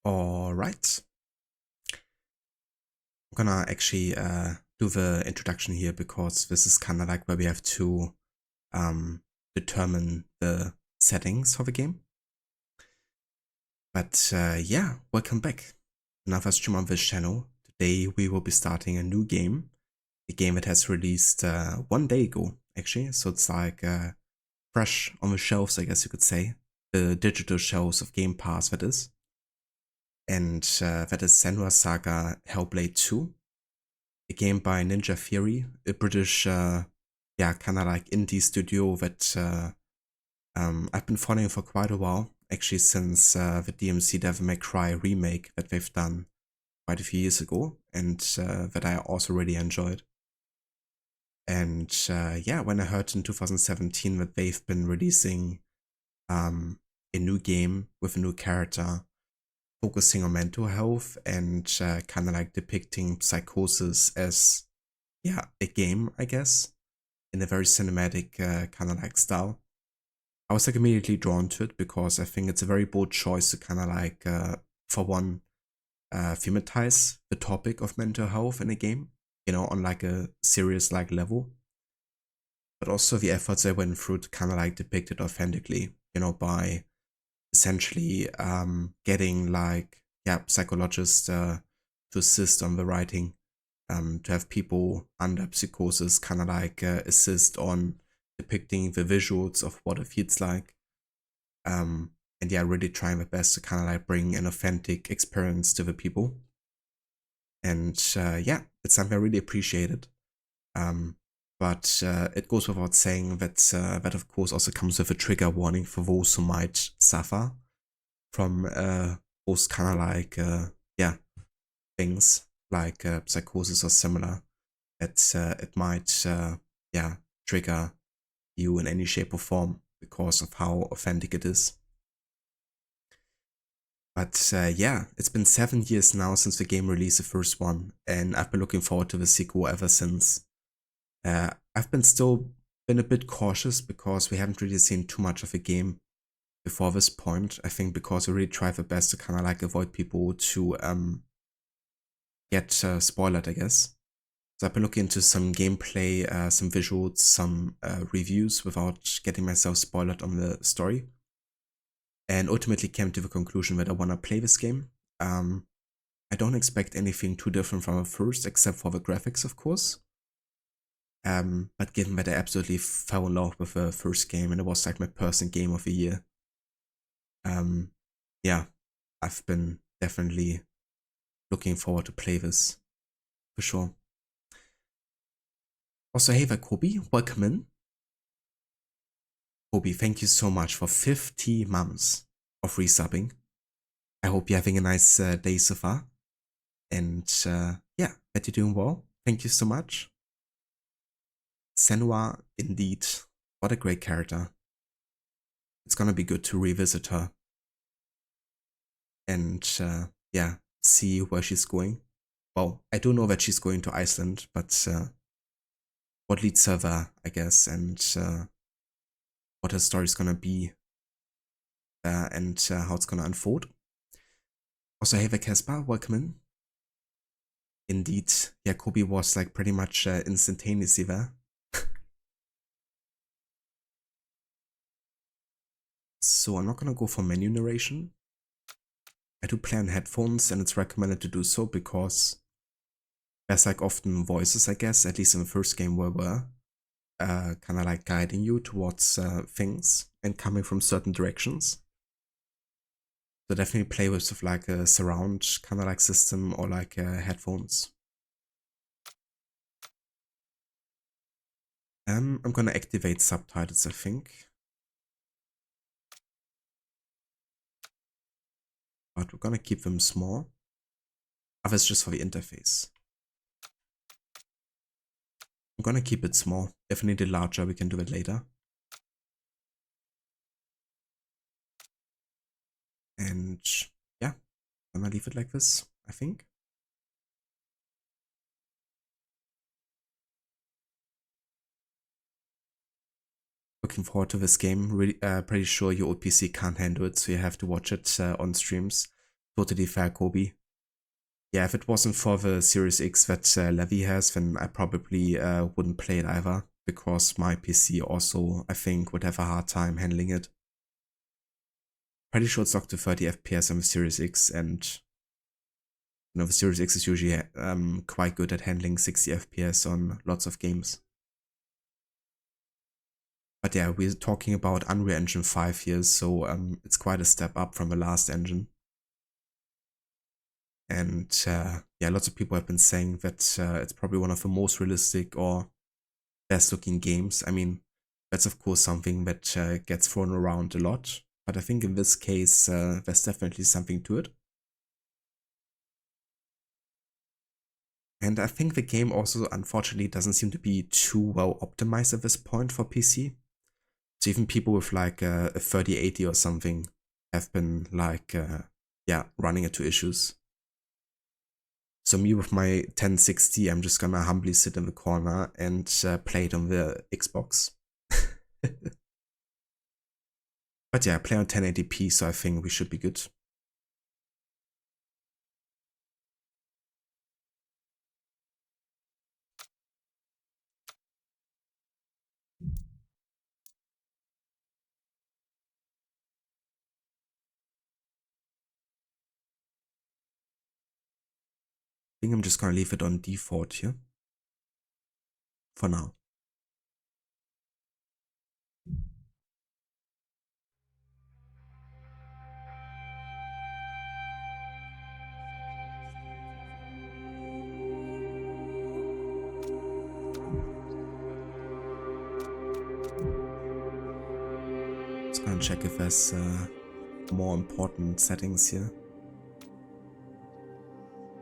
Alright. I'm gonna actually do the introduction here because this is kind of like where we have to determine the settings of the game. But yeah, welcome back. Another stream on this channel. Today we will be starting a new game. A game that has released 1 day ago, actually. So it's like fresh on the shelves, I guess you could say. The digital shelves of Game Pass, that is. And that is Senua Saga Hellblade 2. A game by Ninja Theory, a British, kind of like indie studio that I've been following for quite a while. Actually, since the DMC Devil May Cry remake that they've done quite a few years ago, and that I also really enjoyed. And when I heard in 2017 that they've been releasing a new game with a new character, focusing on mental health and kind of like depicting psychosis as, a game, I guess, in a very cinematic kind of like style. I was like immediately drawn to it because I think it's a very bold choice to kind of like, for one, thematize the topic of mental health in a game, on like a serious like level. But also the efforts they went through to kind of like depict it authentically, by essentially getting like, psychologists to assist on the writing, to have people under psychosis kind of like assist on depicting the visuals of what it feels like. And really trying my best to kind of like bring an authentic experience to the people. And it's something I really appreciated. But it goes without saying that that of course also comes with a trigger warning for those who might suffer from those kind of like things like psychosis or similar. It might trigger you in any shape or form because of how authentic it is. But it's been 7 years now since the game released, the first one, and I've been looking forward to the sequel ever since. I've been a bit cautious because we haven't really seen too much of a game before this point. I think because we really tried the best to kind of like avoid people to get spoiled, I guess. So I've been looking into some gameplay, some visuals, some reviews without getting myself spoiled on the story. And ultimately came to the conclusion that I want to play this game. I don't expect anything too different from the first, except for the graphics, of course. But given that I absolutely fell in love with the first game and it was like my personal game of the year, I've been definitely looking forward to play this, for sure. Also, hey there, Kobe, welcome in. Kobe, thank you so much for 50 months of resubbing. I hope you're having a nice day so far. And that you're doing well. Thank you so much. Senua, indeed. What a great character. It's gonna be good to revisit her. And see where she's going. Well, I do know that she's going to Iceland, but what leads her there, I guess, and what her story's gonna be, and how it's gonna unfold. Also, hey there, Casper, welcome in. Indeed, yeah, Kobe was like pretty much instantaneously there. So I'm not gonna go for menu narration. I do play on headphones, and it's recommended to do so because there's like often voices, I guess, at least in the first game, were kind of like guiding you towards things and coming from certain directions. So definitely play with like a surround kind of like system or like headphones. I'm gonna activate subtitles, I think. But we're gonna keep them small. That's just for the interface. I'm gonna keep it small. If we need it larger, we can do it later. And yeah, I'm gonna leave it like this, I think. Looking forward to this game. Really, pretty sure your old PC can't handle it, so you have to watch it on streams. Totally fair, Kobe. Yeah, if it wasn't for the Series X that Levi has, then I probably wouldn't play it either, because my PC also, I think, would have a hard time handling it. Pretty sure it's locked to 30 FPS on the Series X, and you know, the Series X is usually quite good at handling 60 FPS on lots of games. But yeah, we're talking about Unreal Engine 5 here, so it's quite a step up from the last engine. And yeah, lots of people have been saying that it's probably one of the most realistic or best looking games. I mean, that's of course something that gets thrown around a lot, but I think in this case, there's definitely something to it. And I think the game also, unfortunately, doesn't seem to be too well optimized at this point for PC. So even people with like a 3080 or something have been like, yeah, running into issues. So me with my 1060, I'm just gonna humbly sit in the corner and play it on the Xbox. But yeah, play on 1080p, so I think we should be good. I think I'm just gonna leave it on default here for now. Just gonna check if there's more important settings here.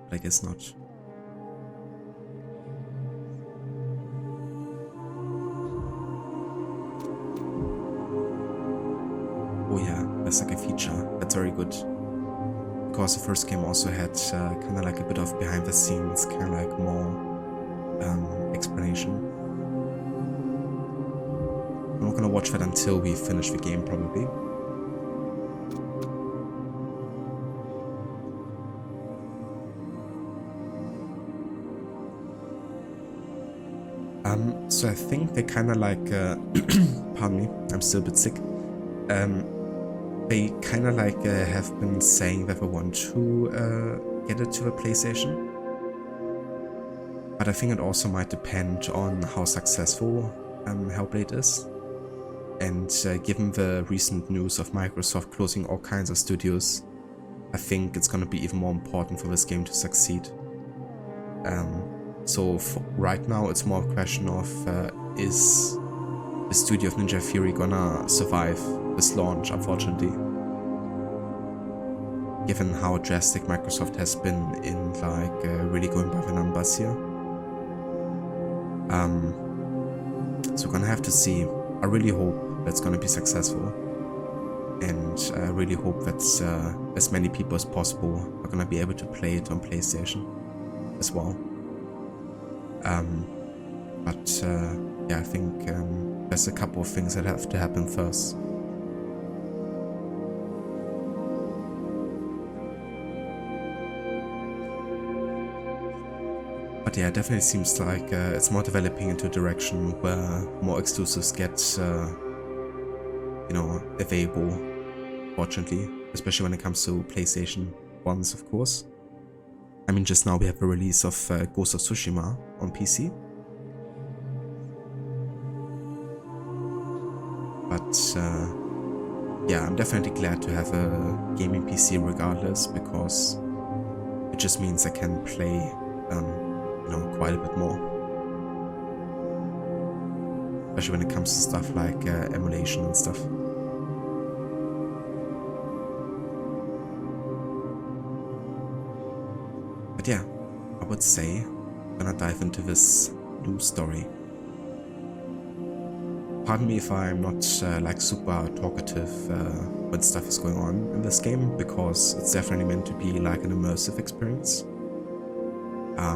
But I guess not. Oh yeah, that's like a feature. That's very good. Because the first game also had kind of like a bit of behind the scenes, kind of like more explanation. I'm not gonna watch that until we finish the game, probably. So I think they kind of like, pardon me, I'm still a bit sick. They kind of like have been saying that they want to get it to the PlayStation. But I think it also might depend on how successful Hellblade is. And given the recent news of Microsoft closing all kinds of studios, I think it's going to be even more important for this game to succeed. So right now it's more a question of is the studio of Ninja Theory gonna survive this launch, unfortunately. Given how drastic Microsoft has been in like really going by the numbers here. So we're gonna have to see. I really hope that's gonna be successful. And I really hope that as many people as possible are gonna be able to play it on PlayStation as well. But yeah, I think there's a couple of things that have to happen first. But yeah, it definitely seems like it's more developing into a direction where more exclusives get, you know, available, fortunately, especially when it comes to PlayStation 1s, of course. I mean, just now we have the release of Ghost of Tsushima on PC. But yeah, I'm definitely glad to have a gaming PC regardless, because it just means I can play, you know, quite a bit more. Especially when it comes to stuff like emulation and stuff. But yeah, I would say I'm gonna dive into this new story. Pardon me if I'm not like super talkative when stuff is going on in this game, because it's definitely meant to be like an immersive experience. I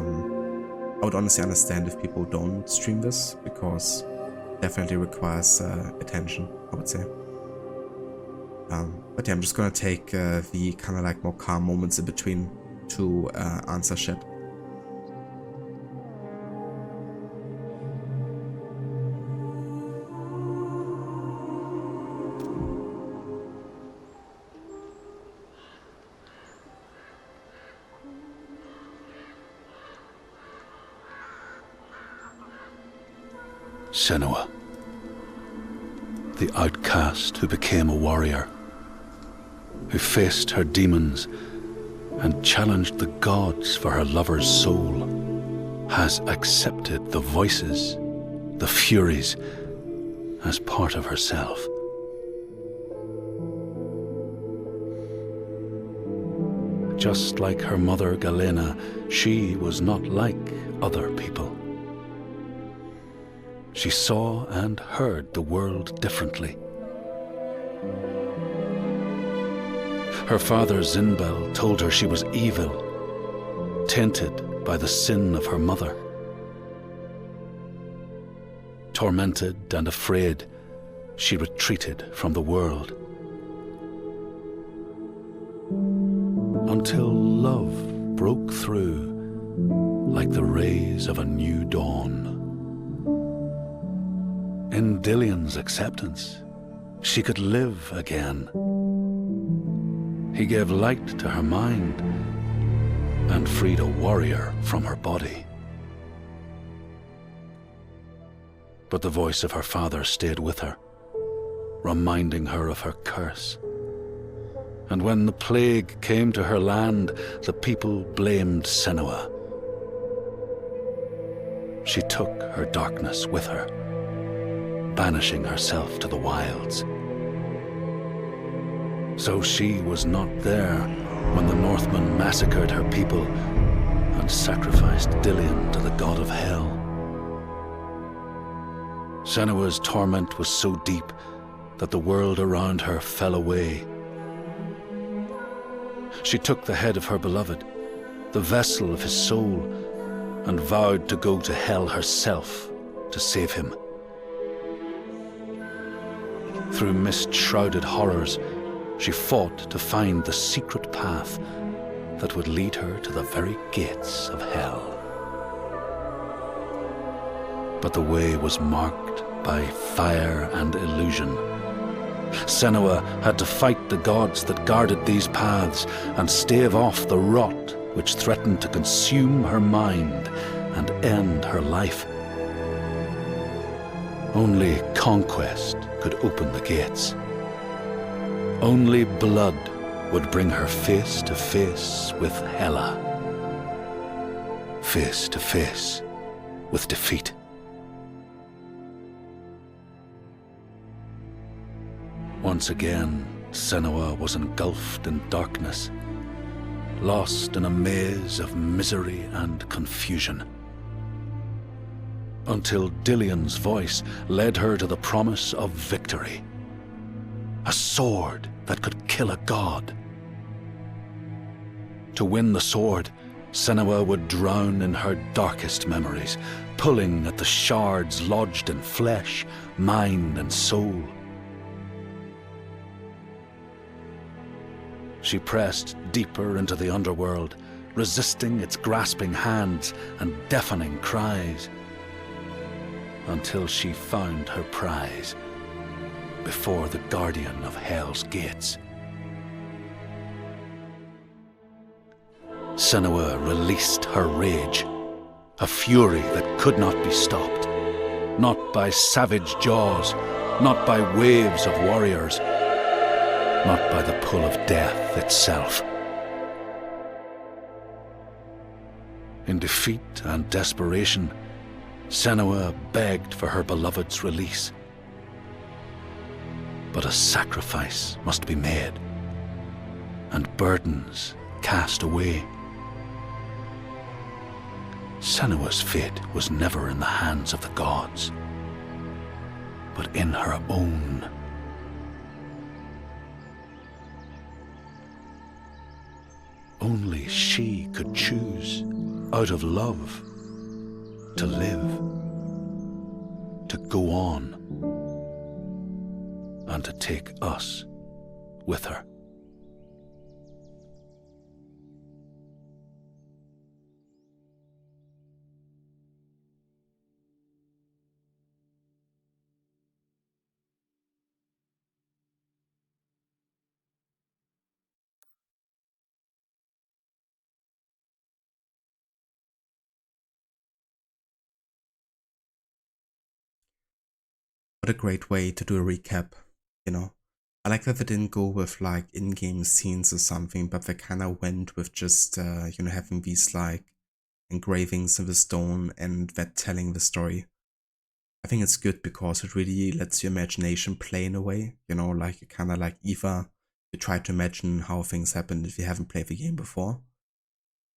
would honestly understand if people don't stream this, because it definitely requires attention, I would say. But yeah, I'm just gonna take the kind of like more calm moments in between to answer shit. Senua, the outcast who became a warrior, who faced her demons and challenged the gods for her lover's soul, has accepted the voices, the furies, as part of herself. Just like her mother Galena, she was not like other people. She saw and heard the world differently. Her father Zinbel told her she was evil, tainted by the sin of her mother. Tormented and afraid, she retreated from the world. Until love broke through like the rays of a new dawn. In Dillion's acceptance, she could live again. He gave light to her mind and freed a warrior from her body. But the voice of her father stayed with her, reminding her of her curse. And when the plague came to her land, the people blamed Senua. She took her darkness with her, banishing herself to the wilds. So she was not there when the Northmen massacred her people and sacrificed Dillion to the god of hell. Senua's torment was so deep that the world around her fell away. She took the head of her beloved, the vessel of his soul, and vowed to go to hell herself to save him. Through mist-shrouded horrors, she fought to find the secret path that would lead her to the very gates of hell. But the way was marked by fire and illusion. Senua had to fight the gods that guarded these paths and stave off the rot which threatened to consume her mind and end her life. Only conquest could open the gates. Only blood would bring her face to face with Hela. Face to face with defeat. Once again, Senua was engulfed in darkness, lost in a maze of misery and confusion. Until Dillion's voice led her to the promise of victory. A sword that could kill a god. To win the sword, Senua would drown in her darkest memories, pulling at the shards lodged in flesh, mind, and soul. She pressed deeper into the underworld, resisting its grasping hands and deafening cries, until she found her prize before the guardian of Hell's gates. Senua released her rage, a fury that could not be stopped, not by savage jaws, not by waves of warriors, not by the pull of death itself. In defeat and desperation, Senua begged for her beloved's release. But a sacrifice must be made, and burdens cast away. Senua's fate was never in the hands of the gods, but in her own. Only she could choose, out of love, to live, to go on, and to take us with her. What a great way to do a recap, you know. I like that they didn't go with like in-game scenes or something, but they kind of went with just, having these like engravings in the stone and that telling the story. I think it's good because it really lets your imagination play in a way, like you kind of like either you try to imagine how things happen if you haven't played the game before.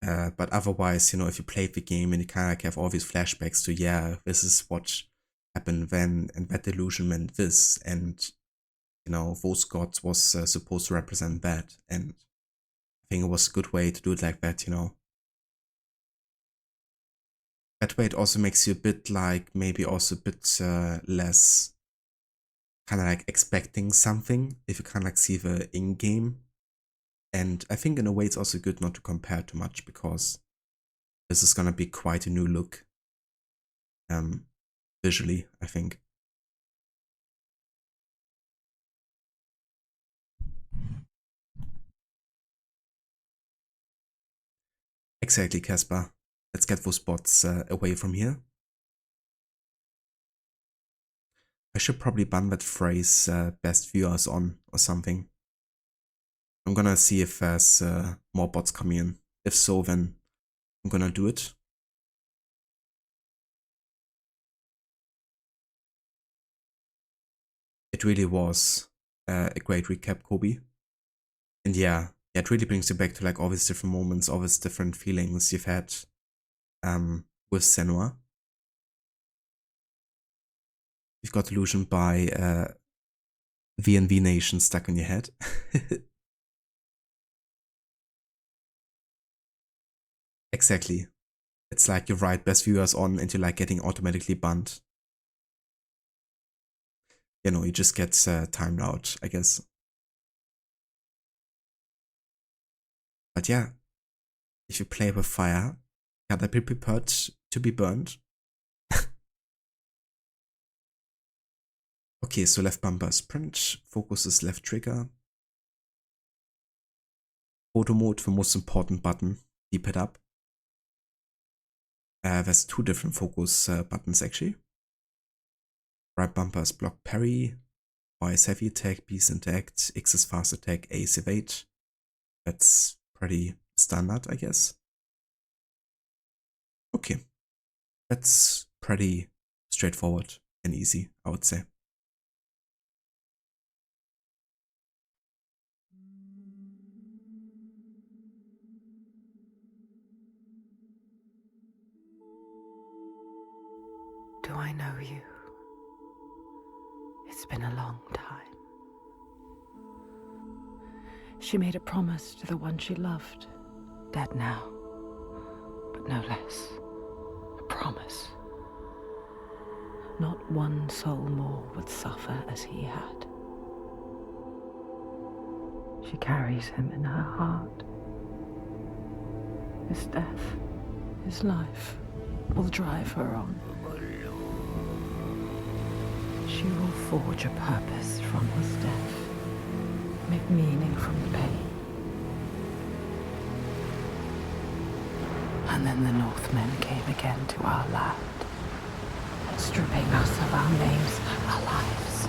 But otherwise, if you played the game and you kind of like have all these flashbacks to, yeah, this is what happened then, and that illusion meant this, and those gods was supposed to represent that, and I think it was a good way to do it like that, That way it also makes you a bit like, maybe also a bit less kind of like expecting something if you kind of like see the in-game. And I think in a way it's also good not to compare too much, because this is gonna be quite a new look visually, I think. Exactly, Caspar. Let's get those bots away from here. I should probably ban that phrase best viewers on or something. I'm gonna see if there's more bots coming in. If so, then I'm gonna do it. It really was a great recap, Kobe. And yeah, it really brings you back to like all these different moments, all these different feelings you've had with Senua. You've got illusioned by V&V Nation stuck in your head. Exactly. It's like you write best viewers on and you're like getting automatically banned. You just get timed out, I guess. But yeah, if you play with fire, gotta be prepared to be burned. Okay, so left bumper sprint, focus is left trigger. Photo mode, the most important button, keep it up. There's two different focus buttons actually. Right bumper is block parry, Y is heavy attack, B is interact, X is fast attack, A is evade. That's pretty standard, I guess. Okay, that's pretty straightforward and easy, I would say. Do I know you? It's been a long time. She made a promise to the one she loved, dead now, but no less. A promise. Not one soul more would suffer as he had. She carries him in her heart. His death, his life, will drive her on. She will forge a purpose from his death, make meaning from the pain. And then the Northmen came again to our land, stripping us of our names, our lives,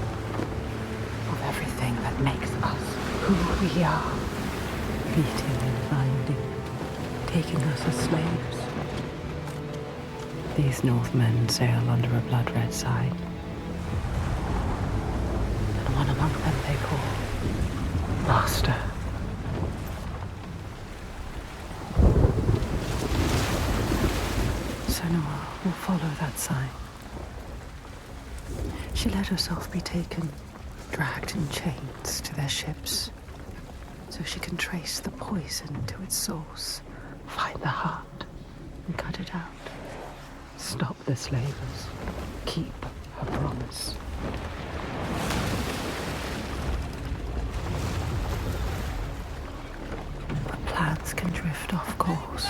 of everything that makes us who we are, beating and binding, taking us as slaves. These Northmen sail under a blood-red sign. One among them they call Master. Senua will follow that sign. She let herself be taken, dragged in chains to their ships, so she can trace the poison to its source, find the heart, and cut it out. Stop the slavers, keep her promise. plans can drift off course.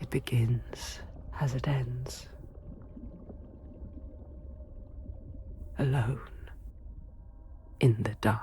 It begins as it ends. Alone. In the dark.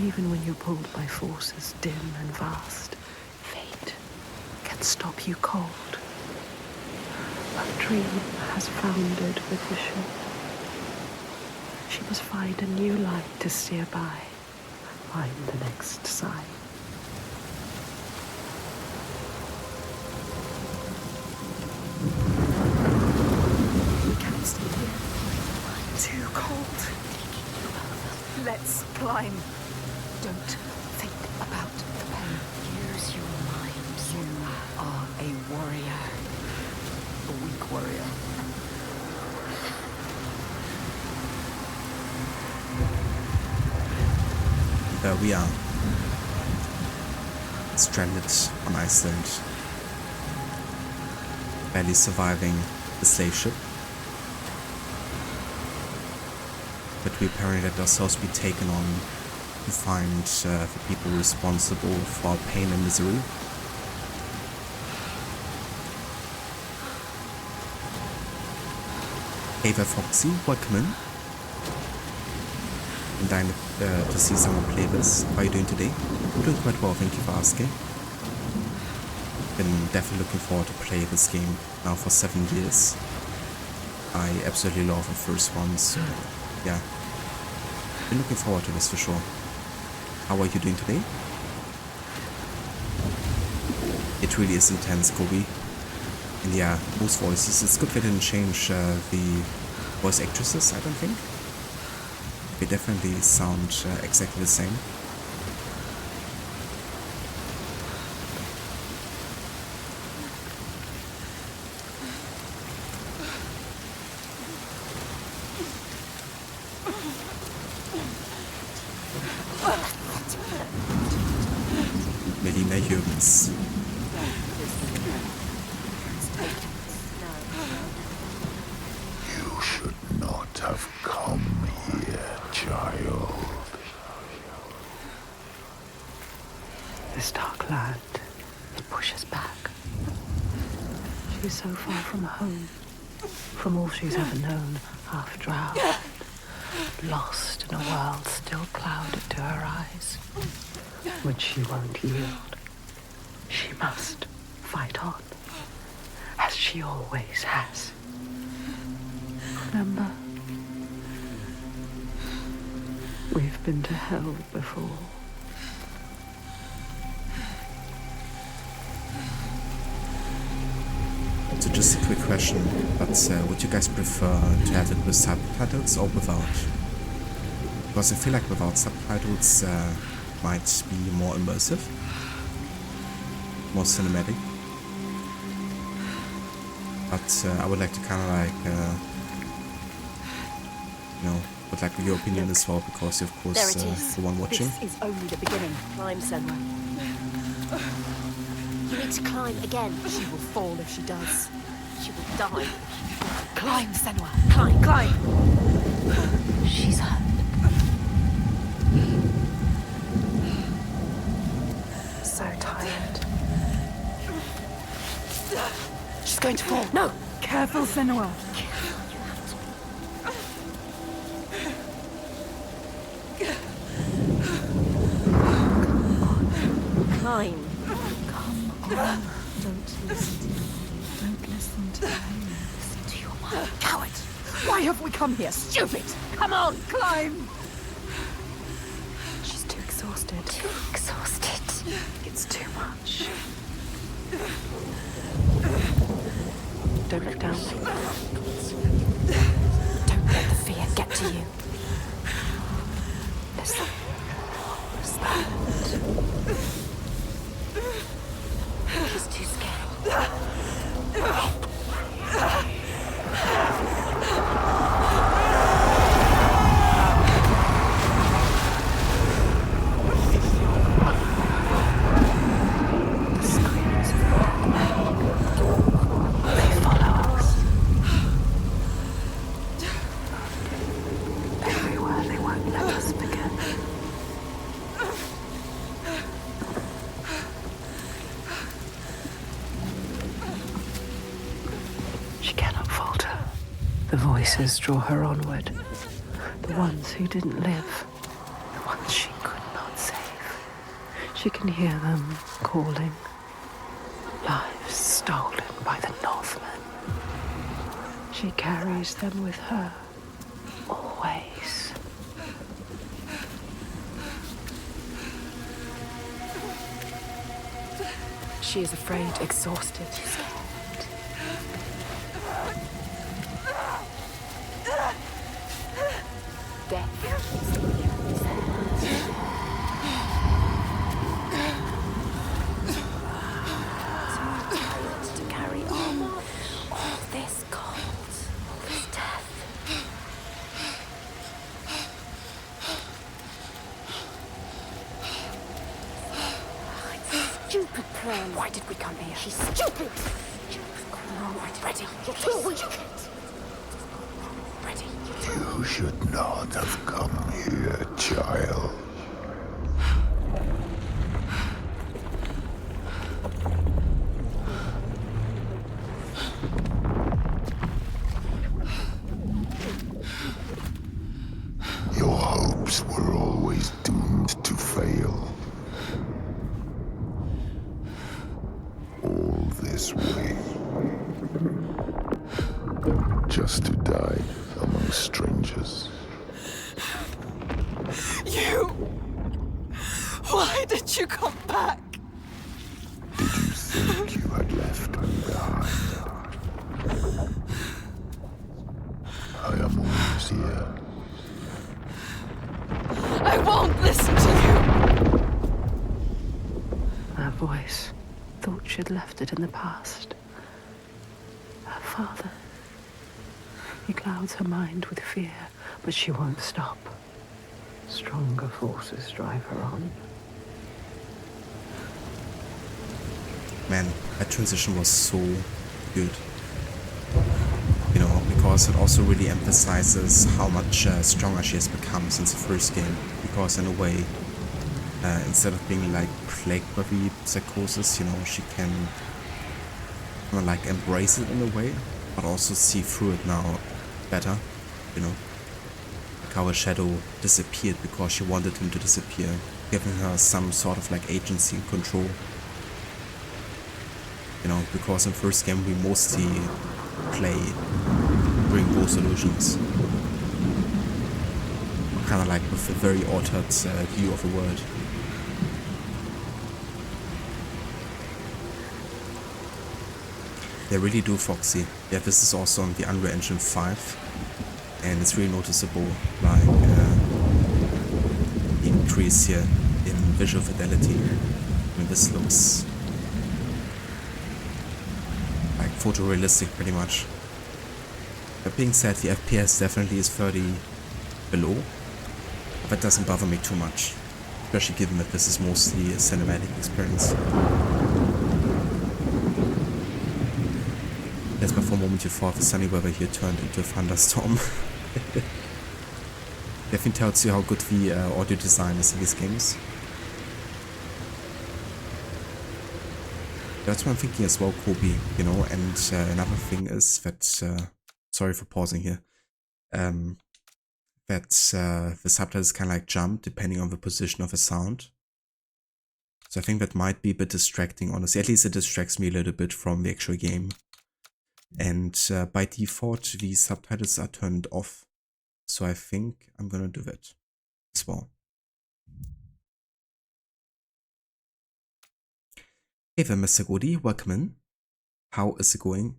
Even when you're pulled by forces dim and vast, fate can stop you cold. A dream has foundered with the ship. She must find a new light to steer by, find the next sign. We can't stay here. Too cold. Let's climb. Don't think about the pain. Use your mind. You are a warrior. A weak warrior. There we are. Stranded on Iceland. Barely surviving the slave ship. But we apparently let ourselves be taken on to find the people responsible for our pain and misery. Ava Foxy, welcome in. I'm dying to see someone play this. How are you doing today? I'm doing quite well, thank you for asking. Been definitely looking forward to play this game now for 7 years. I absolutely love the first one, so yeah. Been looking forward to this for sure. How are you doing today? It really is intense, Kobe. And yeah, most voices. It's good they didn't change the voice actresses, I don't think. They definitely sound exactly the same. Melina Jürgens. You should so far from home, from all she's ever known, half drowned, lost in a world still clouded to her eyes. But she won't yield. She must fight on, as she always has. Remember? We've been to hell before. So just a quick question, but would you guys prefer to have it with subtitles or without? Because I feel like without subtitles might be more immersive, more cinematic. But I would like to kind of like, would like your opinion as well, because of course the one watching. This is only the beginning. Climb, Senua. You need to climb again. She will fall if she does. She will die. Climb, Senua. Climb, climb. She's hurt. So tired. She's going to fall. No! Careful, Senua. Climb. Come on. Don't listen. Don't listen to me. Listen to your mother. Coward! Why have we come here? Stupid! Come on, climb! She's too exhausted. Too exhausted. It's too much. Don't look down. Don't let the fear get to you. Listen. What's that? She's too scared. The screams of madmen. They follow us. Everywhere they won't let us begin. She cannot falter. The voices draw her onward. The ones who didn't live. The ones she could not save. She can hear them calling. Lives stolen by the Northmen. She carries them with her. Always. She is afraid, exhausted. To carry on all this cold, all this death. Stupid plan. Why did we come here? She's stupid. Ready. You're too weak. Ready. You should not have come here, child. Your hopes were always doomed to fail. All this way. Just to die among strangers. You! Why did you come back? Did you think you had left me behind? I am always here. I won't listen to you! Her voice thought she'd left it in the past. Her father. He clouds her mind with fear, but she won't stop. Stronger forces drive her on. Man, that transition was so good. You know, because it also really emphasizes how much stronger she has become since the first game. Because in a way, instead of being like plagued by the psychosis, you know, she can kind of like embrace it in a way, but also see through it now better, you know. Like how a shadow disappeared because she wanted him to disappear, giving her some sort of like agency and control. You know, because in first game we mostly play during both illusions. Kind of like with a very altered view of the world. They really do, Foxy. Yeah, this is also on the Unreal Engine 5, and it's really noticeable, like the increase here in visual fidelity. I mean, this looks like photorealistic pretty much. That being said, the FPS definitely is 30 below, but that doesn't bother me too much, especially given that this is mostly a cinematic experience. That's why for a moment you thought the sunny weather here turned into a thunderstorm. Definitely tells you how good the audio design is in these games. That's what I'm thinking as well, Kobe, you know, and another thing is that, sorry for pausing here, that the subtitles kind of like jump depending on the position of the sound. So I think that might be a bit distracting, honestly. At least it distracts me a little bit from the actual game. And by default, the subtitles are turned off. So I think I'm gonna do that as well. Hey there, Mr. Godi, welcome in. How is it going?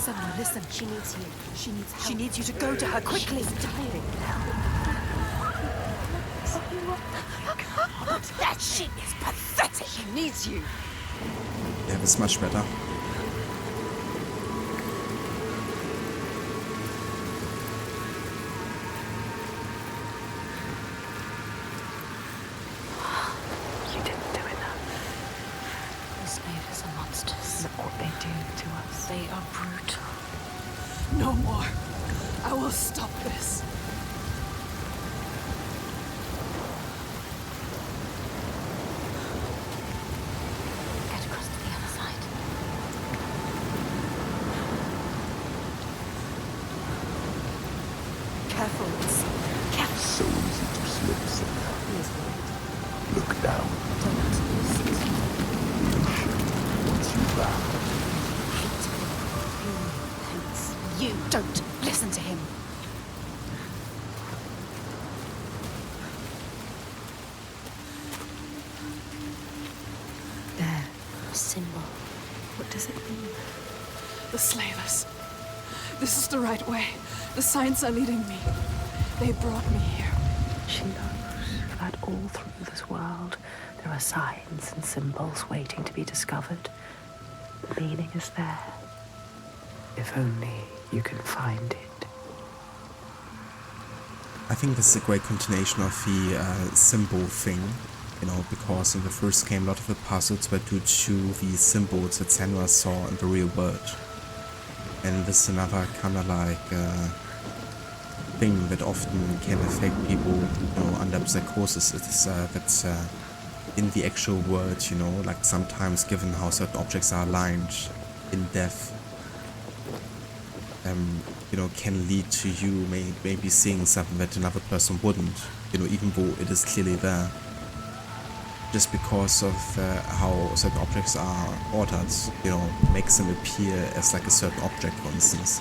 Senua, listen. She needs you. She needs help. She needs you to go to her quickly. She's dying. That shit is pathetic. She needs you. Yeah, that's much better. You didn't do enough. The slavers are monsters. Look what they do to us. They are brutal. No more. I will stop this. Get across to the other side. Careful, it's careful. So easy to slip, Senua. He is right. Look down. Don't listen. What's you back? You don't listen to him. There. A symbol. What does it mean? The slavers. This is the right way. The signs are leading me. They brought me here. She knows that all through this world there are signs and symbols waiting to be discovered. The meaning is there. If only you can find it. I think this is a great continuation of the symbol thing, you know, because in the first game a lot of the puzzles were due to the symbols that Senua saw in the real world. And this is another kind of like thing that often can affect people, you know, under psychosis. It's that in the actual world, you know, like sometimes given how certain objects are aligned in death, you know, can lead to you maybe seeing something that another person wouldn't, you know, even though it is clearly there. Just because of how certain objects are ordered, you know, makes them appear as like a certain object, for instance.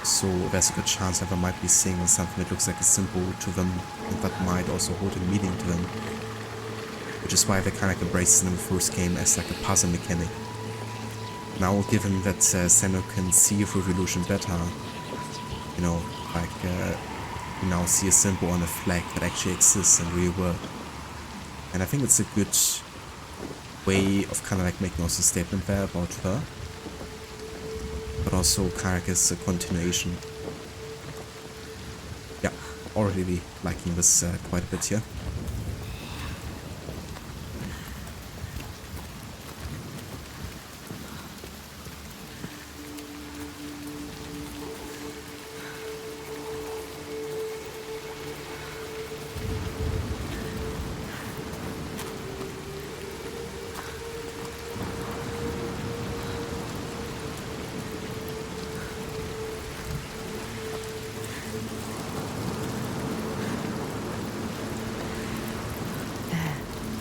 So there's a good chance that I might be seeing something that looks like a symbol to them, and that might also hold a meaning to them. Which is why they kind of like embraced it in the first game as like a puzzle mechanic. Now, given that Senua can see through the illusion better, you know, like you now see a symbol on the flag that actually exists in the real world. And I think it's a good way of kind of like making also a statement there about her, but also kind of as a continuation. Yeah, already liking this quite a bit here.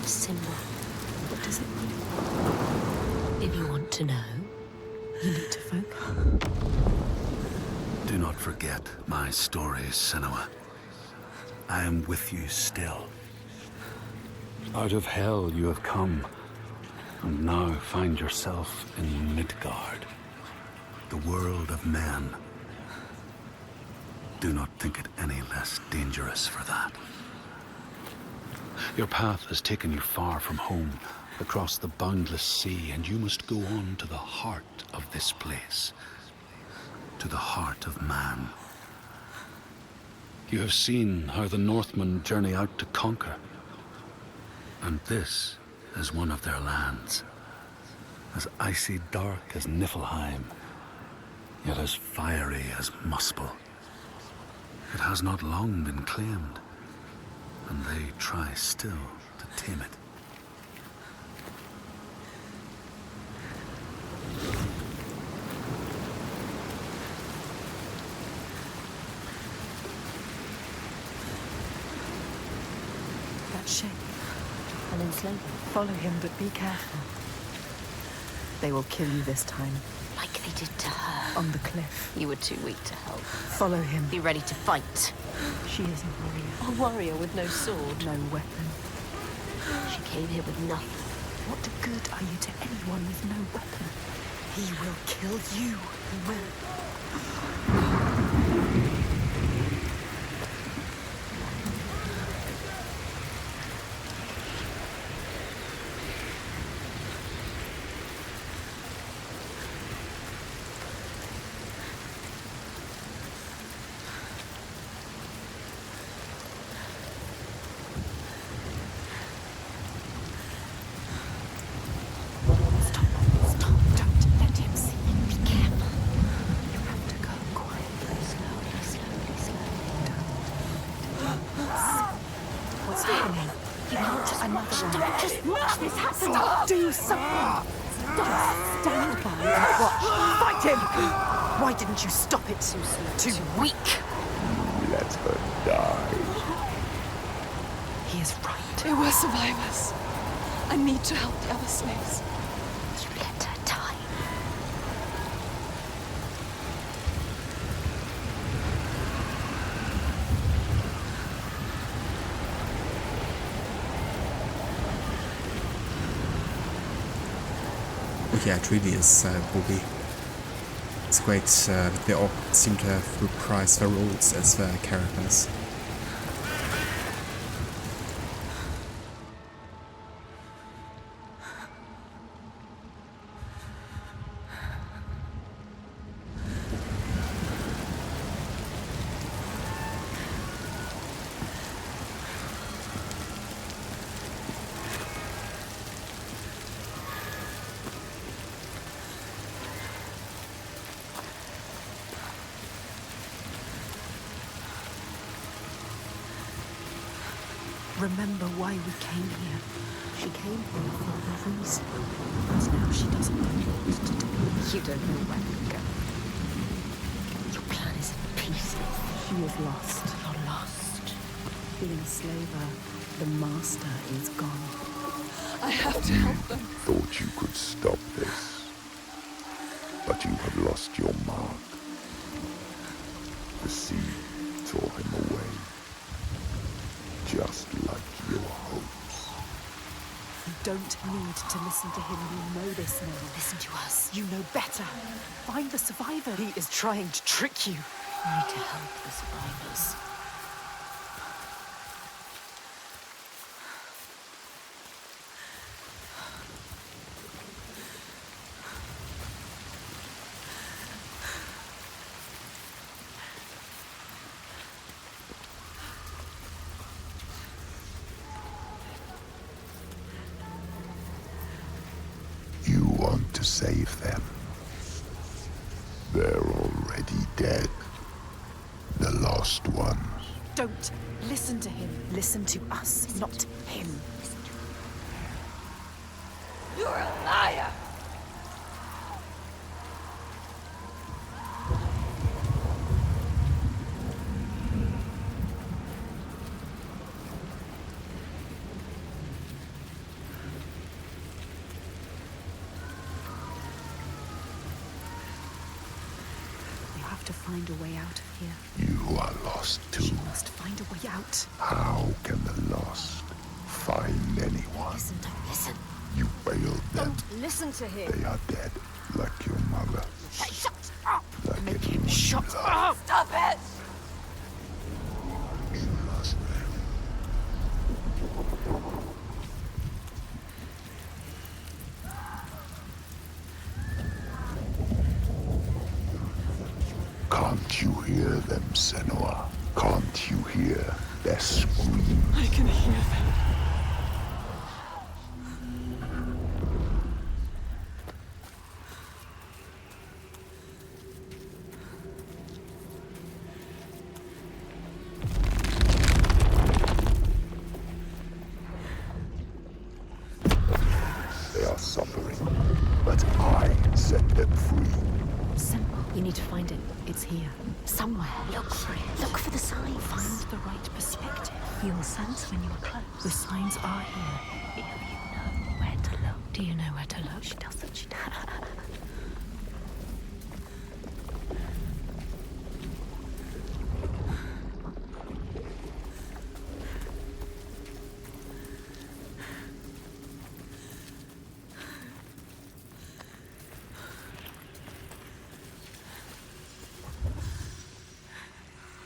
Symbol. What does it mean? If you want to know, you need to focus. Do not forget my stories, Senua. I am with you still. Out of hell you have come, and now find yourself in Midgard, the world of men. Do not think it any less dangerous for that. Your path has taken you far from home, across the boundless sea, and you must go on to the heart of this place, to the heart of man. You have seen how the Northmen journey out to conquer, and this is one of their lands, as icy dark as Niflheim, yet as fiery as Muspel. It has not long been claimed, and they try still to tame it. That ship. An enslaver. Follow him, but be careful. They will kill you this time. Like they did to her. On the cliff. You were too weak to help. Follow him. Be ready to fight. She is a warrior. A warrior with no sword. No weapon. She came here with nothing. What good are you to anyone with no weapon? He will kill you. He will. Do something! Just stand by and watch. Fight him! Why didn't you stop it? Too weak. Let her die. He is right. They were survivors. I need to help the other slaves. You let her die. Yeah, it really is Bobby. It's great that they all seem to have reprised their roles as their characters. Remember why we came here. She came here for a reason. And now she doesn't know what to do. You don't know where to go. Your plan is in pieces. She is lost. You're lost. The enslaver, the master, is gone. I have to help them. Thought you could stop this, but you have lost your mark. The sea tore him away, just like your hopes. You don't need to listen to him. You know this now. Listen to us. You know better. Find the survivor. He is trying to trick you. We need to help the survivors. to save them. They're already dead. The lost ones. Don't listen to him. Listen to us, not him. You're a liar! You have to find a way out of here. You are lost too. You must find a way out. How can the lost find anyone? Listen, don't listen. You failed them. Don't listen to him. They are dead, like your mother. Hey, shut up! Like Make anyone him you shut love. up! Stop it! Trust them. Can't you hear them, Senua? Can't you hear their screams? I can hear them. They are suffering, but I set them free. Simple. You need to find it. It's here. Somewhere. Look for it. Look for the signs. Find the right perspective. You'll sense when you're close. The signs are here. If you know where to look. Do you know where to look? She doesn't. She doesn't.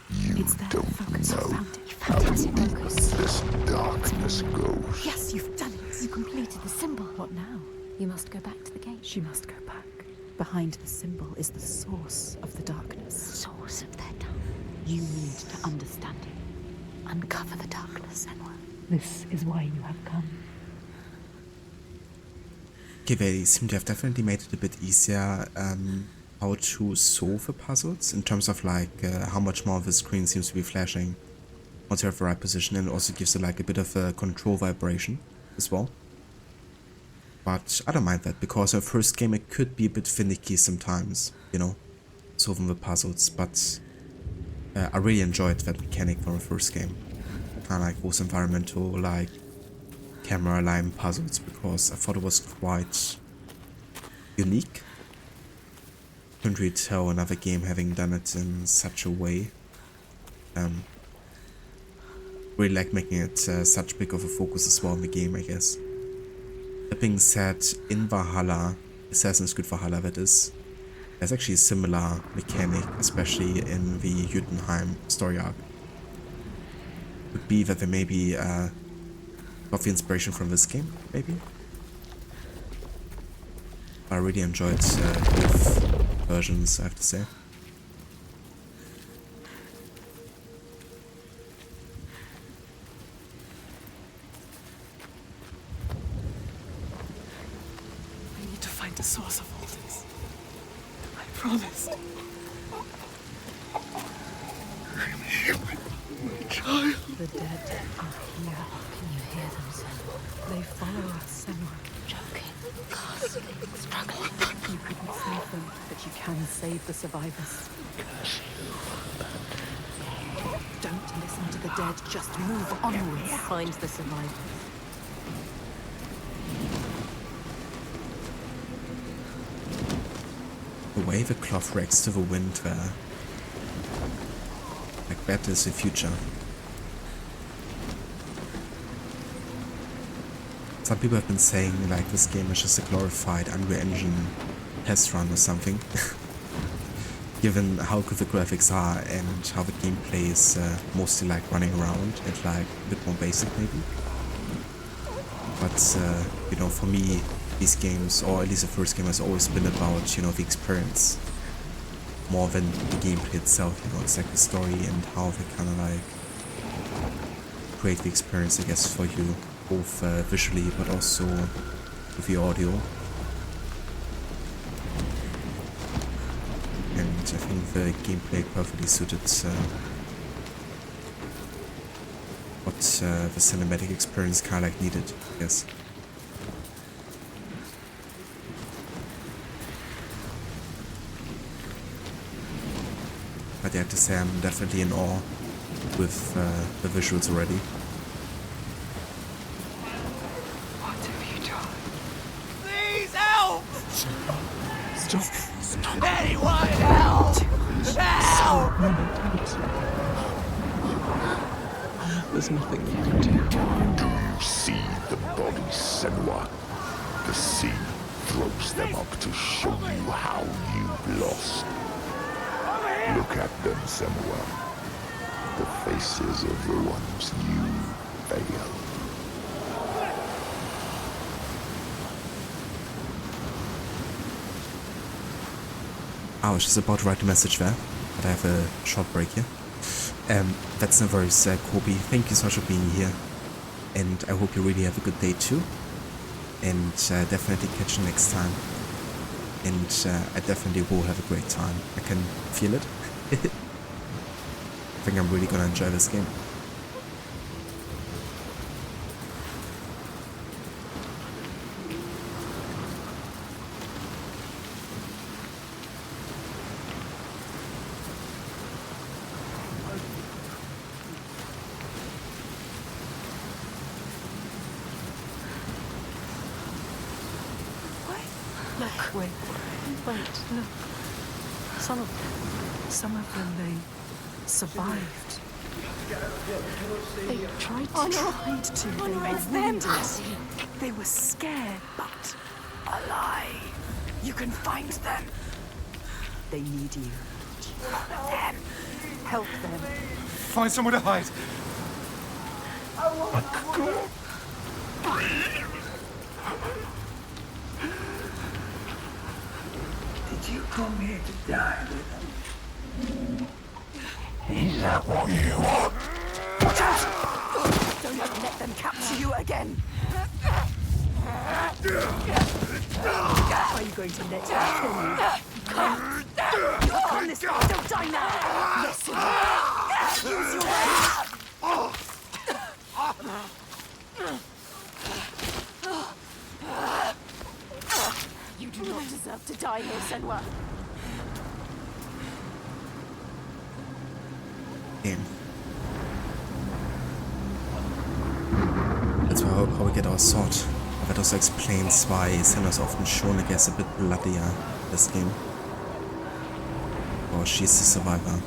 You It's there. don't Focus. You know found it. You how found it. deep Focus. this darkness goes. Yes, you've done it. You completed the symbol. What now? You must go back to the gate. She must go back. Behind the symbol is the source of the darkness. Source of their darkness. You need to understand it. Uncover the darkness, Senua. This is why you have come. Okay, they seem to have definitely made it a bit easier how to solve the puzzles in terms of like how much more of the screen seems to be flashing once you have the right position, and it also gives it like a bit of a control vibration as well. But I don't mind that, because in the first game it could be a bit finicky sometimes, you know, solving the puzzles, but I really enjoyed that mechanic from the first game. Kind of like those environmental, like, camera line puzzles, because I thought it was quite unique. Couldn't really tell another game having done it in such a way. Really like making it such big of a focus as well in the game, I guess. That being said, in Valhalla, Assassin's Creed Valhalla that is, there's actually a similar mechanic, especially in the Jotunheim story arc. Could be that they maybe got the inspiration from this game, maybe? I really enjoyed both versions, I have to say. I need to find the source of all this. I promised. Child. The dead are here. Can you hear them, Senua? They follow us, Senua. Joking. Ghastly. Struggling. You couldn't save them, but you can save the survivors. Don't listen to the dead. Just move onwards. Find the survivors. The way the cloth reacts to the wind there. Like that is the future. Some people have been saying like this game is just a glorified Unreal Engine test run or something. Given how good the graphics are and how the gameplay is mostly like running around and like a bit more basic maybe. But you know, for me these games, or at least the first game, has always been about, you know, the experience more than the gameplay itself, you know. It's like the story and how they kind of like create the experience, I guess, for you, both visually but also with the audio. I think the gameplay perfectly suited what the cinematic experience kind of like needed, I guess. But I have to say I'm definitely in awe with the visuals already. What have you done? Please help! Stop. Anyone help! Help! There's nothing you can do. Do you see the bodies, Senua? The sea throws them up to show you how you've lost. Look at them, Senua. The faces of the ones you failed. I was just about to write a message there, but I have a short break here. That's no worries, Kobe. Thank you so much for being here. And I hope you really have a good day too. And definitely catch you next time. And I definitely will have a great time. I can feel it. I think I'm really gonna enjoy this game. Look, wait, look. Some of them, they survived. They tried to. They wounded. They were scared, but alive. You can find them. They need you. Follow them. Help them. Find somewhere to hide. Did you come here to die with him? Is that what you want? Watch out! Don't let them capture you again. Are you going to let them kill you? Come this way. Don't die now. Yes, use your rage. You do not deserve to die here, Senua. Game. That's how we get our sword. That also explains why Senua is often shown, I guess, a bit bloodier in this game. Or she's the survivor.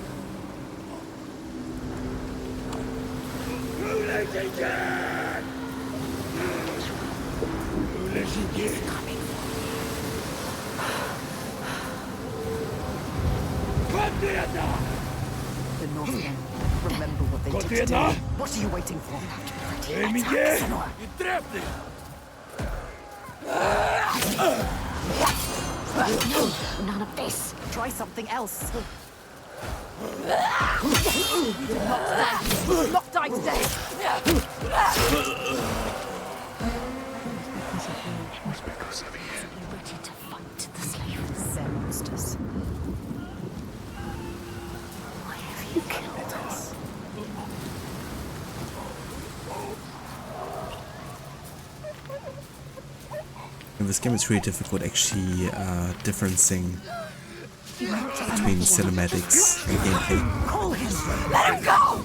The Northmen, remember what they did to me. What are you waiting for? Senua. None of this. Try something else. You did not die. You did not die today. It was because of you. You're ready to fight the slavers. They're monsters. Why have you killed us? In this game, it's really difficult actually differencing between cinematics and gameplay. Call him. Let him go.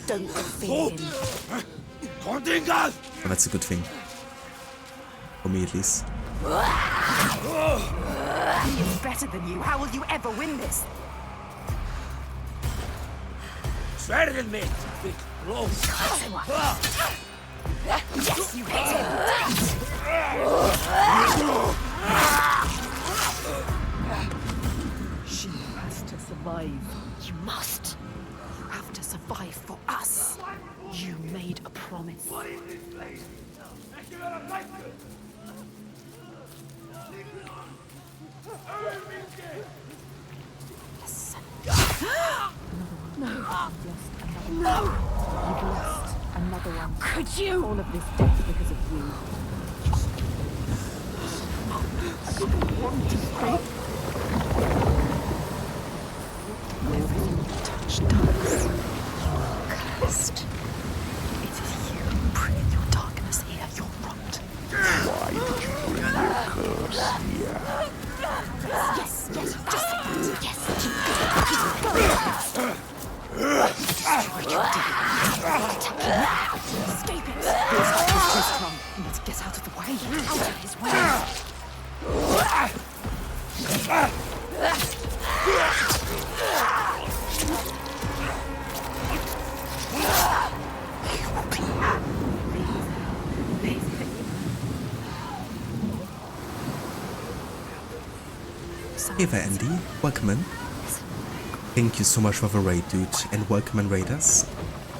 Don't defeat him. And that's a good thing. For me, at least. He's better than you. How will you ever win this? Better than me. Big blow. Yes, you hit him. She has to survive. You must. You have to survive for us. You made a promise. Yes. No. No. You've lost another one. Could you? All of this death because of you. I didn't want to stop. here. Yes, yes, just yes. Escape it. His fight is too strong. You need to get out of the way. Out of his way. Hey there, Andy. Welcome in. Thank you so much for the raid, dude, and welcome and raid us.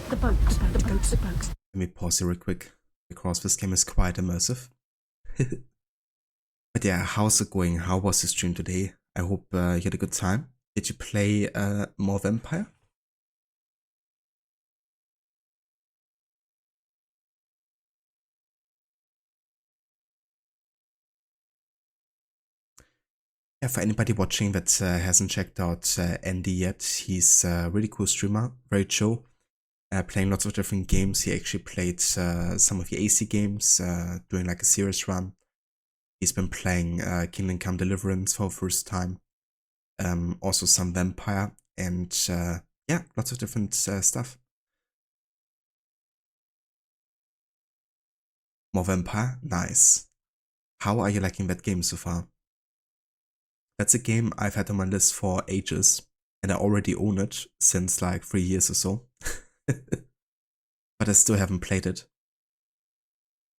The boat. Let me pause here real quick, because this game is quite immersive. But yeah, how's it going? How was the stream today? I hope you had a good time. Did you play more Vampire? Yeah, for anybody watching that hasn't checked out Andy yet, he's a really cool streamer, very chill, playing lots of different games. He actually played some of the AC games, doing like a series run. He's been playing Kingdom Come Deliverance for the first time, also some Vampire, and yeah, lots of different stuff. More Vampire? Nice. How are you liking that game so far? That's a game I've had on my list for ages, and I already own it since like 3 years or so. But I still haven't played it.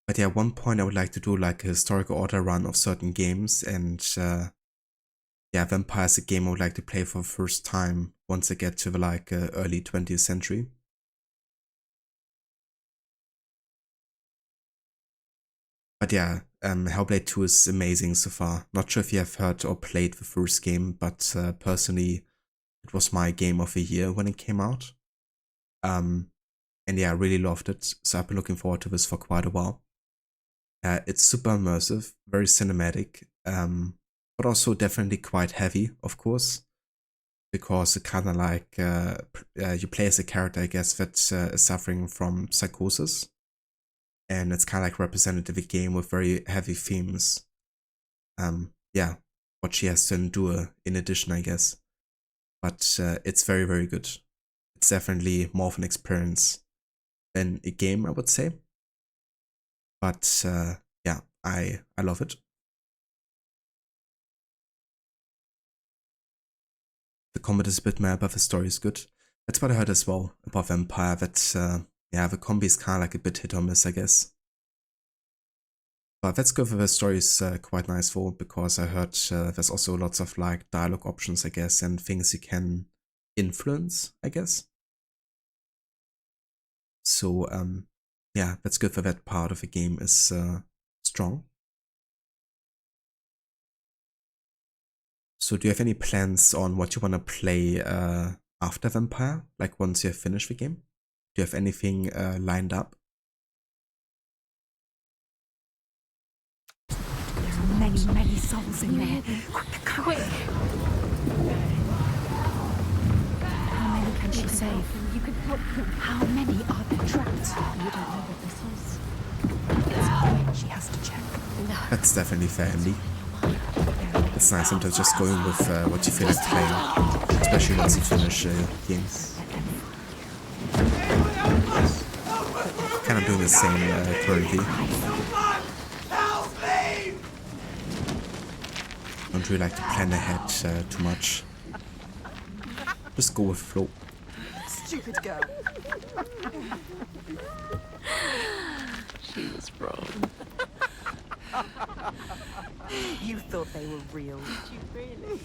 But yeah, at one point I would like to do like a historical order run of certain games, and yeah, Vampire is a game I would like to play for the first time once I get to the like early 20th century. But yeah, Hellblade 2 is amazing so far. Not sure if you have heard or played the first game, but personally, it was my game of the year when it came out. And yeah, I really loved it, so I've been looking forward to this for quite a while. It's super immersive, very cinematic, but also definitely quite heavy, of course, because it kind of like, you play as a character, I guess, that is suffering from psychosis. And it's kind of like representative of a game with very heavy themes. Yeah, what she has to endure in addition, I guess. But it's very, very good. It's definitely more of an experience than a game, I would say. But yeah, I love it. The combat is a bit meh, but the story is good. That's what I heard as well about Vampire, that yeah, the combi is kind of like a bit hit or miss, I guess. But that's good for the story is quite nice for, because I heard there's also lots of like dialogue options, I guess, and things you can influence, I guess. So yeah, that's good for that part of the game is strong. So do you have any plans on what you want to play after Vampire, like once you have finished the game? Do you have anything lined up? There are many, many souls in there. Quick! How many can she save? You can help them. How many are there trapped? You don't know what this is. It's mine. She has to check. No. That's definitely fair, Andy. It's nice sometimes just going with what you feel like playing, especially once you finish games. Kind of doing the same currently. Don't really like to plan ahead too much. Just go with the flow. Stupid girl. She was wrong. You thought they were real. Did you really?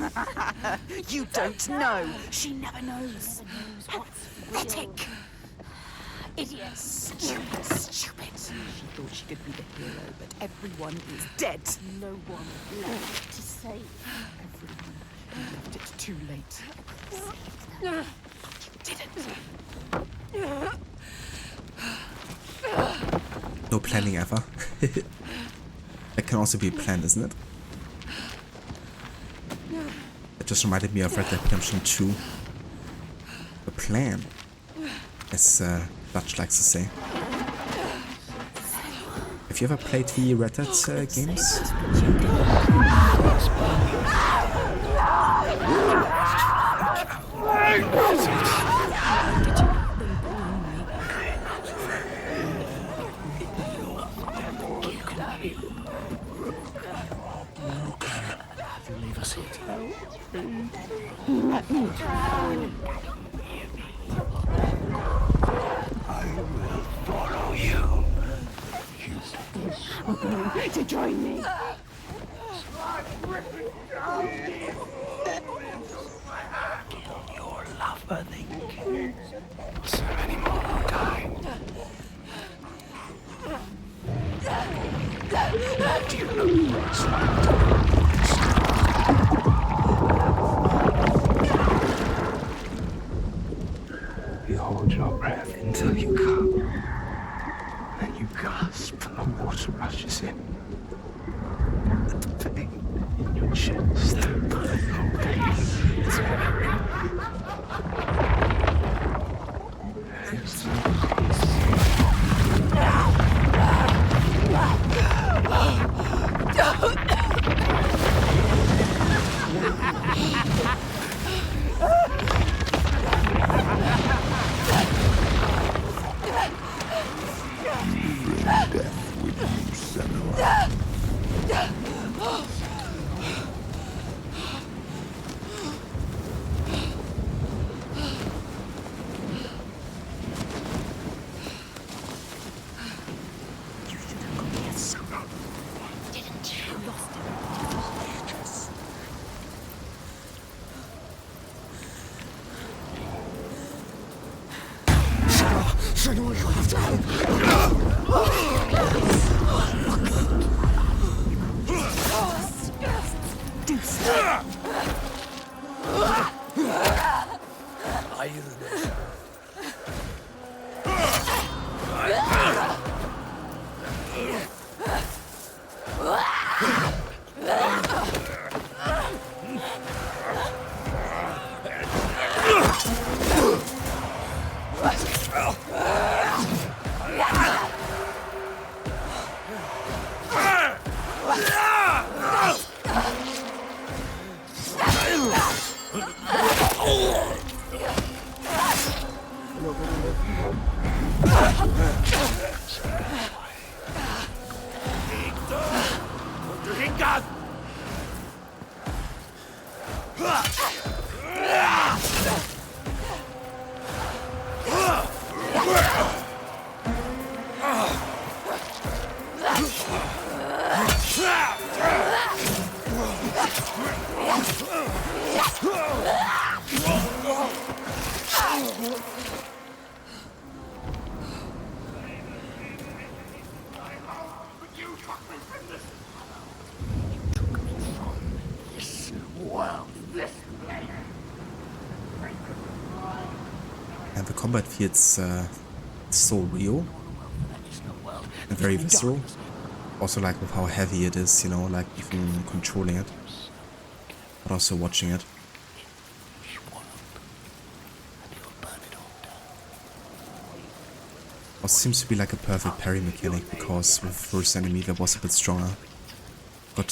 You don't know. She never knows. Pathetic. Idiot. Stupid. She thought she could be the hero, but everyone is dead. No one left to save. Everyone. You left it too late. You didn't. No planning ever. That can also be a plan, isn't it? It just reminded me of Red Dead Redemption 2. The plan, as Dutch likes to say. Have Have you ever played the Red Dead games? To join me. Kill your lover, they can't. So many more will die. Do you know you hold your breath until you come. Then you gasp and the water rushes in. The pain in your chest. Death with you, Senua. And the combat feels so real and very visceral. Also like with how heavy it is, you know, like even controlling it, but also watching it. Also seems to be like a perfect parry mechanic, because with the first enemy that was a bit stronger. Got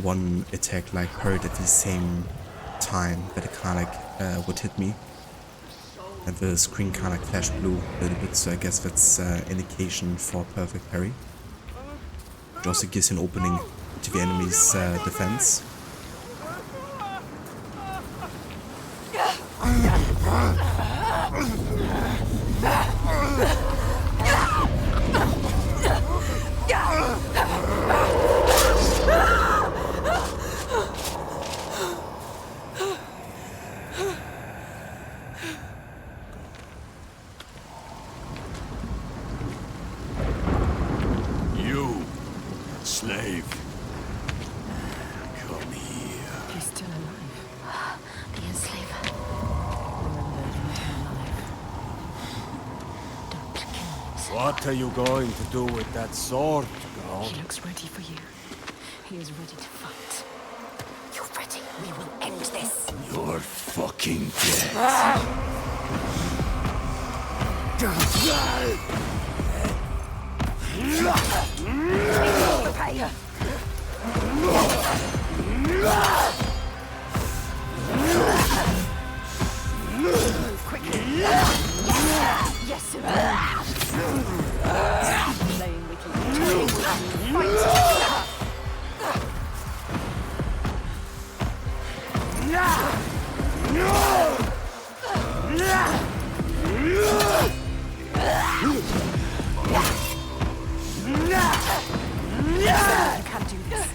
one attack like parried at the same time that it kinda like would hit me. And the screen kinda like flashed blue a little bit, so I guess that's indication for perfect parry. It also gives an opening to the enemy's defense. Slave. Come here. He's still alive. The enslaver. Don't kill him. What are you going to do with that sword, girl? He looks ready for you. He is ready to fight. You're ready. We will end this. You're fucking dead. The pain. Move quickly. Yes, sir. Playing with you. Fight. You can do this.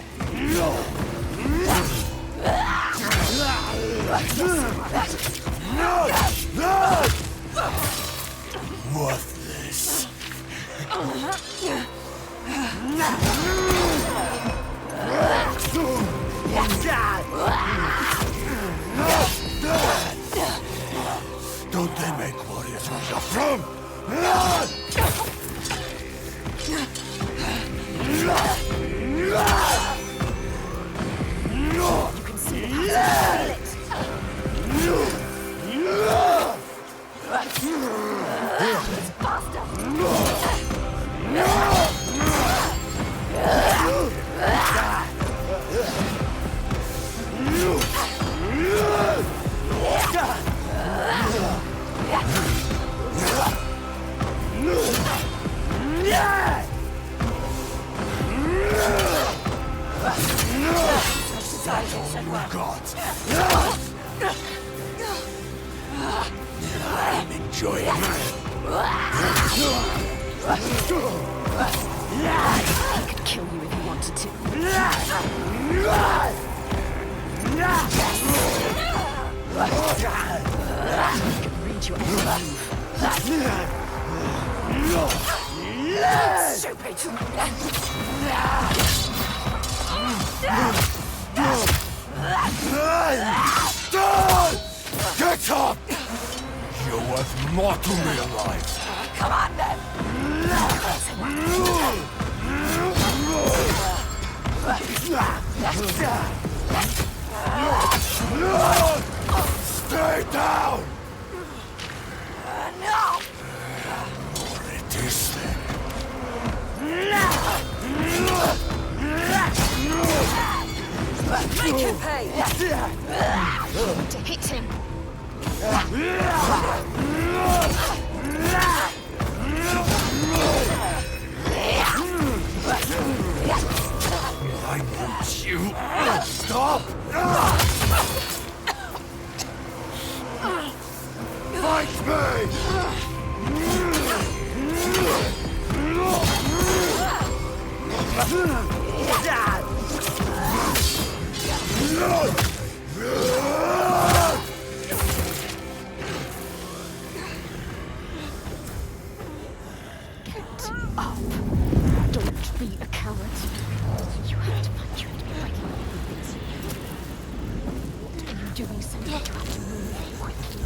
Worthless. Don't they make warriors where you're from? You can see the pattern. Feel it. It's faster. That's all you got. I'm enjoying it. He could kill you if he wanted to. He could read your every move. Stupid! Get up! You're worth more to me alive. Come on then! Stay down! No! Or it is then. Make him pay! To hit him! I want you. Stop! Fight me! Don't be a coward. You have to find your enemy by killing things. What are you doing, Senua? You have to move quickly.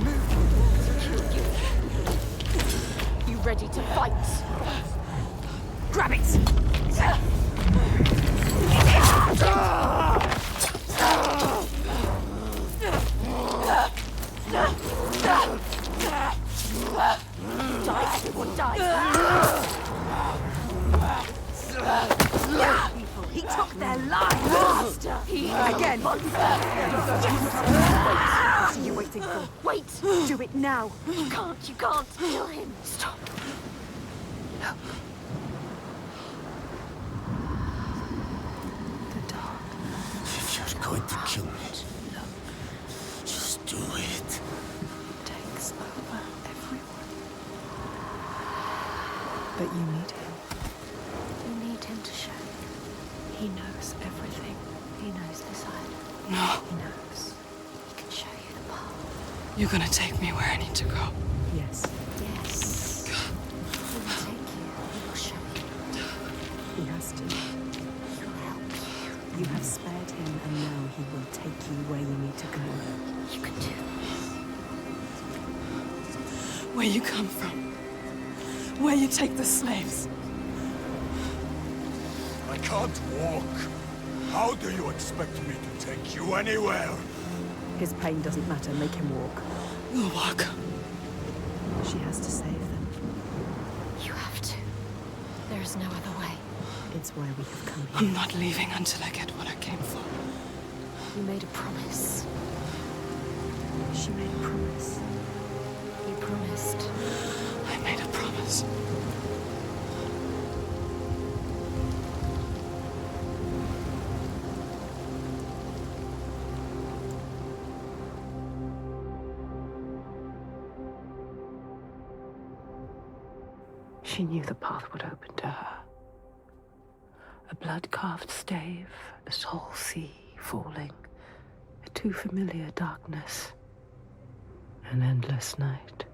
Move. You ready to fight? Grab it! Die, everyone, die! People, he took their lives! Master! Again! What are you waiting for? Wait! Do it now! You can't kill him! Stop! No. The dark. If you're going to kill me, just do it. Takes over everyone. But you need him. You need him to show you. He knows everything. He knows this island. No. He knows. He can show you the path. You're gonna take me where I need to go. Yes, Yes. He will take you. He will show you. he has to. He will help you. You have spared him, and now he will take you where you need to go. You can do Where you come from. Where you take the slaves. I can't walk. How do you expect me to take you anywhere? His pain doesn't matter. Make him walk. We'll walk. She has to save them. is no other way. It's why we have come here. I'm not leaving until I get what I came for. You made a promise. She made a promise. You promised. I made a promise. She knew the path would open to her. A blood-carved stave, a soul sea falling, a too familiar darkness, an endless night.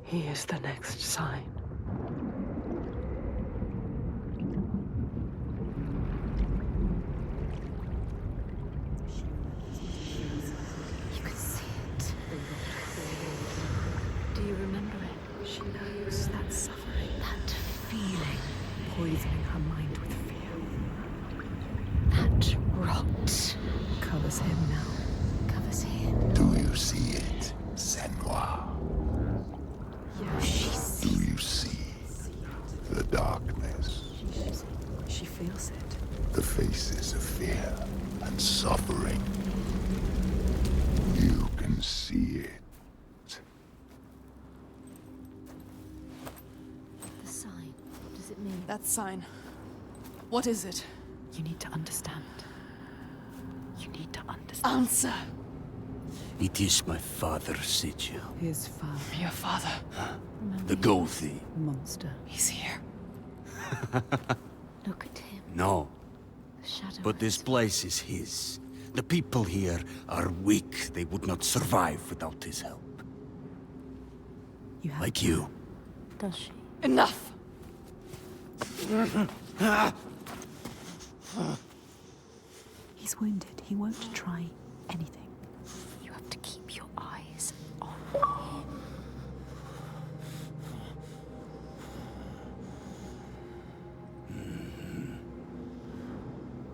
He is the next sign. You could see it. Do you remember it? She knows that suffering, that feeling, poisoning her mind with fear. That rot covers him now. Covers him. Do you see it, Senua? She Do you see the darkness? She feels it. The faces of fear and suffering. You can see it. The sign. What does it mean? That sign. What is it? You need to understand. You need to understand. Answer! It is my father's sigil. His father. Your father. The gold thief. Monster. He's here. Look at him. No, The shadow. but this place is his. The people here are weak. They would not survive without his help. You have Like you. Does she? Enough! He's wounded. He won't try anything. You have to keep your eyes on him.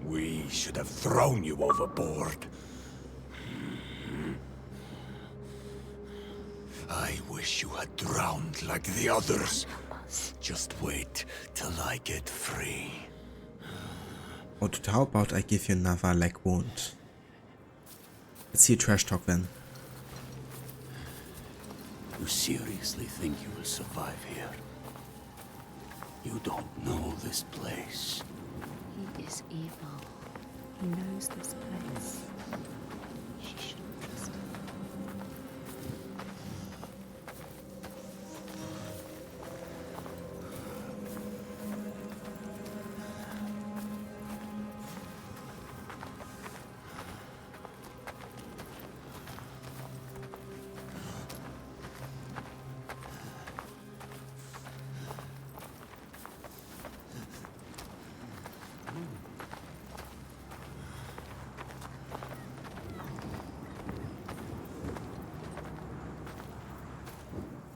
We should have thrown you overboard. I wish you had drowned like the others. Just wait till I get free. Or how about I give you another leg wound? Let's see a trash talk then. You seriously think you will survive here? You don't know this place. He is evil. He knows this place. She shouldn't trust him.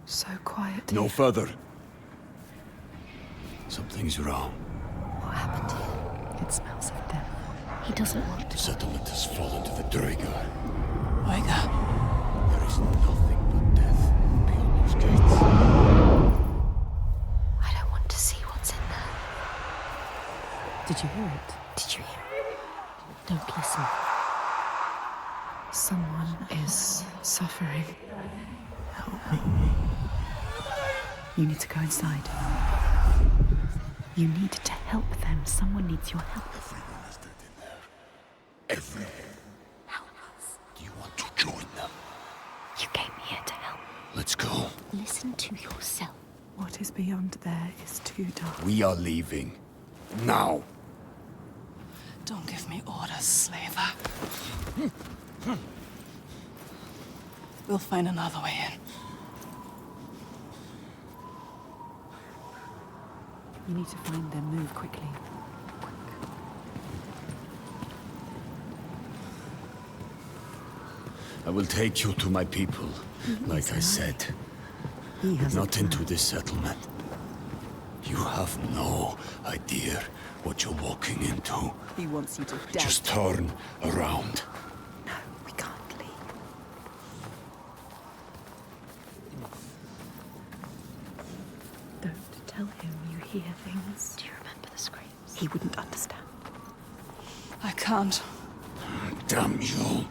So quiet. No further. Something's wrong. What happened here? It smells of death. He doesn't want The to. settlement has fallen to the Draegar. Oiga. There is nothing but death beyond those gates. I don't want to see what's in there. Did you hear it? Did you hear it? Don't listen. Someone is suffering. Help me. You need to go inside. You need to help them. Someone needs your help. Everyone is dead in there. Everyone. Help us. Do you want to join them? You came here to help. Let's go. Listen to yourself. What is beyond there is too dark. We are leaving. Now. Don't give me orders, slaver. We'll find another way in. You need to find them. Move quickly. I will take you to my people, like I said. He has Not into this settlement. You have no idea what you're walking into. He wants you to die. Just turn around. No, we can't leave. Don't tell him you hear things. Do you remember the screams? He wouldn't understand. I can't. Damn you.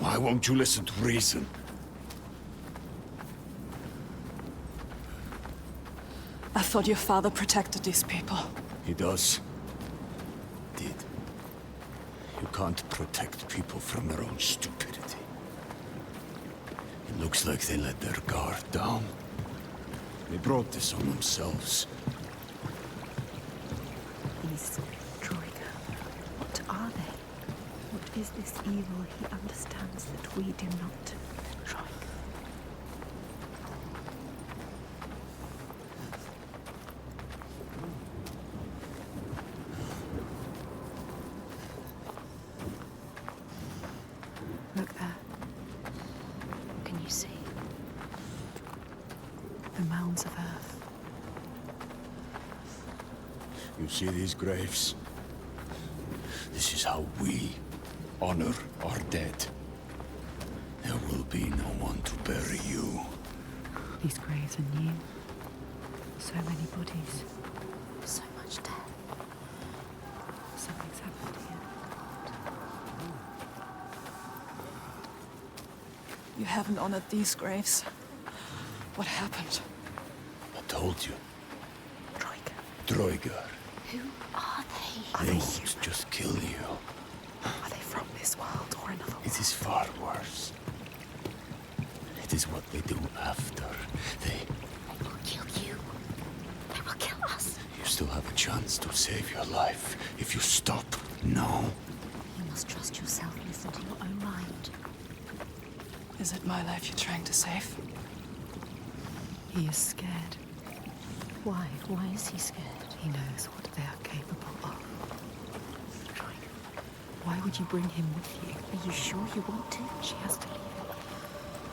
Why won't you listen to reason? I thought your father protected these people. He does. Did. You can't protect people from their own stupidity. It looks like they let their guard down. They brought this on themselves. These Troika, what are they? What is this evil he understands that we do not? Troika. Look there. Can you see? The mounds of earth. You see these graves? This is how we honor our dead. There will be no one to bury you. These graves are new. So many bodies. So much death. Something's happened here. You haven't honored these graves. What happened? I told you. Troika. Droigar. Who are they? Are They they won't human? just kill you. Are they from this world or another world? It is far worse. It is what they do after. They will kill you. They will kill us. You still have a chance to save your life if you stop now. You must trust yourself. Listen to your own mind. Is it my life you're trying to save? He is scared. Why? Why is he scared? He knows what they are capable of. Why would you bring him with you? Are you sure you want to? She has to leave him.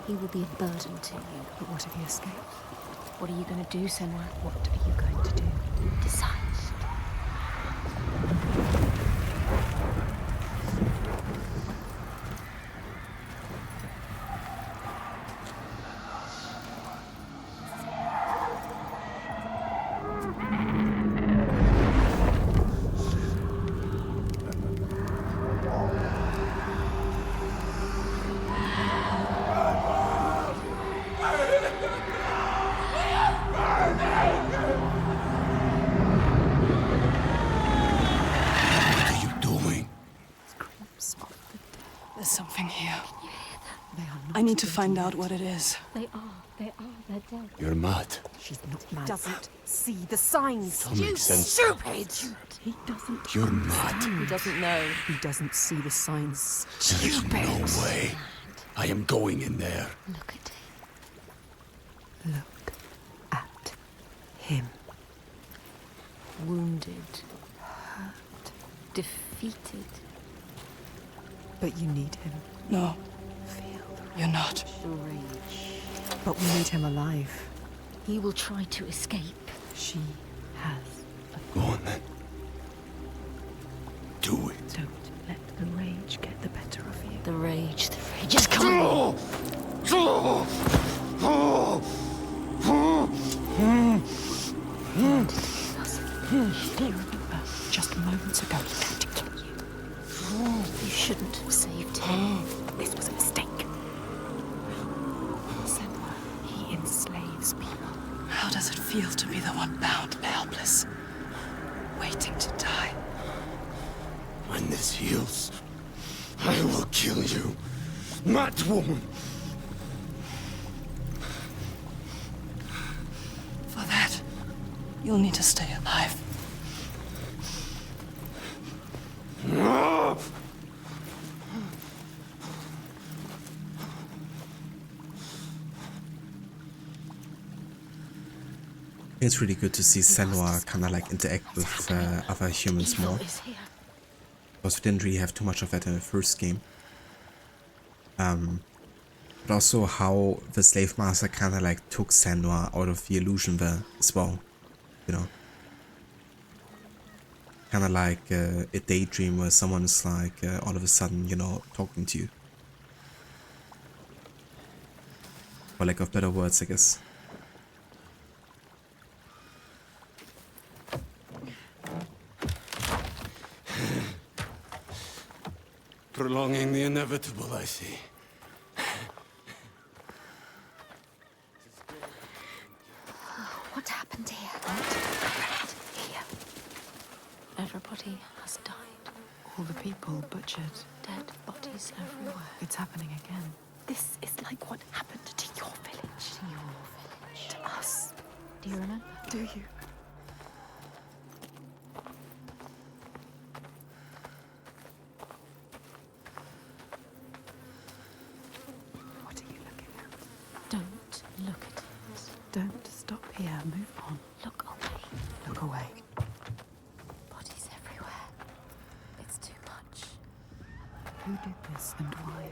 He will be a burden to you. But what if he escapes? What are you going to do, Senua? What are you going to do? Decide. There's something here. They are not. I need to find out what it is. They're dead. You're mad. She's not mad. He doesn't see the signs. Don't make sense. Stupid! He doesn't. You're mad. He doesn't know. He doesn't see the signs. There's no way. I am going in there. Look at him. Look at him. Wounded, hurt, defeated. But you need him. No. Feel the You're not. The rage. But we need him alive. He will try to escape. She has. Go on then. Do it. Don't let the rage get the better of you. The rage is coming. Do you remember just moments ago he tried to kill you? You shouldn't have saved him. This was a mistake. Senua, he enslaves people. How does it feel to be the one bound and helpless? Waiting to die. When this heals, I will kill you. Mad woman! For that, you'll need to stay alive. It's really good to see Senua kind of like interact with other humans more. Because we didn't really have too much of that in the first game. But also how the slave master kind of like took Senua out of the illusion there as well, you know. Kind of like a daydream where someone's like all of a sudden, you know, talking to you. For lack of better words, I guess. Prolonging the inevitable, I see. What happened here? What? Here. Everybody has died. All the people butchered. Dead bodies everywhere. It's happening again. This is like what happened to your village. To your village. To us. Do you remember? Do you? What are you looking at? Don't look at it. Don't stop here. Move on. Look away. Look away. Bodies everywhere. It's too much. Who did this and why?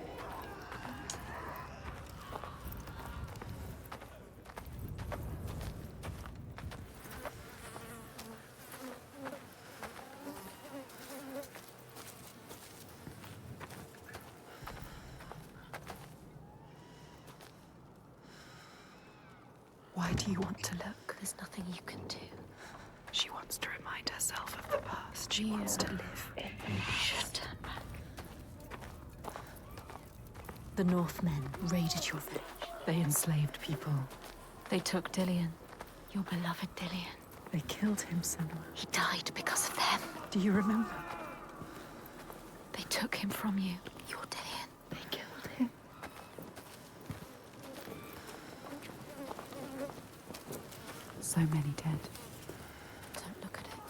Why do you want to look? There's nothing you can do. She wants to remind herself of the past. She wants to live in You should turn back. The Northmen raided your village. They enslaved people. They took Dillion. Your beloved Dillion. They killed him, Senua. He died because of them. Do you remember? They took him from you. Your Dillion. They killed him. So many dead. Don't look at it.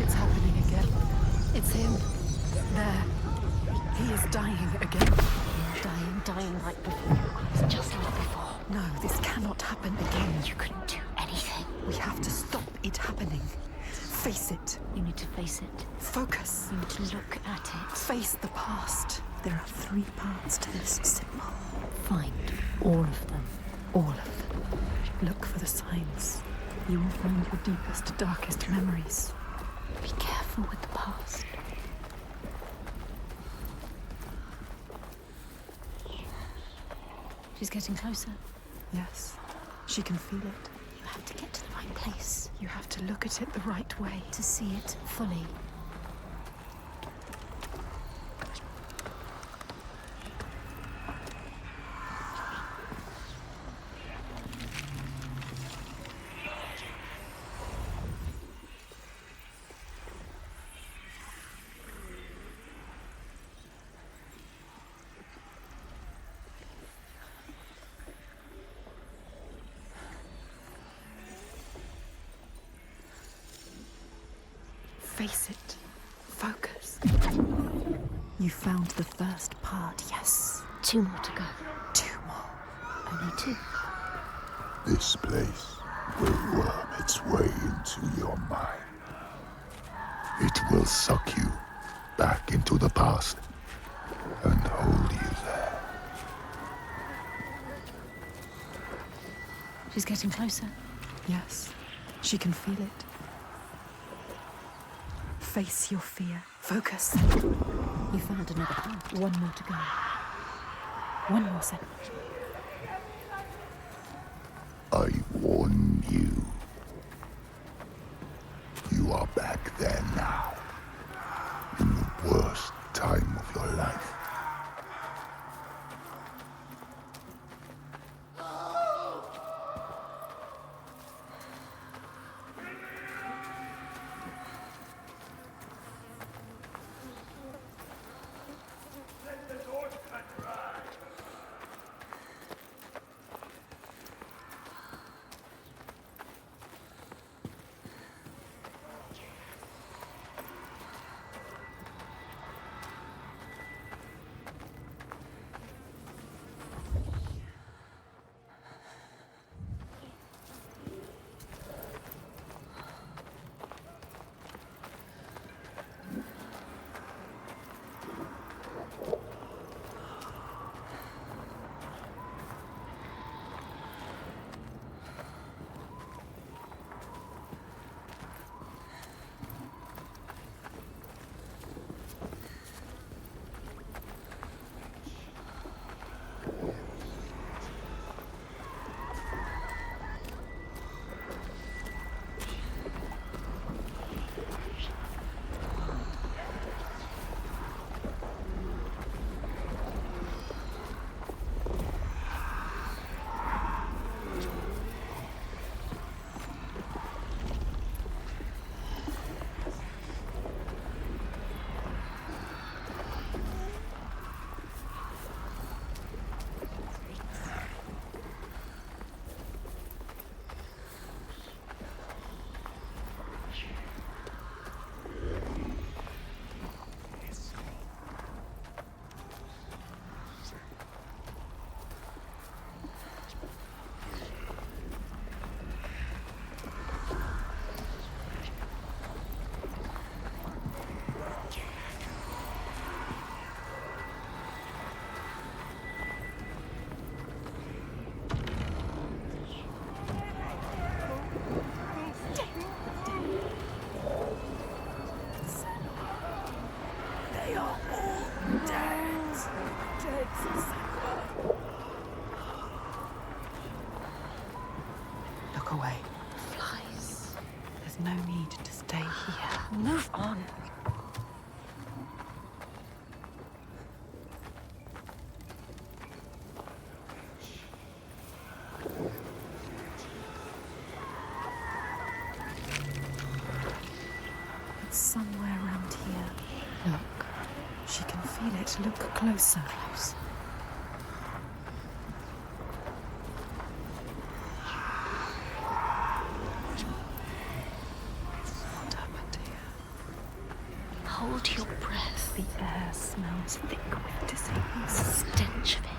It's happening again. It's him. There. He is dying again. Dying like before. It's just like before. No, this cannot happen again. You couldn't do anything. We have to stop it happening. Face it. You need to face it. Focus. You need to look at it. Face the past. There are 3 parts to this symbol. Find all of them. All of them. Look for the signs. You will find your deepest, darkest memories. Be careful with the past. She's getting closer. Yes, she can feel it. You have to get to the right place. You have to look at it the right way. To see it fully. Face it. Focus. You found the first part, yes. 2 more to go. 2 more. Only 2. This place will worm its way into your mind. It will suck you back into the past and hold you there. She's getting closer. Yes, she can feel it. Face your fear. Focus. You found another part. 1 more to go. 1 more second. I warn you. You are back there now. In the worst time of your life. feel it. Look closer. Close. What happened here? Hold your breath. The air smells thick with disease. Stench of it.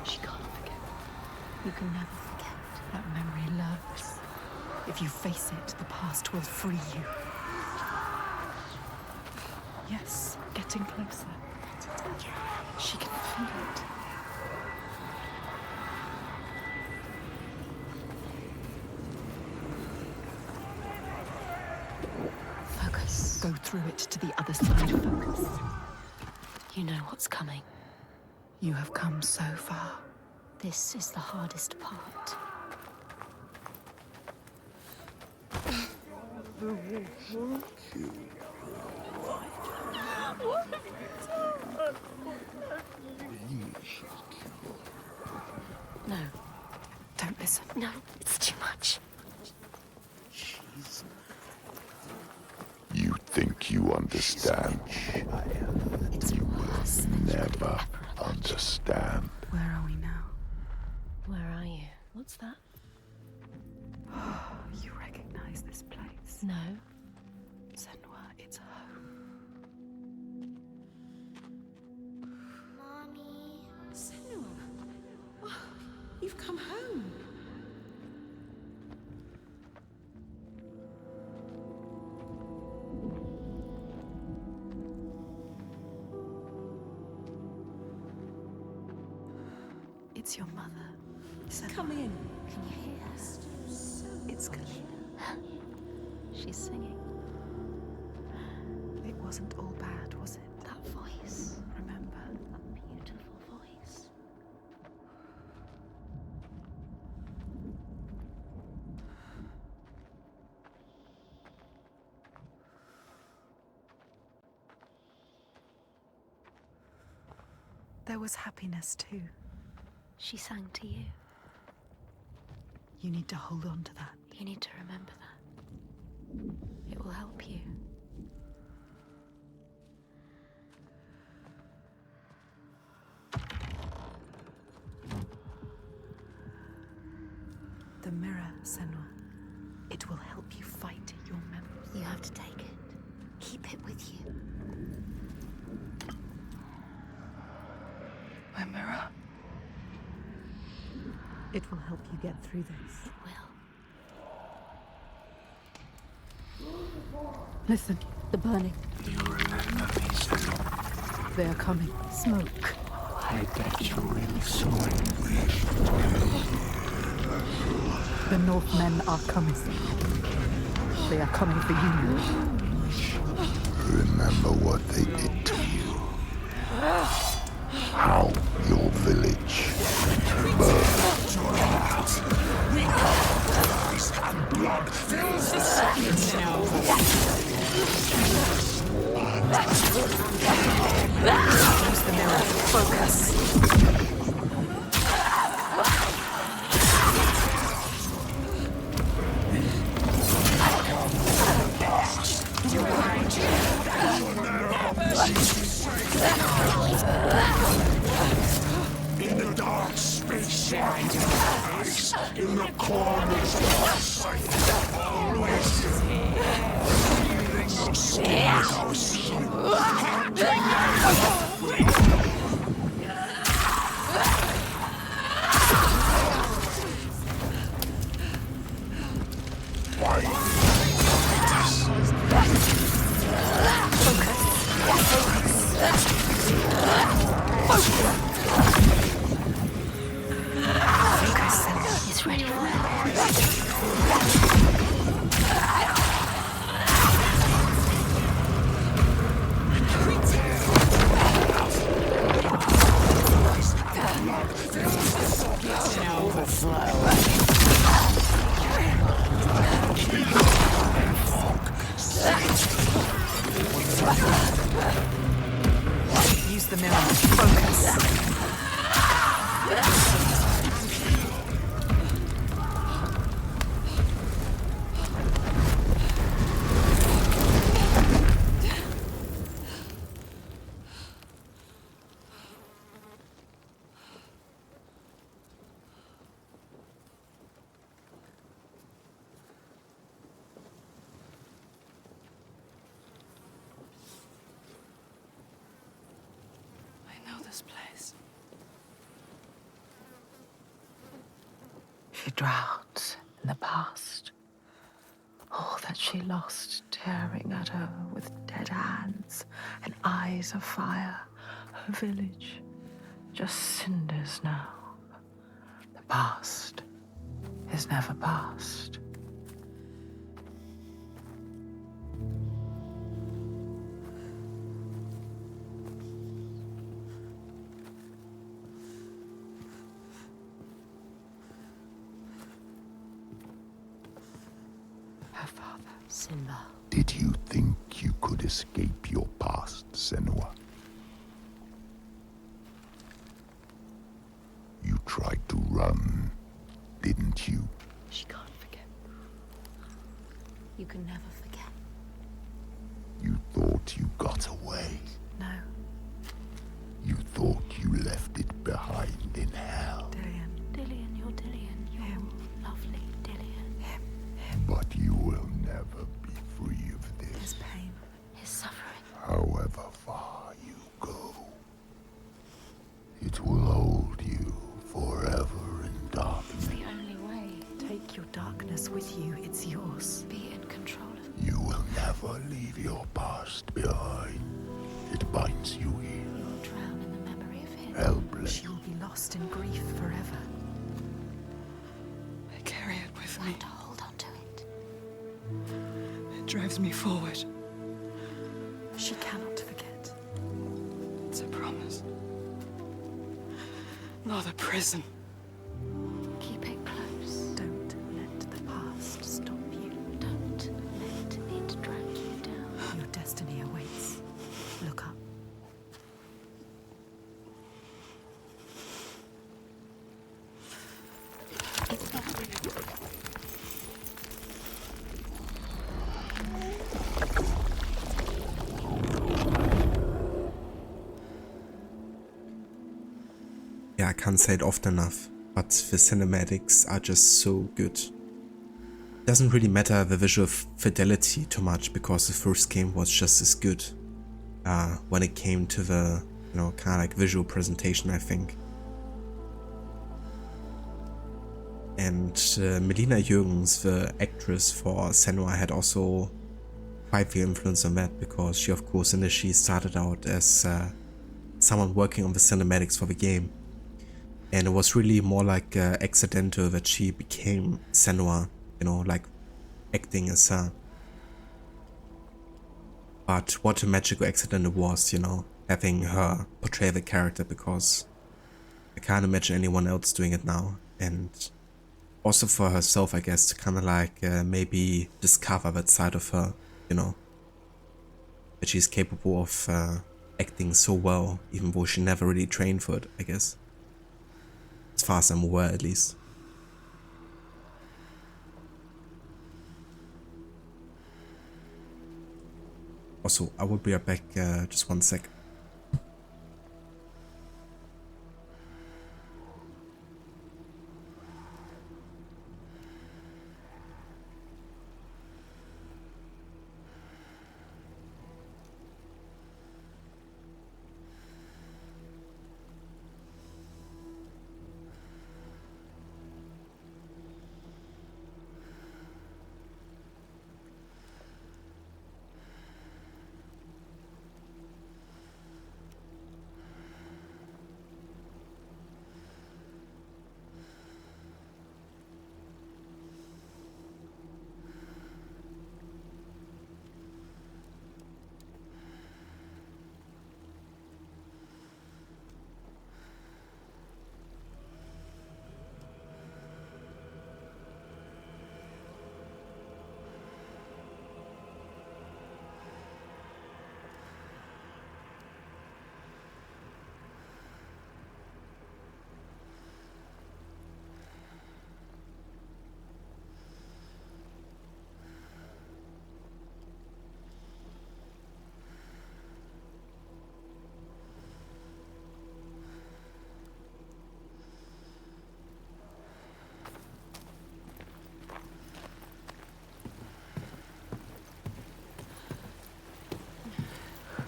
She can't forget. You can never forget. That memory lurks. If you face it, the past will free you. Yes, getting closer. She can feel it. Focus. Go through it to the other side. Focus. You know what's coming. You have come so far. This is the hardest part. No. Don't listen. No, it's too much. You think you understand. You will never understand. Where are we now? Where are you? What's that? You recognize this place? No. Senua, it's home. Mommy. Senua. Oh, you've come home. It's your mother. Senua. Come in. Can you hear her? It's Kalina. She's singing. It wasn't all bad, was it? That voice. Remember? That beautiful voice. There was happiness too. She sang to you. You need to hold on to that. You need to remember that. It will help you. The mirror, Senua. It will help you fight your memories. You have to take it. Keep it with you. My mirror. It will help you get through this. It will. Listen, the burning. Do you remember me, Senua? They are coming. Smoke. I bet you really saw it. The Northmen are coming. They are coming for you. Remember what they did to you. How your village burned. And blood fills the sockets now. Use the mirror. Focus. In the dark space behind your eyes, in the corners of your sight, always breathing the storehouse. It's ready for it. Use this place. She drowns in the past. All that she lost, tearing at her with dead hands and eyes of fire. Her village, just cinders now. The past is never past. Her father, Simba. Did you think you could escape your past, Senua? You tried to run, didn't you? She can't forget. You can never forget. You thought you got away. No, You thought you left it behind in hell. Dillion, you're Dillion. You're lovely, Dillion. Him. But you will never be free of His this. pain. His suffering. However far you go, it will hold you forever in It's darkness. the only way. take your darkness with you. It's yours. Be in control of it. You will never leave your past behind. It binds you here. You will drown in the memory of him. Hellblade. She will be lost in grief forever. I carry it with me. Learn to hold on to it. It drives me forward. She cannot forget. It's a promise. Not a prison. Keep it close. Don't let the past stop you. Don't let it drag you down. Your destiny awaits. Look up. It's not really. Yeah, I can't say it often enough, but the cinematics are just so good. Doesn't really matter the visual fidelity too much, because the first game was just as good when it came to the, you know, kind of like visual presentation, I think. And Melina Jürgens, the actress for Senua, had also quite the influence on that, because she of course initially started out as someone working on the cinematics for the game. And it was really more like accidental that she became Senua, you know, like acting as her. But what a magical accident it was, you know, having her portray the character, because I can't imagine anyone else doing it now. And also for herself, I guess, to kind of like maybe discover that side of her, you know, that she's capable of acting so well, even though she never really trained for it, I guess. As far as I'm aware, at least. Also, I will be right back, just one sec.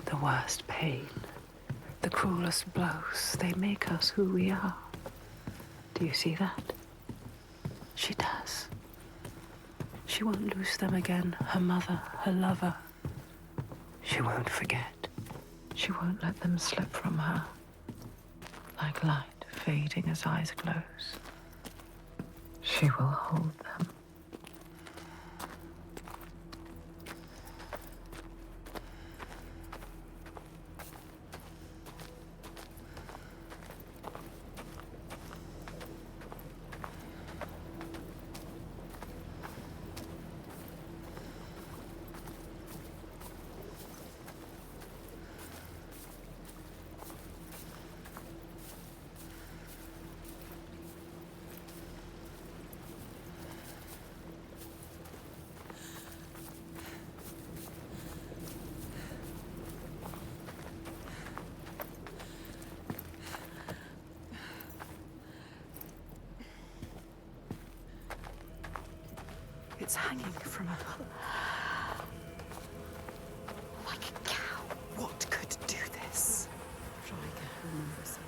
The worst pain, the cruelest blows, they make us who we are. Do you see that? She does. She won't lose them again, her mother, her lover. She won't forget. She won't let them slip from her. Like light fading as eyes close. She will hold them. It's hanging from a... like a cow. What could do this? Try to remember something.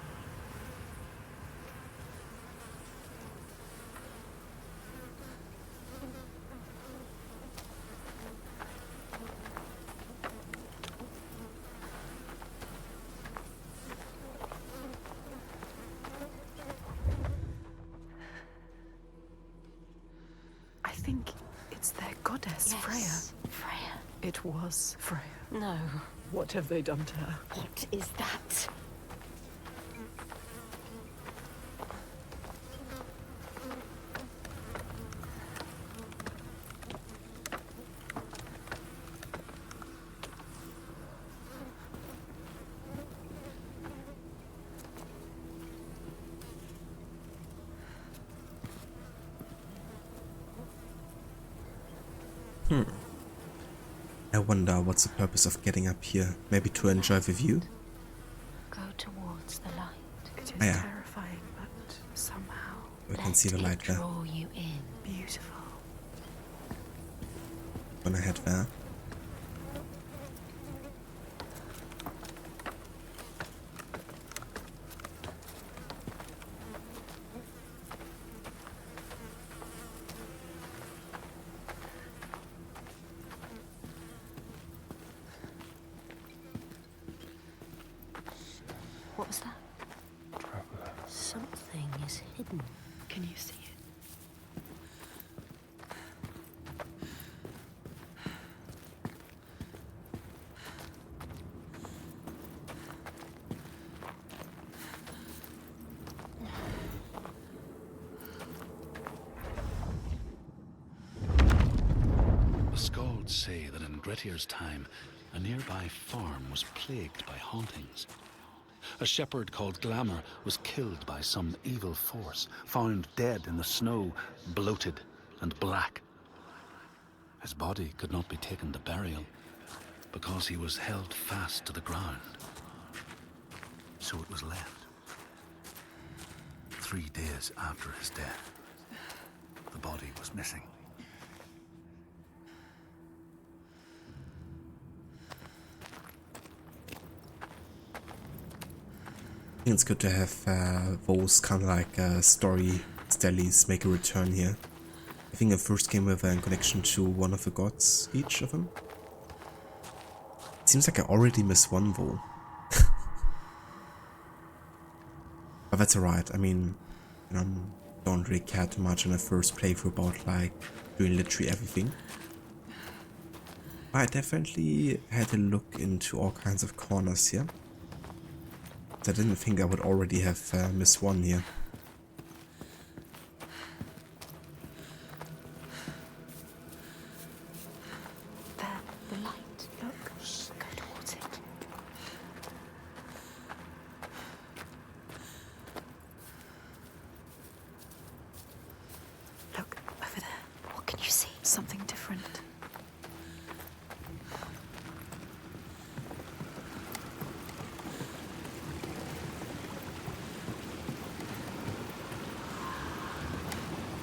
I think it's their goddess, Yes, Freya. Freya. It was Freya. No. What have they done to her? What is that? I wonder what's the purpose of getting up here. Maybe to enjoy the view? Go towards the light. It is Ah, yeah. terrifying, but somehow We can see the light there. Draw you in. beautiful. Gonna head there. What was that? Traveler. Something is hidden. Can you see it? The skalds say that in Grettir's time, a nearby farm was plagued by hauntings. A shepherd called Glamour was killed by some evil force, found dead in the snow, bloated and black. His body could not be taken to burial because he was held fast to the ground. So it was left. 3 days after his death, the body was missing. I think it's good to have those kind of like story stellies make a return here. I think it first came with a connection to one of the gods, each of them. It seems like I already missed one though. But that's alright, I mean, you know, don't really care too much in the first playthrough about like doing literally everything. But I definitely had a look into all kinds of corners here. I didn't think I would already have missed one here. There, the light. Look. Go towards it. Look, over there. What can you see? Something different.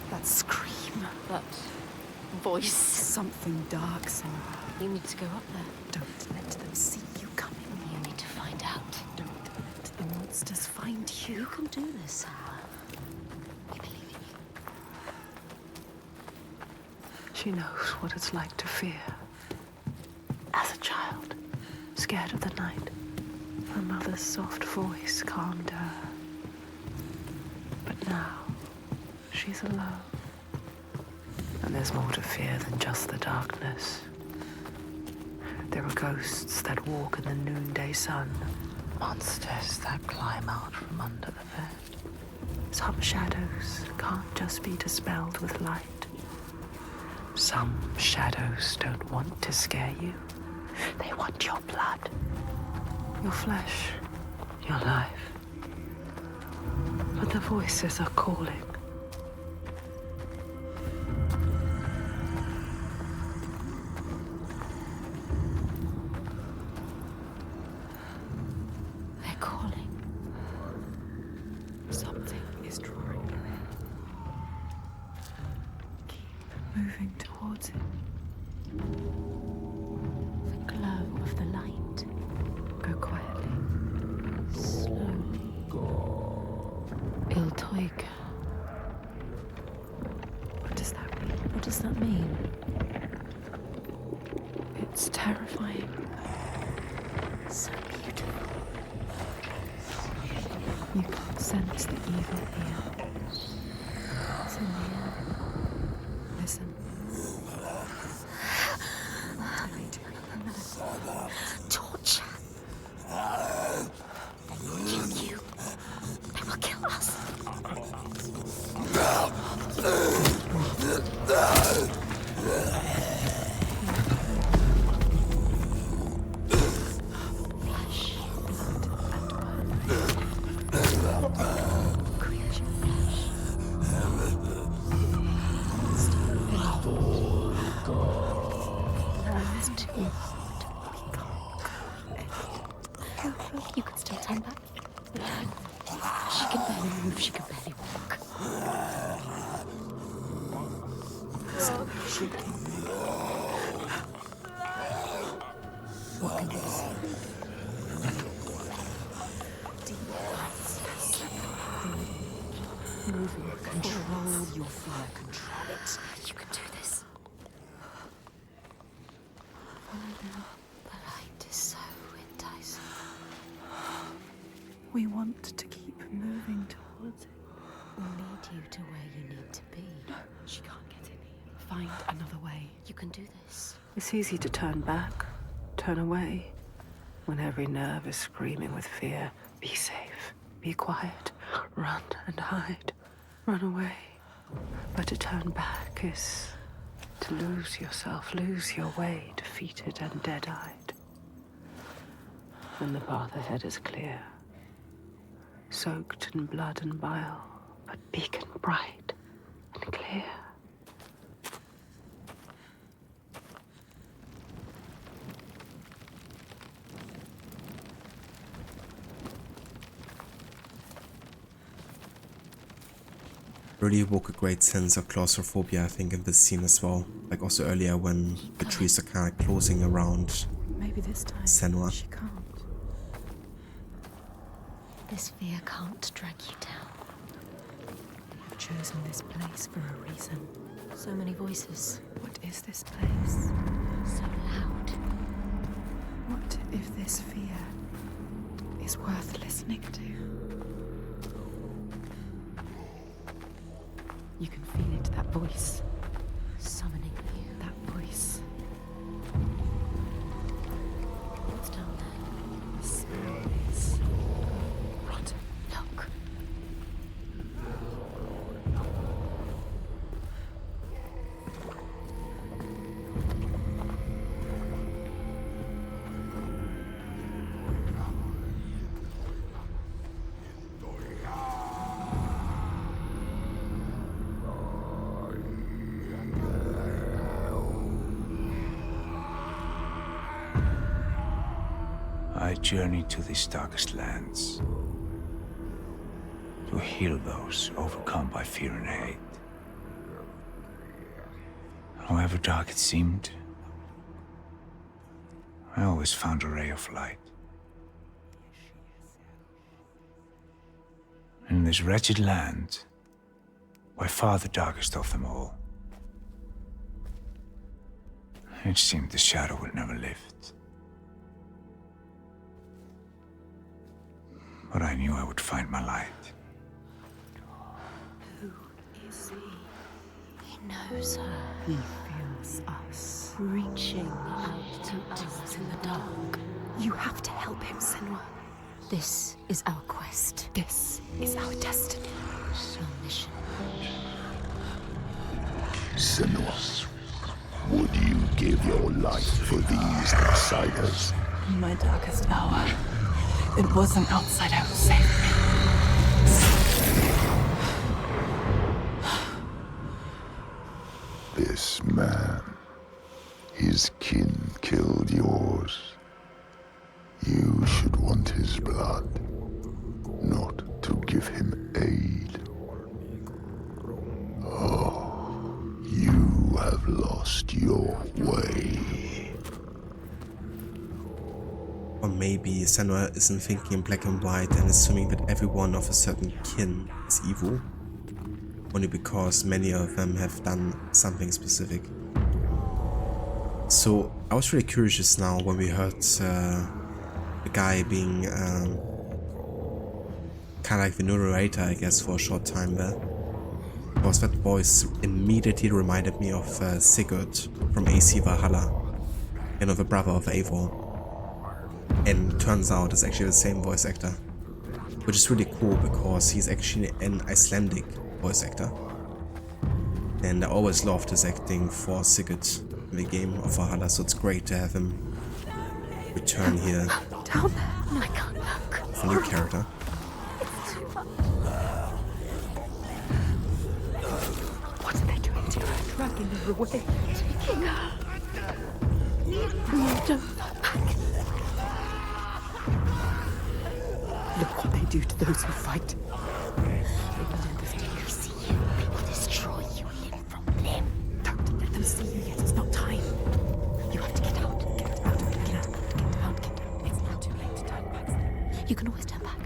That scream. That voice. Something dark, Senua. You need to go up there. Don't let them see you coming. You need to find out. Don't let monsters find you. You can do this, Senua. We believe in you. She knows what it's like to fear. As a child, scared of the night, her mother's soft voice calmed her. But now, she's alone. And there's more to fear than just the darkness. There are ghosts that walk in the noonday sun. Monsters that climb out from under the bed. Some shadows can't just be dispelled with light. Some shadows don't want to scare you. They want your blood, your flesh, your life. But the voices are calling. They're calling. Something is drawing you in. Keep moving towards it. The glow of the light. Go quietly. Slowly. Il Toig. What does that mean? What does that mean? It's terrifying. So beautiful. You can sense the evil here. It's in the air. Listen. Torture. They will kill you. They will kill us. Creature flesh. It's too hard. You can still turn back. She can barely move, she can barely walk. Stop shaking. What can you see? Deep breaths. Moving. Control your fear. Control it. You can do this. The light is so enticing. We want to keep moving towards it. We'll lead you to where you need to be. She can't get in here. Find another way. You can do this. It's easy to turn back, turn away, when every nerve is screaming with fear. Be safe, be quiet, run and hide, run away. But to turn back is to lose yourself, lose your way, defeated and dead-eyed. And the path ahead is clear, soaked in blood and bile, but beacon bright and clear. Really evoke a great sense of claustrophobia, I think, in this scene as well. Like also earlier when the trees are kind of closing around Maybe this time Senua. she can't. This fear can't drag you down. You've chosen this place for a reason. So many voices. What is this place? So loud. What if this fear is worth listening to? You can feel it, that voice. Summoning you. That voice. What's down there? Smells rotten. Look. I journey to these darkest lands to heal those overcome by fear and hate. However dark it seemed, I always found a ray of light. in this wretched land, by far the darkest of them all. It seemed the shadow would never lift. But I knew I would find my light. Who is he? He knows her. He feels us, reaching out to us in the dark. You have to help him, Senua. This is our quest. This is our destiny. Our mission. Senua, would you give your life for these outsiders? In my darkest hour, it was an outsider who saved me. This man, his kin killed yours. You should want his blood, not to give him aid. Oh, you have lost your way. Or maybe Senua isn't thinking in black and white and assuming that everyone of a certain kin is evil, only because many of them have done something specific. So I was really curious just now when we heard the guy being kind of like the narrator, I guess, for a short time there. Because that voice immediately reminded me of Sigurd from AC Valhalla, you know, the brother of Eivor. And turns out it's actually the same voice actor, which is really cool because he's actually an Icelandic voice actor. And I always loved his acting for Sigurd in the game of Valhalla, so it's great to have him return here. Down there. No, I can't look. With a new character. What are they doing to her? Dragging her away. Taking her. Don't look back. Look what they do to those who fight. They will understand. They see you. They will destroy you limb from limb. Don't let them see you yet. It's not time. You have to get out. Get out. Get out. Get out. Get out. It's not too late to turn back. You can always turn back.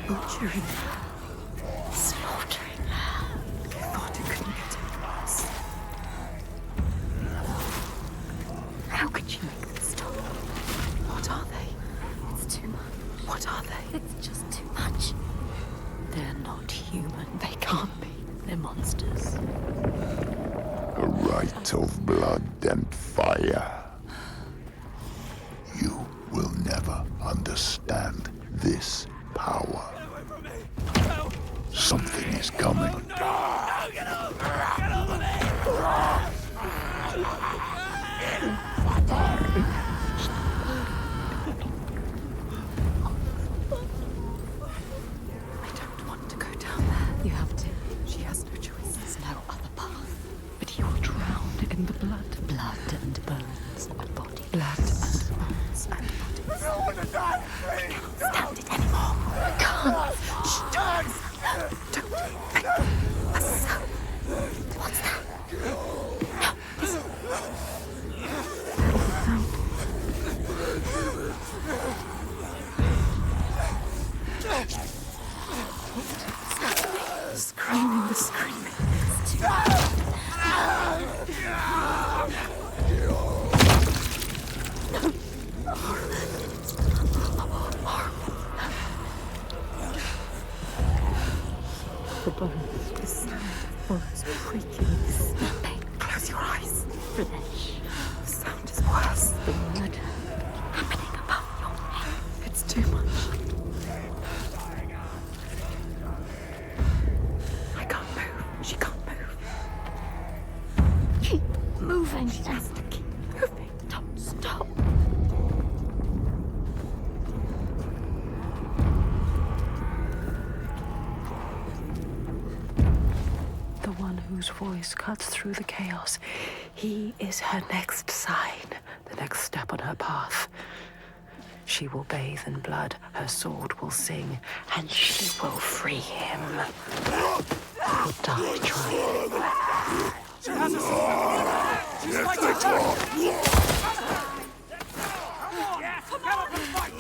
Butchering her. Slaughtering her. I thought it couldn't get any worse. How could you make them stop? What are they? It's too much. What are they? It's just too much. They're not human. They can't be. They're monsters. A rite of blood and fire. You will never understand this power. Something is coming. Get over me! I don't want to go down there. You have to. She has no choice. There's no other path. But you will drown in the blood. Blood and bones and body. Blood and bones and bodies. I don't want to die! I can't stand it anymore. I can't. Shh, don't. What's that? No, listen. Screaming, the screaming. It's too the bones, the sound of bones creaking, snapping. Close your eyes. Flesh. The sound is worse. The blood happening above your head. It's too much. Just keep moving. Don't stop. The one whose voice cuts through the chaos. He is her next sign, the next step on her path. She will bathe in blood, her sword will sing, and she will free him. He will die trying. She has us! She's fighting! Come on! Get up and fight!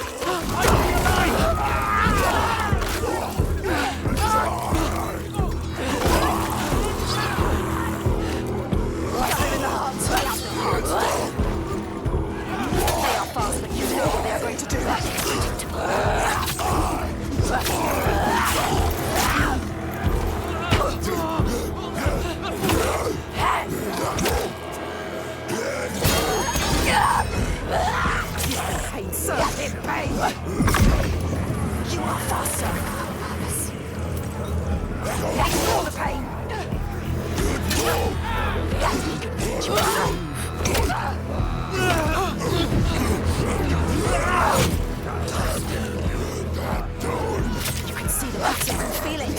They are fast, but you know what they are going to do. Pain, serve him, pain. You are faster. All the pain. You can see the battle and feel it.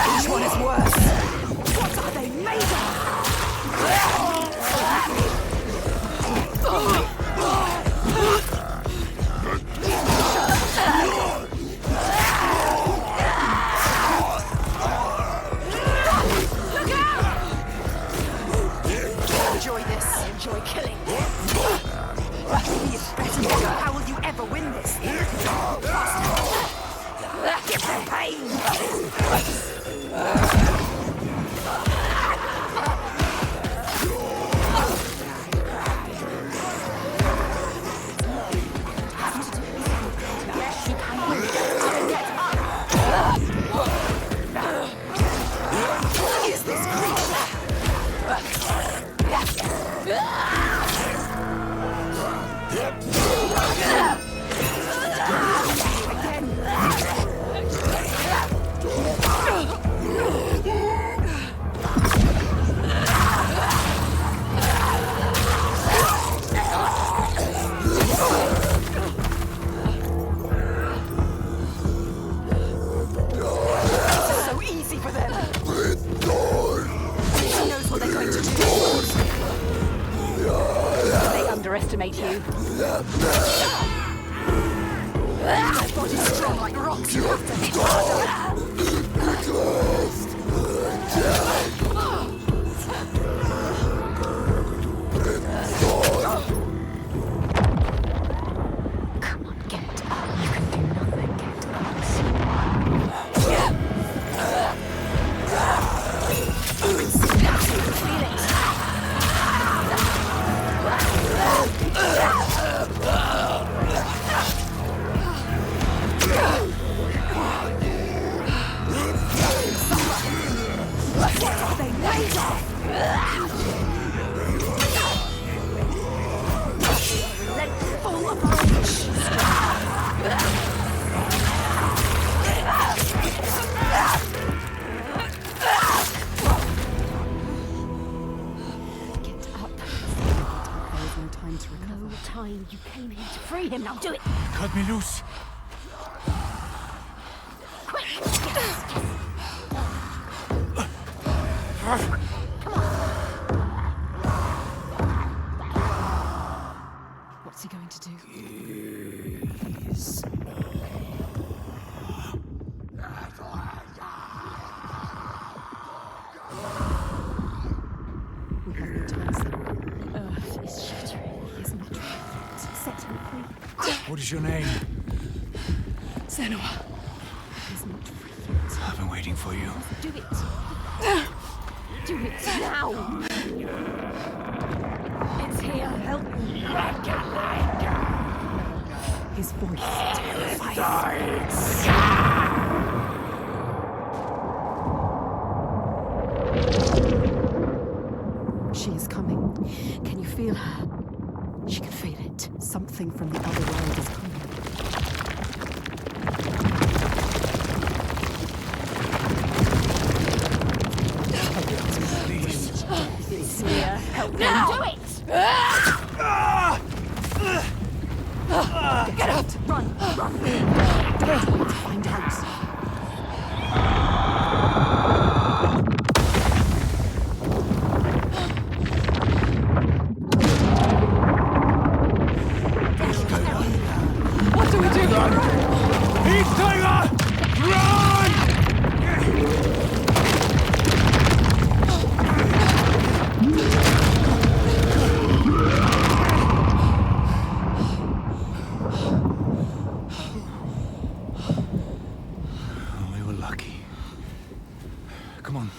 Which one is worse? What are they made of? Look out! Enjoy this. Enjoy killing. He is better. How will you ever win this? Give them pain. Is this underestimate you. My body's strong like rocks. You have to hit harder. Come on, get up. You can do nothing. Get up. You can see that. You can feel it. What are they made of? Let's fall apart. No time. You came here to free him. Now do it. Cut me loose. Quick. Yes. Come on. What's he going to do? We have no time, Senua. The earth is shattering. He is not ready. Set him free. What is your name? Senua. He is not free yet. I've been waiting for you. Do it. Do it now. It's here. Help me. His voice terrifies. She is coming. Can you feel her? She can feel it. Something from the other world is coming. It's here. Help now. Do it. Get out! Run! Run! Don't wait to find out. What do we do? Run! He's Tiger! Run! We were lucky. Come on.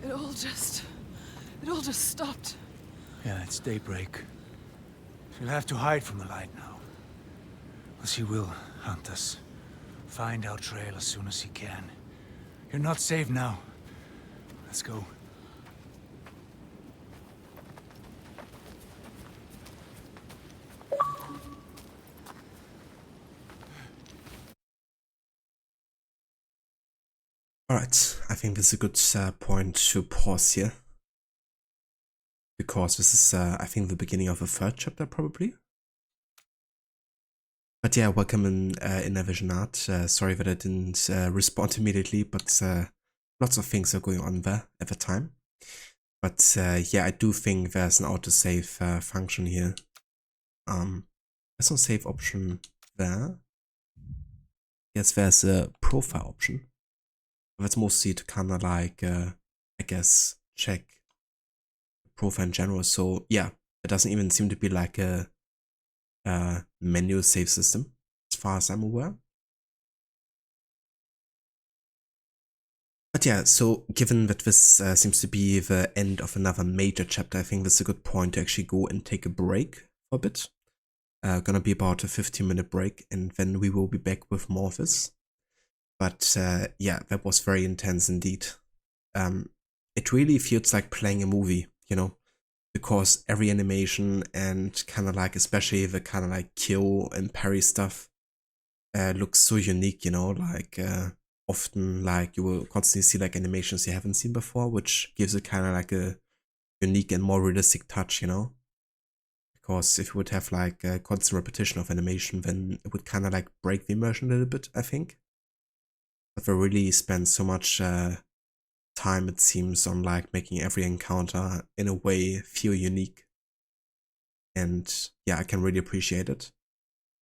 It all just stopped. Yeah, it's daybreak. She'll have to hide from the light now. But she will hunt us. Find our trail as soon as he can. You're not safe now. Let's go. Alright, I think this is a good point to pause here. Because this is, I think, the beginning of the third chapter, probably. But yeah, welcome in Reykjanestá. Sorry that I didn't respond immediately, but lots of things are going on there at the time. But yeah, I do think there's an autosave function here. There's no save option there. Yes, there's a profile option. That's mostly to kind of like, I guess, check profile in general. So yeah, it doesn't even seem to be like a menu save system, as far as I'm aware. But yeah, so given that this seems to be the end of another major chapter, I think this is a good point to actually go and take a break for a bit. Gonna be about a 15-minute break, and then we will be back with more of this. But yeah, that was very intense indeed. It really feels like playing a movie, you know, because every animation and kind of like, especially the kind of like kill and parry stuff looks so unique, you know, like often like you will constantly see like animations you haven't seen before, which gives it kind of like a unique and more realistic touch, you know. Because if you would have like a constant repetition of animation, then it would kind of like break the immersion a little bit, I think. But they really spend so much time, it seems, on like making every encounter in a way feel unique. And yeah, I can really appreciate it.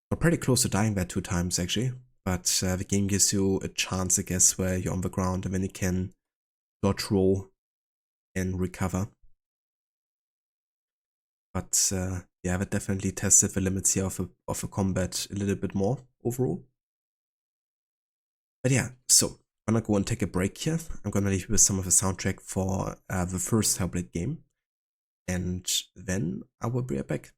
We're pretty close to dying there 2 times actually, but the game gives you a chance, I guess, where you're on the ground and then you can dodge roll and recover. But yeah, that definitely tested the limits here of a combat a little bit more overall. But yeah, so I'm gonna go and take a break here. I'm gonna leave you with some of the soundtrack for the first Hellblade game, and then I will be right back.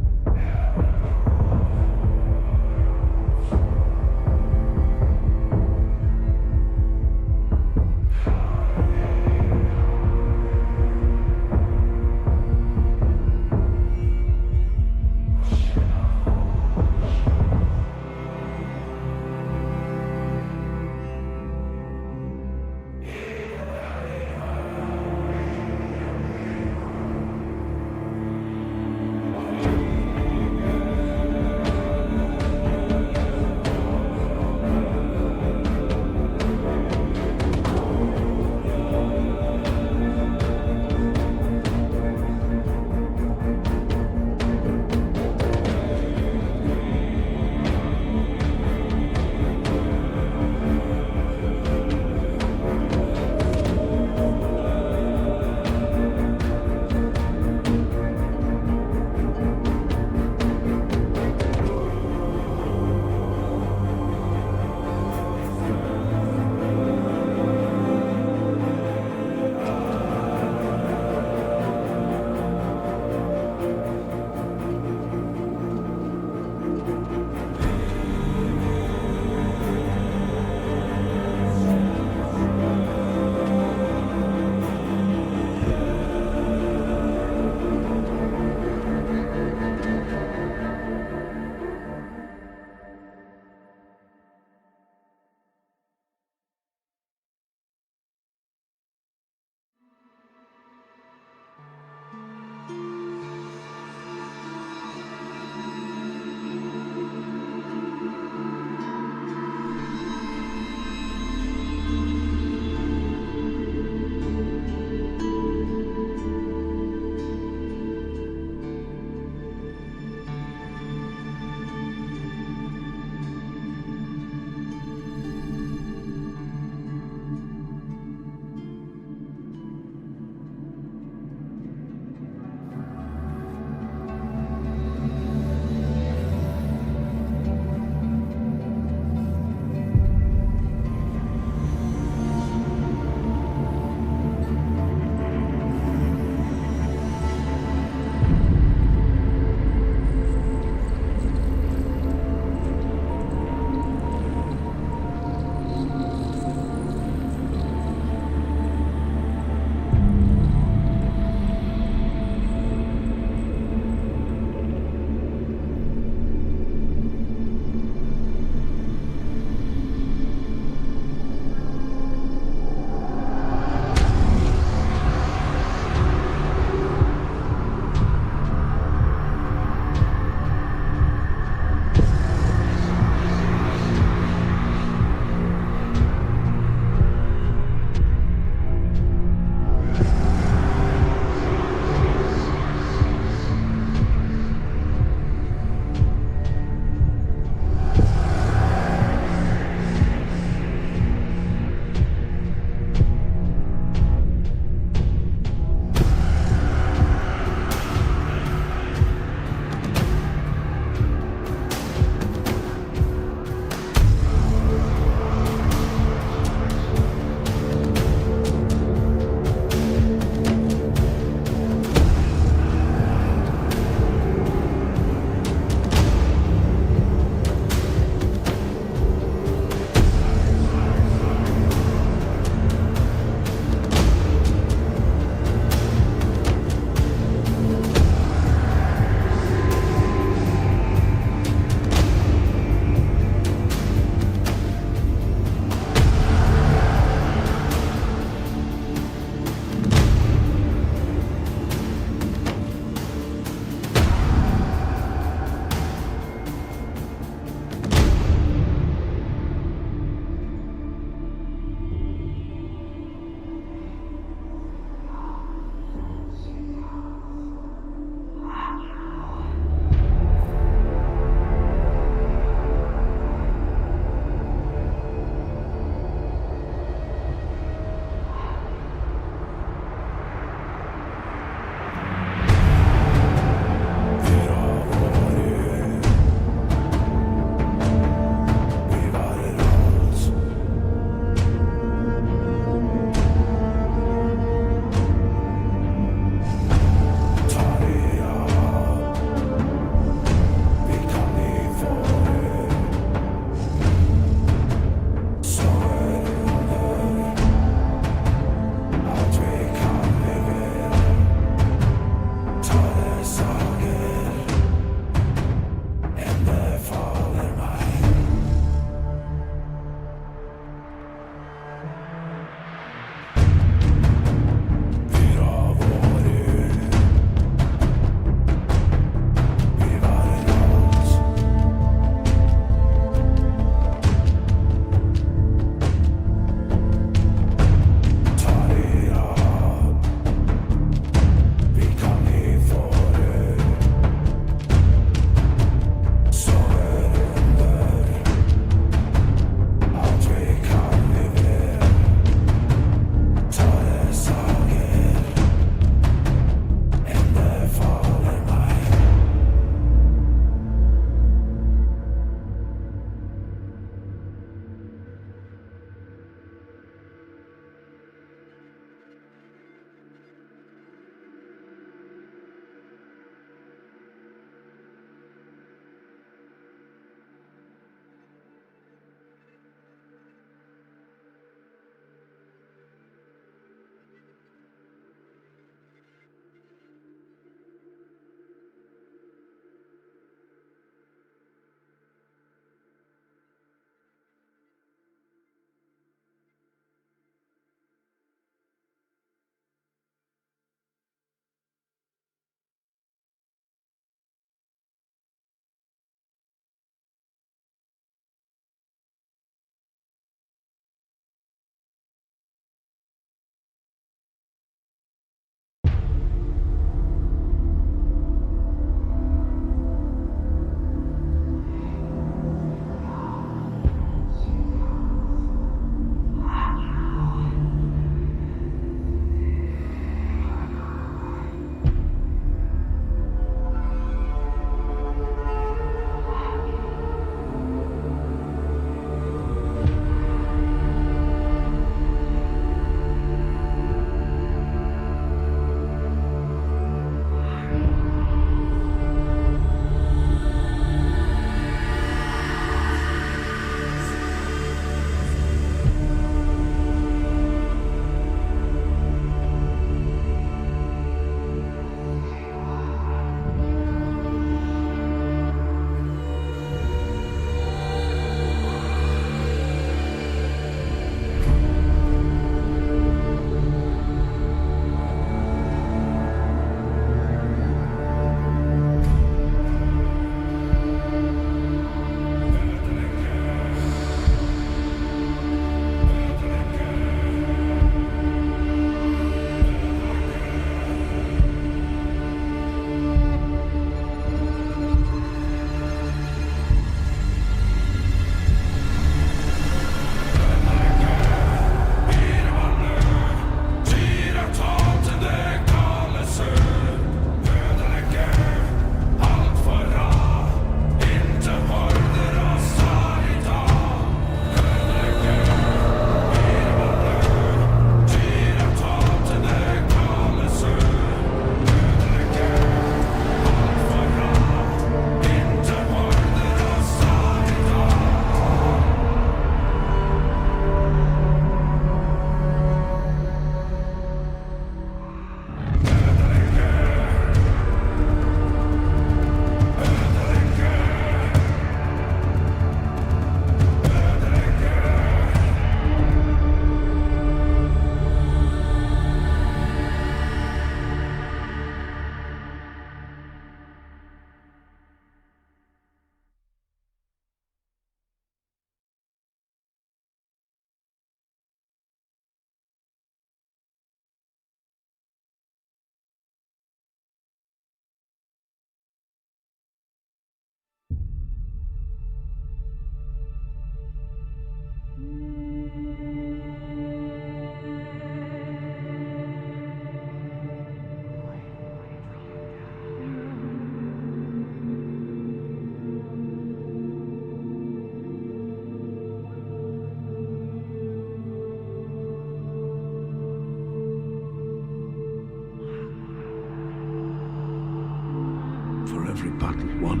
every battle won,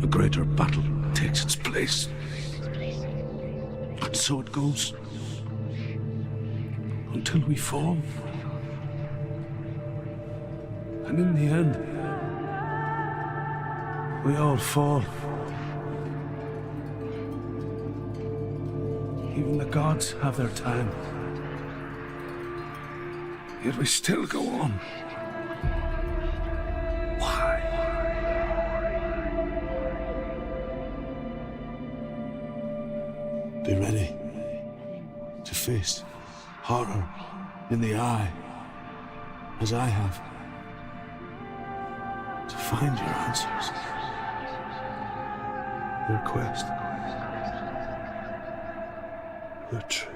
a greater battle takes its place. And so it goes. Until we fall. And in the end, we all fall. Even the gods have their time. Yet we still go on. Why? Be ready to face horror in the eye, as I have. To find your answers. Your quest. Your truth.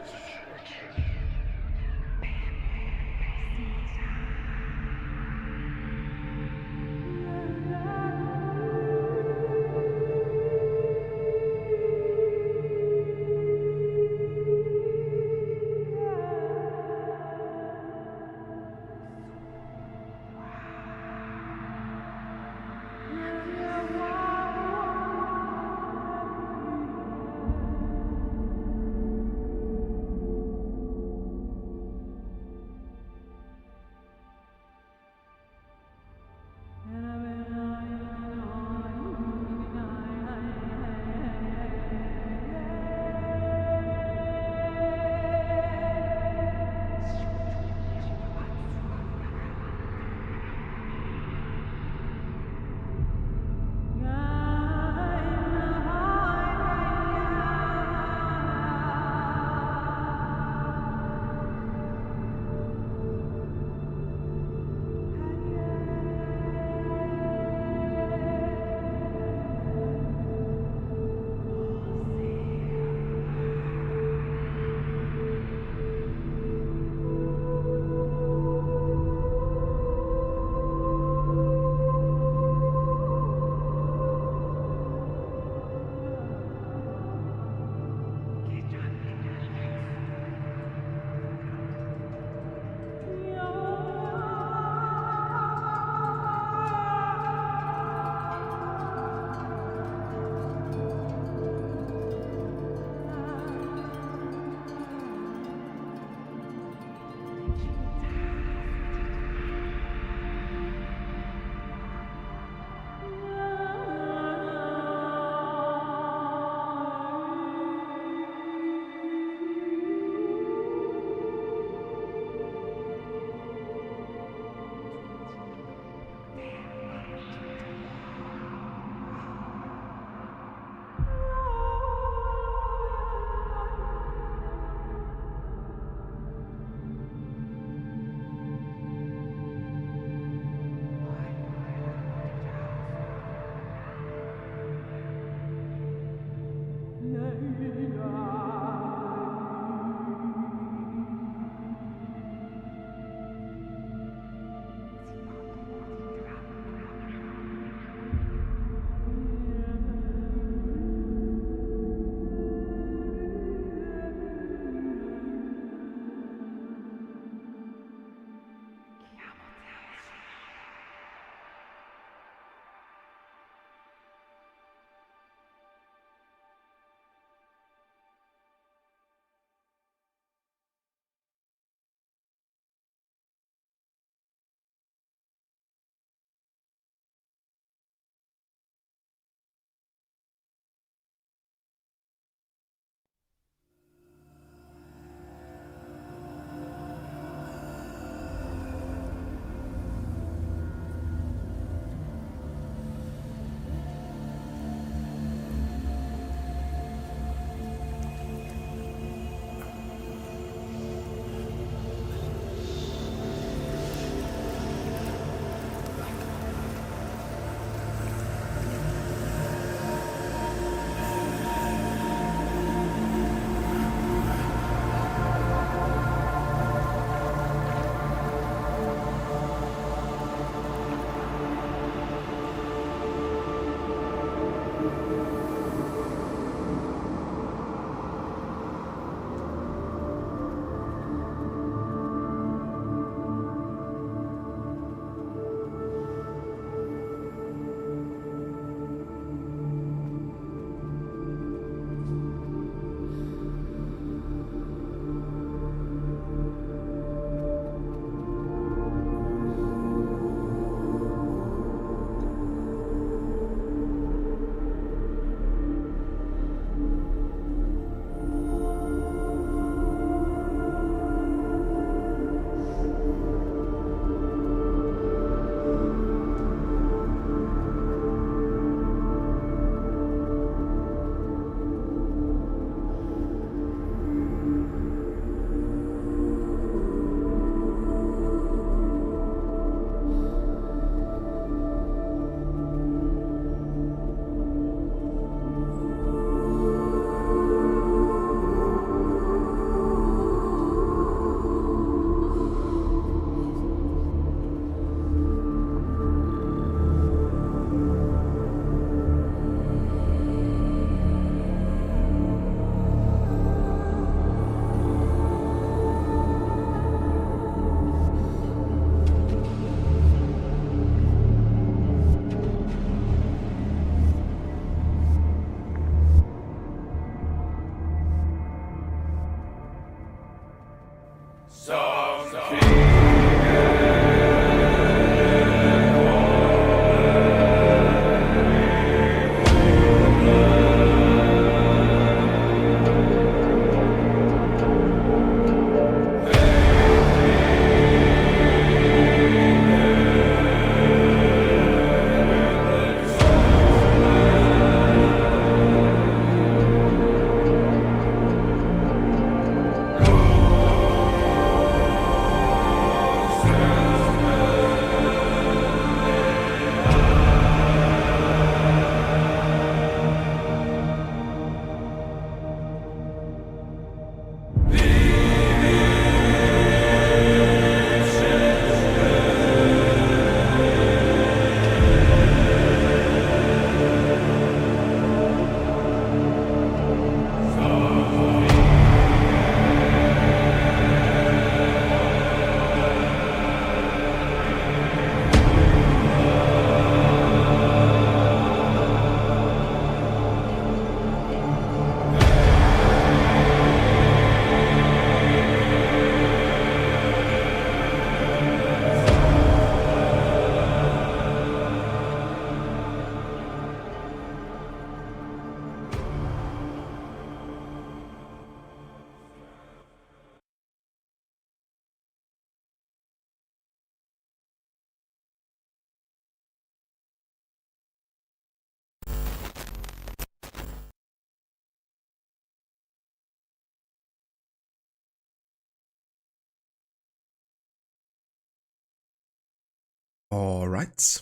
Alright.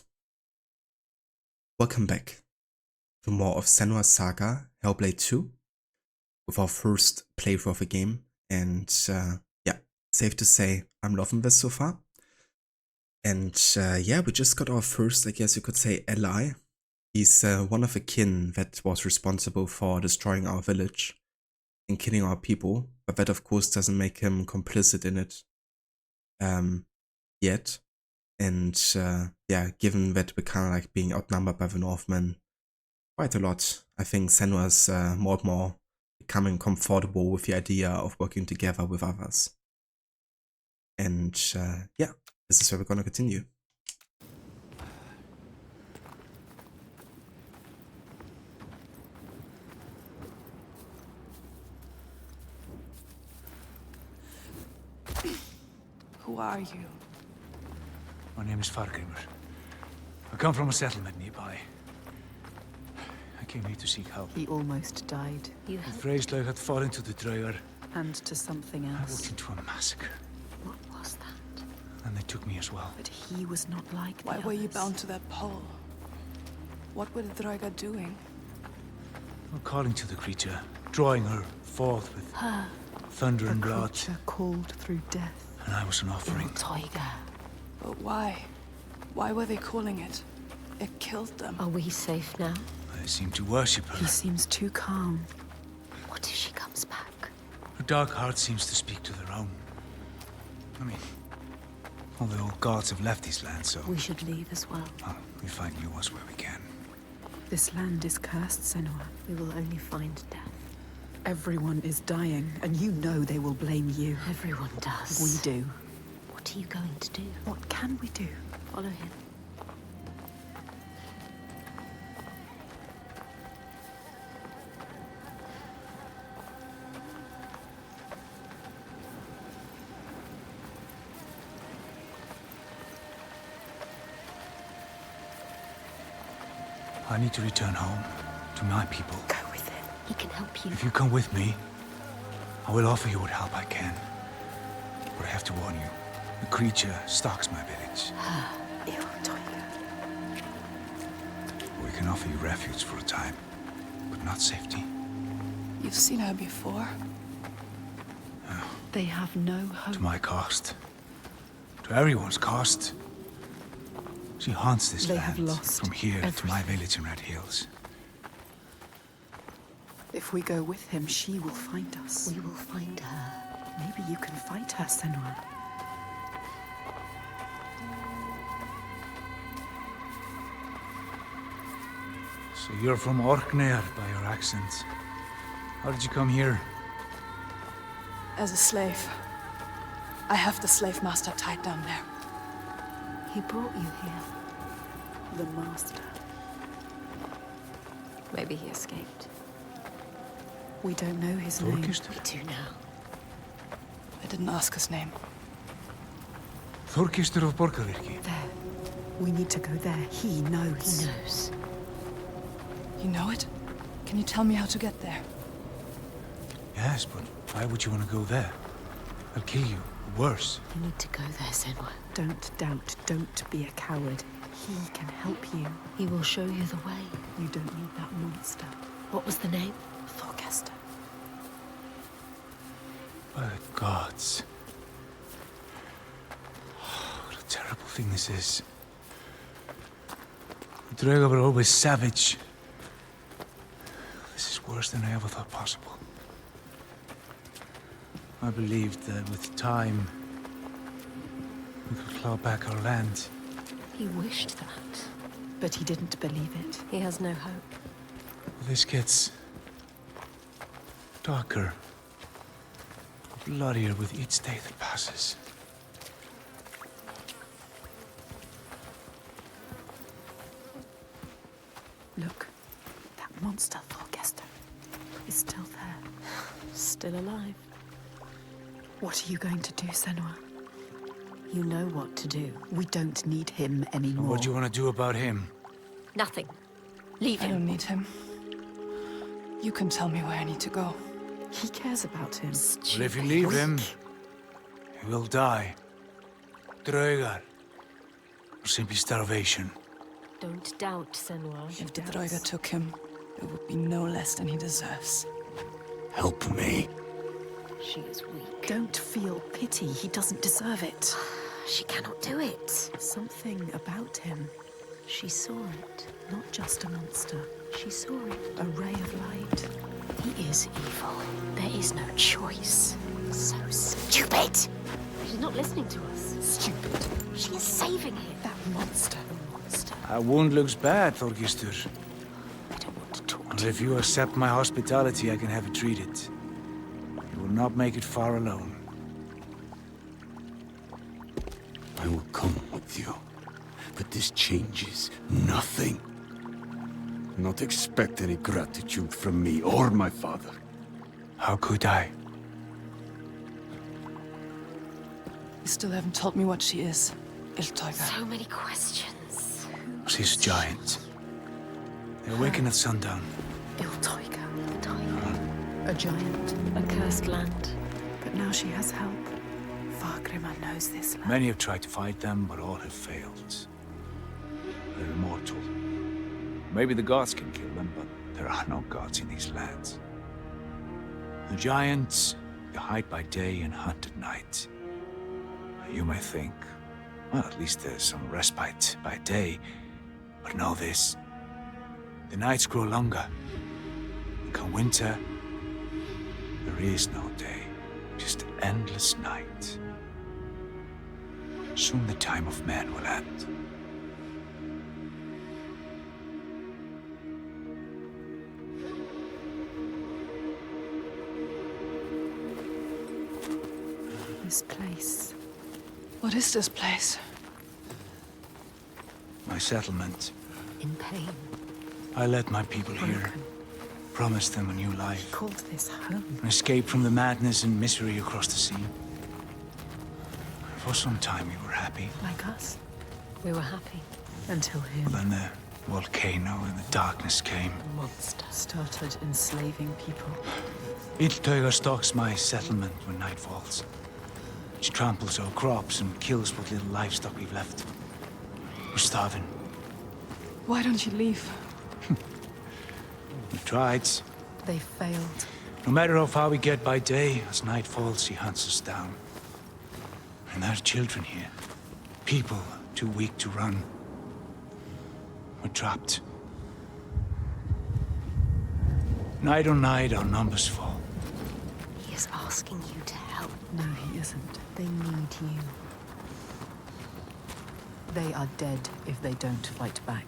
Welcome back to more of Senua's Saga, Hellblade 2, with our first playthrough of the game, and yeah, safe to say I'm loving this so far. And yeah, we just got our first, I guess you could say, ally. He's one of the kin that was responsible for destroying our village and killing our people, but that of course doesn't make him complicit in it yet. And yeah, given that we're kind of like being outnumbered by the Northmen quite a lot, I think Senua's more and more becoming comfortable with the idea of working together with others. And yeah, this is where we're going to continue. Who are you? My name is Fargrimur. I come from a settlement nearby. I came here to seek help. He almost died. You The helped? Freyslaug had fallen to the Draugar. And to something I else. walked into a massacre, What was that? and they took me as well. But he was not like Why the were you others. bound to that pole? What were the Draugar doing? I'm calling to the creature, drawing her forth with Her, thunder a and blood, creature called through death. and I was an offering. Tiger. But why? Why were they calling it? It killed them. Are we safe now? I seem to worship her. He seems too calm. What if she comes back? Her dark heart seems to speak to their own. I mean, all the old gods have left these lands, so We should leave as well. we find new ones where we can. This land is cursed, Senua. We will only find death. Everyone is dying, and you know they will blame you. Everyone does. We do. What are you going to do? What can we do? Follow him. I need to return home to my people. Go with him. He can help you. If you come with me, I will offer you what help I can. But I have to warn you, the creature stalks my village. We can offer you refuge for a time, but not safety. You've seen her before. They have no hope. To my cost. To everyone's cost. She haunts this They land have lost from here to my everything. village in Red Hills. If we go with him, she will find us. We will find her. Maybe you can fight her, Senua. So you're from Orkneyar by your accent. How did you come here? As a slave. I have the slave master tied down there. He brought you here. The master. Maybe he escaped. We don't know his name. We do now. I didn't ask his name. Þorkistur of Borgarvirki. There. We need to go there. He knows. He knows. You know it? Can you tell me how to get there? Yes, but why would you want to go there? They'll kill you. Worse. You need to go there, Senua. Don't doubt. Don't be a coward. He can help you. He will show you the way. You don't need that monster. What was the name? Thorkester. By the gods. What a terrible thing this is. The Draugar were always savage. This is worse than I ever thought possible. I believed that with time, we could claw back our land. He wished that. But he didn't believe it. He has no hope. This gets darker, bloodier with each day that passes. Look, that monster Thorkester is still there. Still alive. What are you going to do, Senua? You know what to do. We don't need him anymore. What do you want to do about him? Nothing. Leave him. I don't need him. You can tell me where I need to go. He cares about him. Well, if you leave him, he will die. Draugar. Or simply starvation. Don't doubt, Senua. If the Draugar took him, it would be no less than he deserves. Help me. She is weak. Don't feel pity. He doesn't deserve it. She cannot do it. Something about him. She saw it. Not just a monster. She saw it. A ray of light. He is evil. There is no choice. So stupid! She's not listening to us. Stupid. She is saving him. That monster. That wound looks bad, Þorkistur. I don't want to talk And to if you accept my hospitality, I can have it treated. You will not make it far alone. I will come with you. But this changes nothing. Not expect any gratitude from me or my father. How could I? You still haven't told me what she is. Iltauga. So many questions. She's a giant. They awaken at sundown. Iltauga. The tiger. A giant. A cursed land. But now she has help. Fargrimr knows this land. Many have tried to fight them, but all have failed. They're immortal. Maybe the gods can kill them, but there are no gods in these lands. The giants, they hide by day and hunt at night. You may think, well, at least there's some respite by day. But know this. The nights grow longer. And come winter, there is no day. Just endless night. Soon the time of man will end. This place. What is this place? My settlement. In pain. I led my people here. Broken. Promised them a new life. He called this home. An escape from the madness and misery across the sea. For some time we were happy. Like us. We were happy. Until him. But then the volcano and the darkness came. The monster. Started enslaving people. Iltauga stalks my settlement when night falls. She tramples our crops and kills what little livestock we've left. We're starving. Why don't you leave? We've tried. They failed. No matter how far we get by day, as night falls, he hunts us down. And there are children here. People too weak to run. We're trapped. Night on night, our numbers fall. He is asking you to help. No, he isn't. They need you. They are dead if they don't fight back.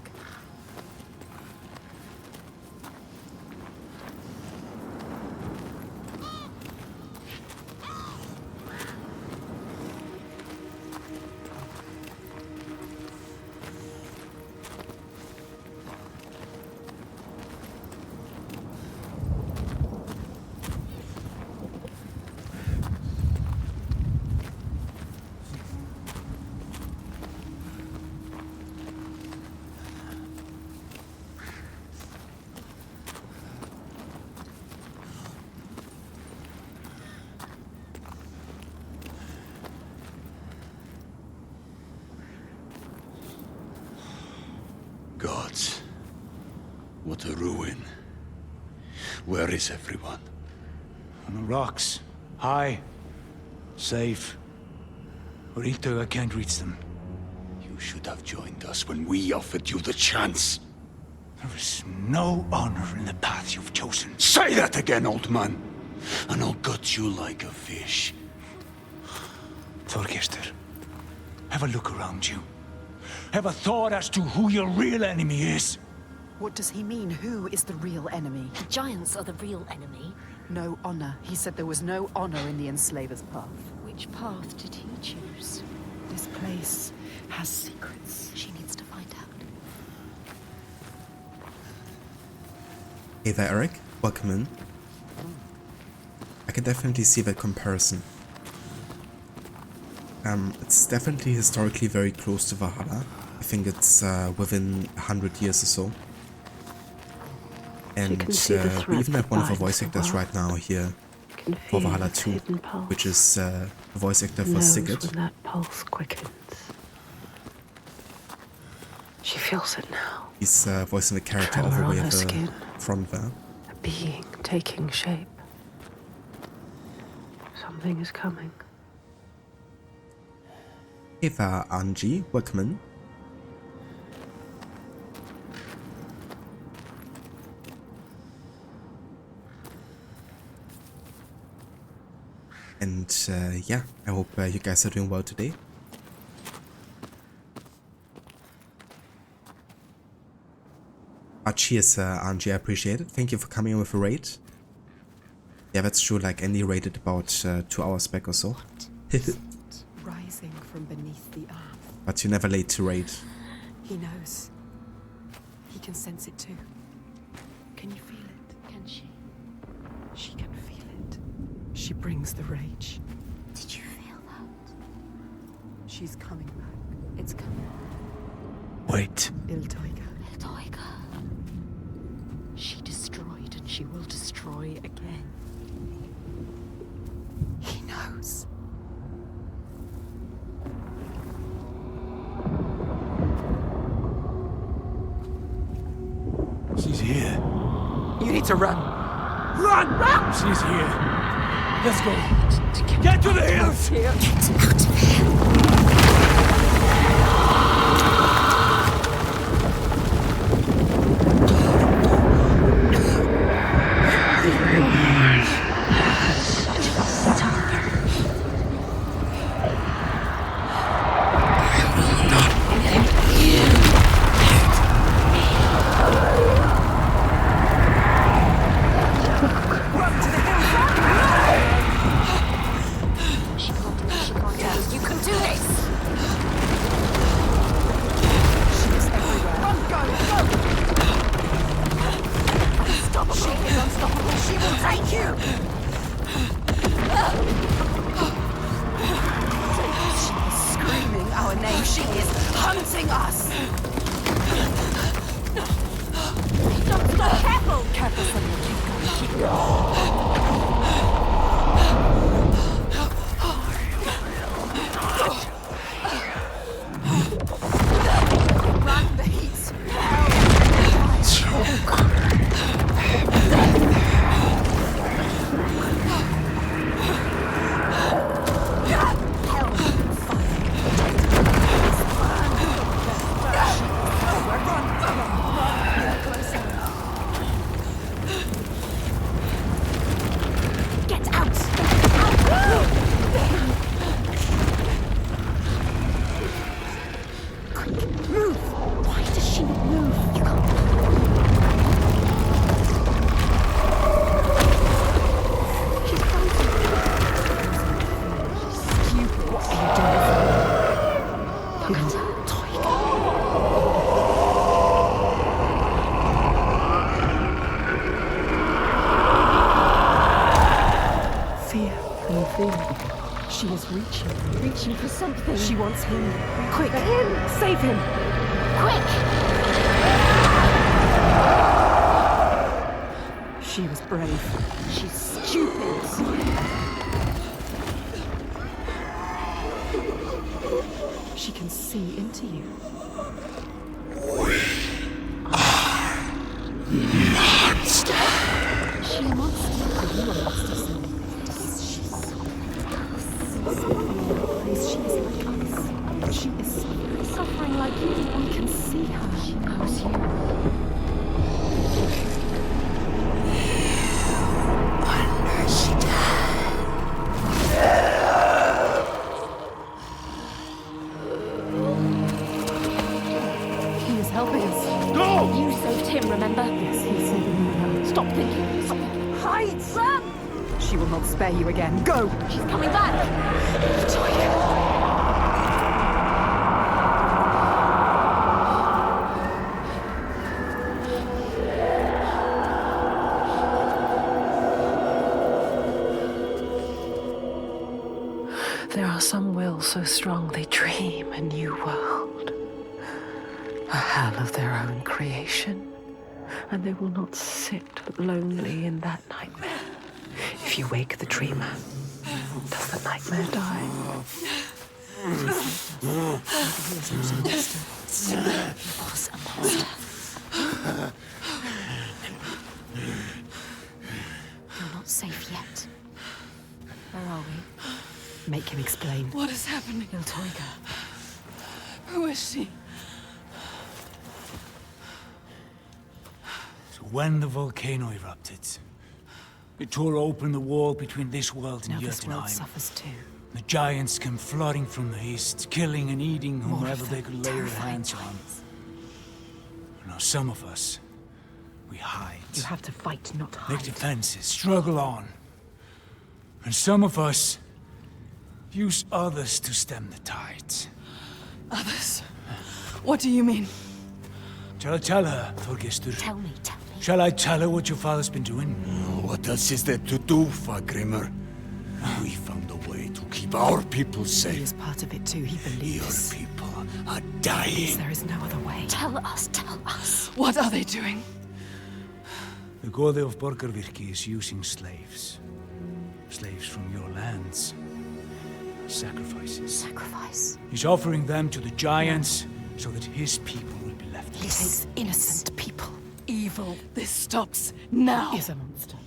but a ruin. Where is everyone? On the rocks. High. Safe. But I can't reach them. You should have joined us when we offered you the chance. There is no honor in the path you've chosen. Say that again, old man, and I'll gut you like a fish. Þorgestur, have a look around you. Have a thought as to who your real enemy is. What does he mean? Who is the real enemy? The giants are the real enemy. No honor. He said there was no honor in the enslaver's path. Which path did he choose? This place has secrets. She needs to find out. Hey there, Eric. Welcome in. I can definitely see that comparison. It's definitely historically very close to Valhalla. I think it's within 100 years or so. And we even have one of our voice actors right now here for Valhalla 2, which is the voice actor for Sigurd. When that pulse quickens. She feels it now. He's voicing the character all the way at the front there. A being taking shape. Something is coming. Hey there, Angie. Welcome in. And yeah, I hope you guys are doing well today. Cheers, Angie, I appreciate it. Thank you for coming in with a raid. Yeah, that's true, like Andy raided about 2 hours back or so. Rising from beneath the earth. But you're never late to raid. He knows. He can sense it too. Can you feel it? Can she? She can feel it. She brings the rage. Did you feel that? She's coming back. It's coming. Wait. Iltoiga. She destroyed and she will destroy again. He knows. She's here. You need to run. Run! Run! She's here. Let's go. Get to the hills! Get out of here. She is reaching for something. She wants him. Quick, save him. Quick! She was brave. She's stupid. She can see into you. Monster! Is she a monster? Are you a monster, Senua? Is she like us? She is suffering like you. We can see her. She knows you. He is helping us. No! You saved him, remember? Yes, he's saving me now. Stop thinking. Stop thinking. Hide! Run! She will not spare you again. Go! She's coming back! There are some wills so strong they dream a new world. A hell of their own creation. And they will not sit lonely in that nightmare. If you wake the dreamer, does the nightmare die? Was a monster. You're not safe yet. Where are we? Make him explain. What is happening? Iltoiga. Who is she? So when the volcano erupted, it tore open the wall between this world and Now this world Jotunheim. suffers too. The giants came flooding from the east, killing and eating More whomever of they them, could lay their terrifying hands on. giants. Now some of us, we hide. You have to fight, not hide. Make defenses, struggle on. And some of us use others to stem the tides. Others? What do you mean? Shall I tell her, Þorgestur? Tell me. Shall I tell her what your father's been doing? What else is there to do, Fagrimur? We found a way to keep our people He safe. is part of it too. He believes. Your people are dying. There is no other way. Tell us. What are they doing? The Gode of Borgarvirki is using slaves. Slaves from your lands. Sacrifices. Sacrifice? He's offering them to the giants so that his people will be left. He takes innocent people. Evil. This stops now. Is a monster.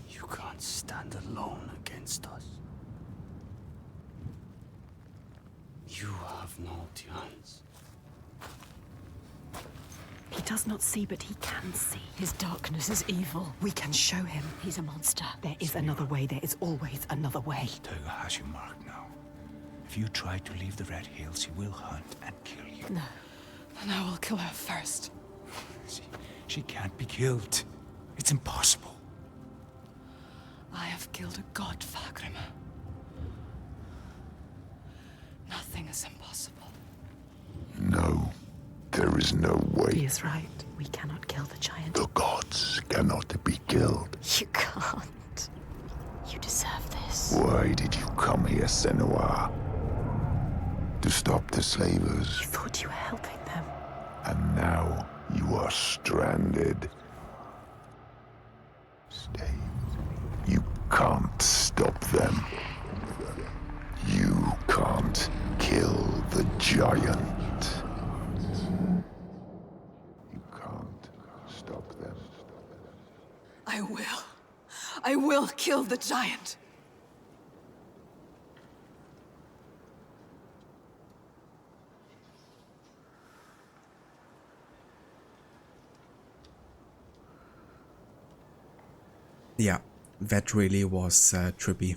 You can't stand alone against us. You have no chance. He does not see, but he can see. His darkness is evil. We can show him. He's a monster. There is another way. There is always another way. Tega has you marked now. If you try to leave the Red Hills, he will hunt and kill you. No. Then I will kill her first. She can't be killed. It's impossible. I have killed a god, Fagrimur. Nothing is impossible. No, there is no way. He is right. We cannot kill the giant. The gods cannot be killed. You can't. You deserve this. Why did you come here, Senua? To stop the slavers. You thought you were helping them. And now you are stranded. Stay. You can't stop them. You can't kill the giant. You can't stop them. I will kill the giant. Yeah, that really was trippy.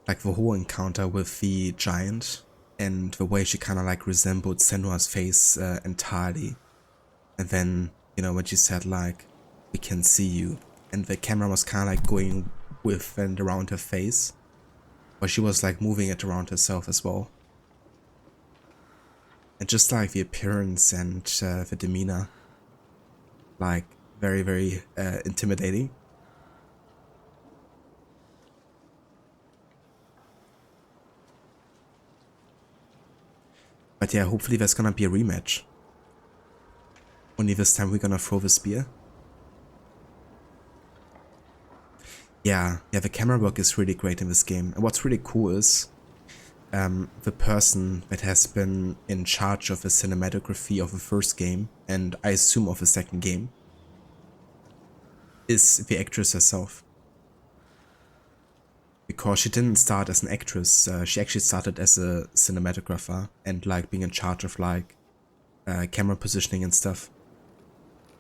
Like the whole encounter with the giant and the way she kind of like resembled Senua's face entirely. And then, you know, when she said like, we can see you. And the camera was kind of like going with and around her face. But she was like moving it around herself as well. And just like the appearance and the demeanor. Like very, very intimidating. But yeah, hopefully there's gonna be a rematch. Only this time we're gonna throw the spear. Yeah, the camera work is really great in this game. And what's really cool is the person that has been in charge of the cinematography of the first game and I assume of a second game, is the actress herself. Because she didn't start as an actress, she actually started as a cinematographer and like being in charge of like camera positioning and stuff.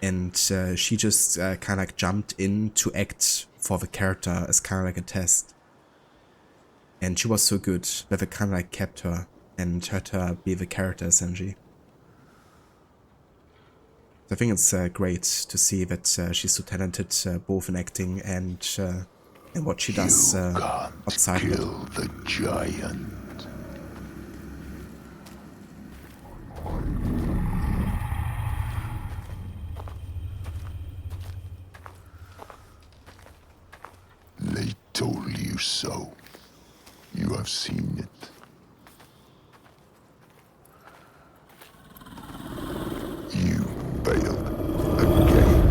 And she just kind of like jumped in to act for the character as kind of like a test. And she was so good that they kind of like kept her and had her be the character essentially. So I think it's great to see that she's so talented both in acting and what she does outside of it. Kill the giant. They told you so. You have seen it. You failed again.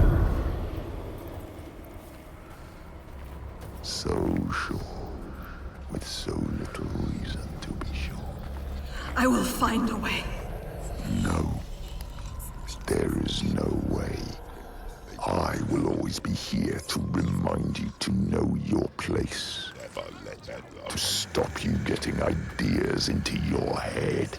So sure, with so little reason to be sure. I will find a way. No, there is no way. I will always be here to remind you to know your place. To stop you getting ideas into your head.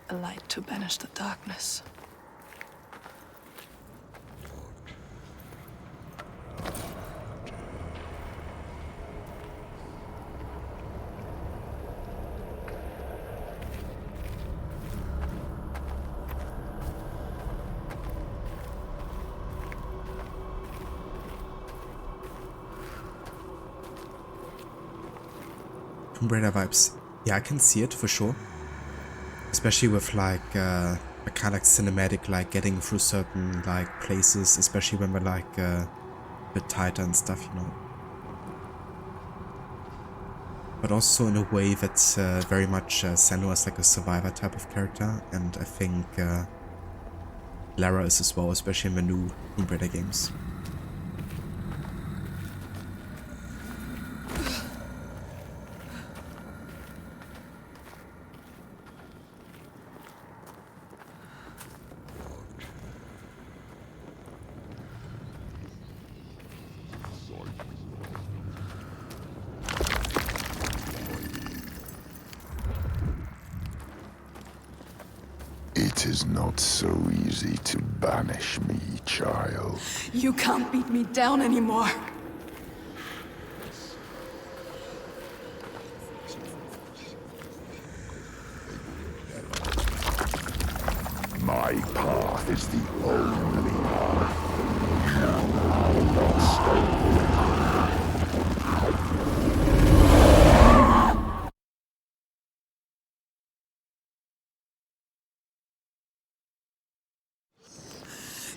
A light to banish the darkness. Tomb Raider vibes. Yeah, I can see it for sure. Especially with like a kind of like cinematic, like getting through certain like places, especially when we're like a bit tighter and stuff, you know. But also in a way that's very much Senua is like a survivor type of character, and I think Lara is as well, especially in the new Tomb Raider games. It is not so easy to banish me, child. You can't beat me down anymore. My path is the only path. I'll not stop.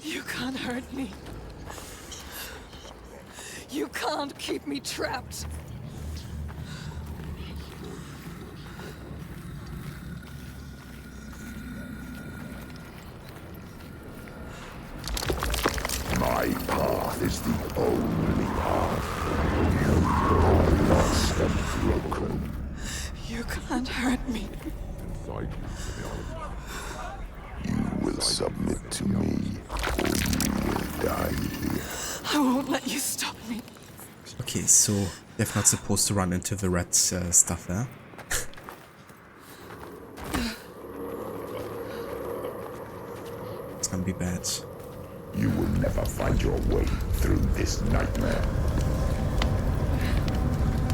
You can't hurt me. You can't keep me trapped. My path is the only path. Lost and broken. You can't hurt me. You will submit to me, or you will die here. I won't let you stop me. Okay, so they're not supposed to run into the red stuff there. It's gonna be bad. You will never find your way through this nightmare.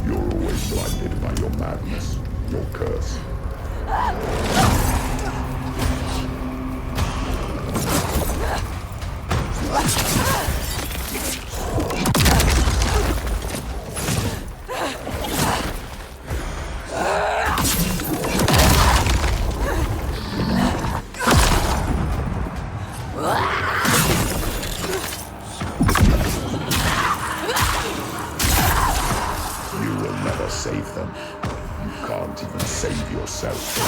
You're always blinded by your madness, your curse. yourself.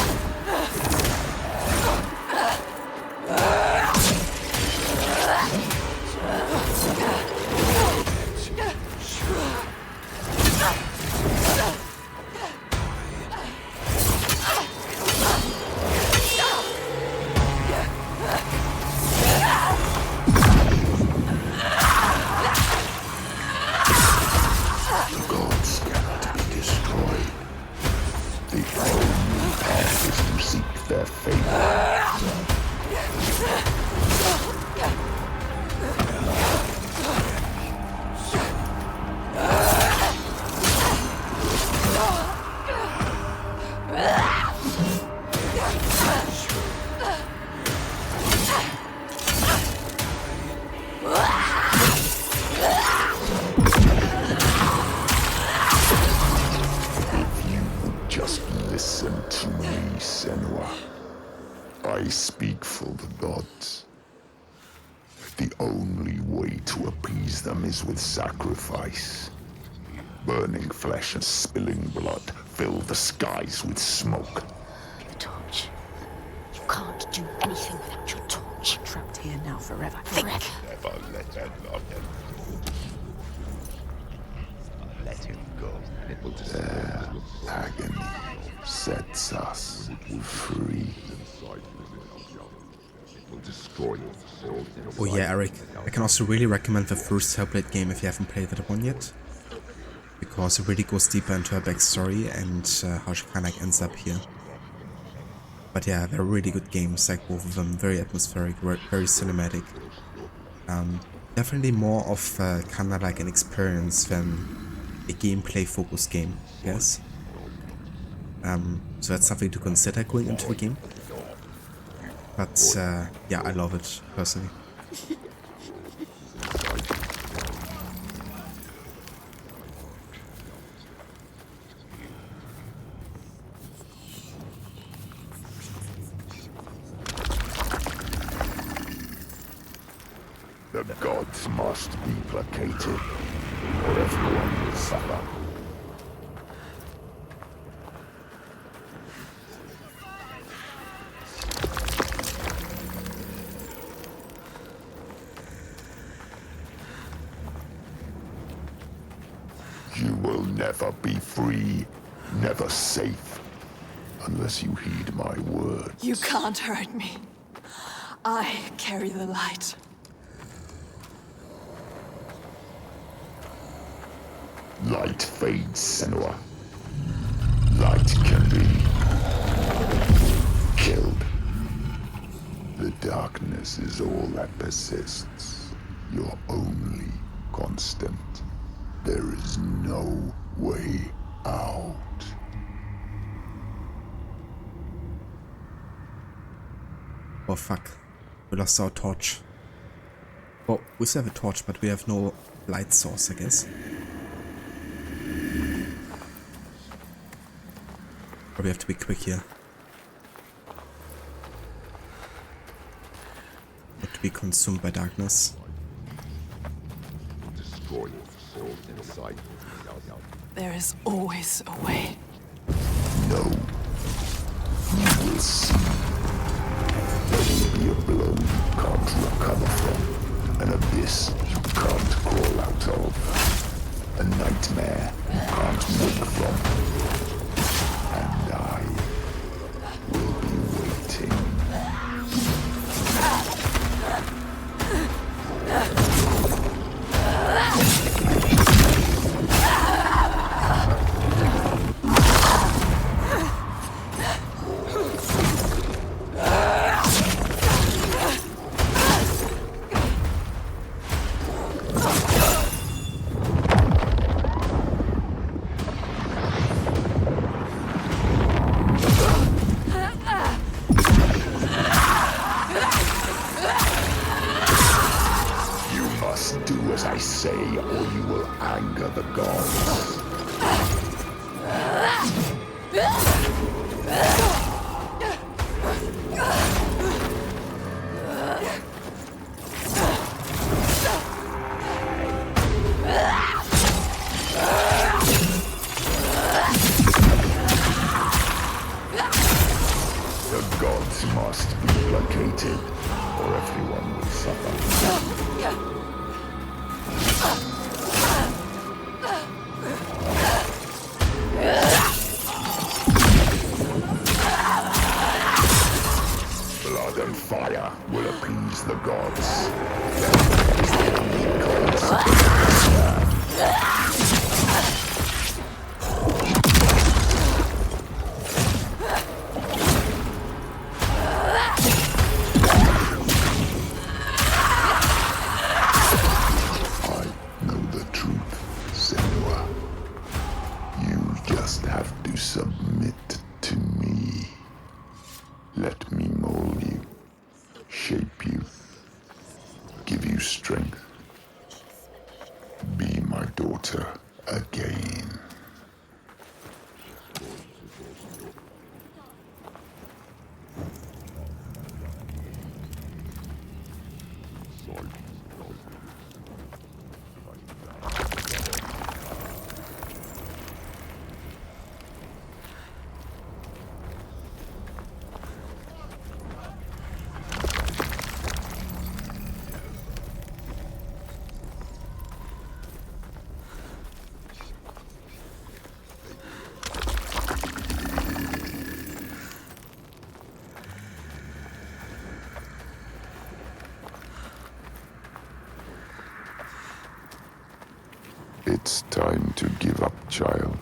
Listen to me, Senua. I speak for the gods. The only way to appease them is with sacrifice. Burning flesh and spilling blood fill the skies with smoke. The torch. You can't do anything without your torch. Trapped here now forever. Forever. Never let her love him. Let him go. Their agony sets us free. Oh yeah, Eric, I can also really recommend the first Hellblade game if you haven't played that one yet, because it really goes deeper into her backstory and how she kind of ends up here. But yeah, they're really good games, like both of them, very atmospheric, very cinematic. Definitely more of kind of like an experience than a gameplay focused game, yes. So that's something to consider going into the game. But yeah, I love it personally. The gods must be placated, or everyone will suffer. You will never be free, never safe, unless you heed my words. You can't hurt me. I carry the light. Light fades, Senua. Light can be killed. The darkness is all that persists. Your only constant. There is no way out. Oh fuck. We lost our torch. Well, we still have a torch, but we have no light source, I guess. Probably have to be quick here. Not to be consumed by darkness. There is always a way. No. You will see. There will be a blow you can't recover from. An abyss you can't crawl out of. A nightmare you can't wake from. And I will be waiting. Do as I say, or you will anger the gods. The gods must be placated, or everyone will suffer. Blood and fire will appease the gods. I know the truth, Senua. You just have to submit to me. Let me mold you, shape you, give you strength. Be my daughter again. It's time to give up, child.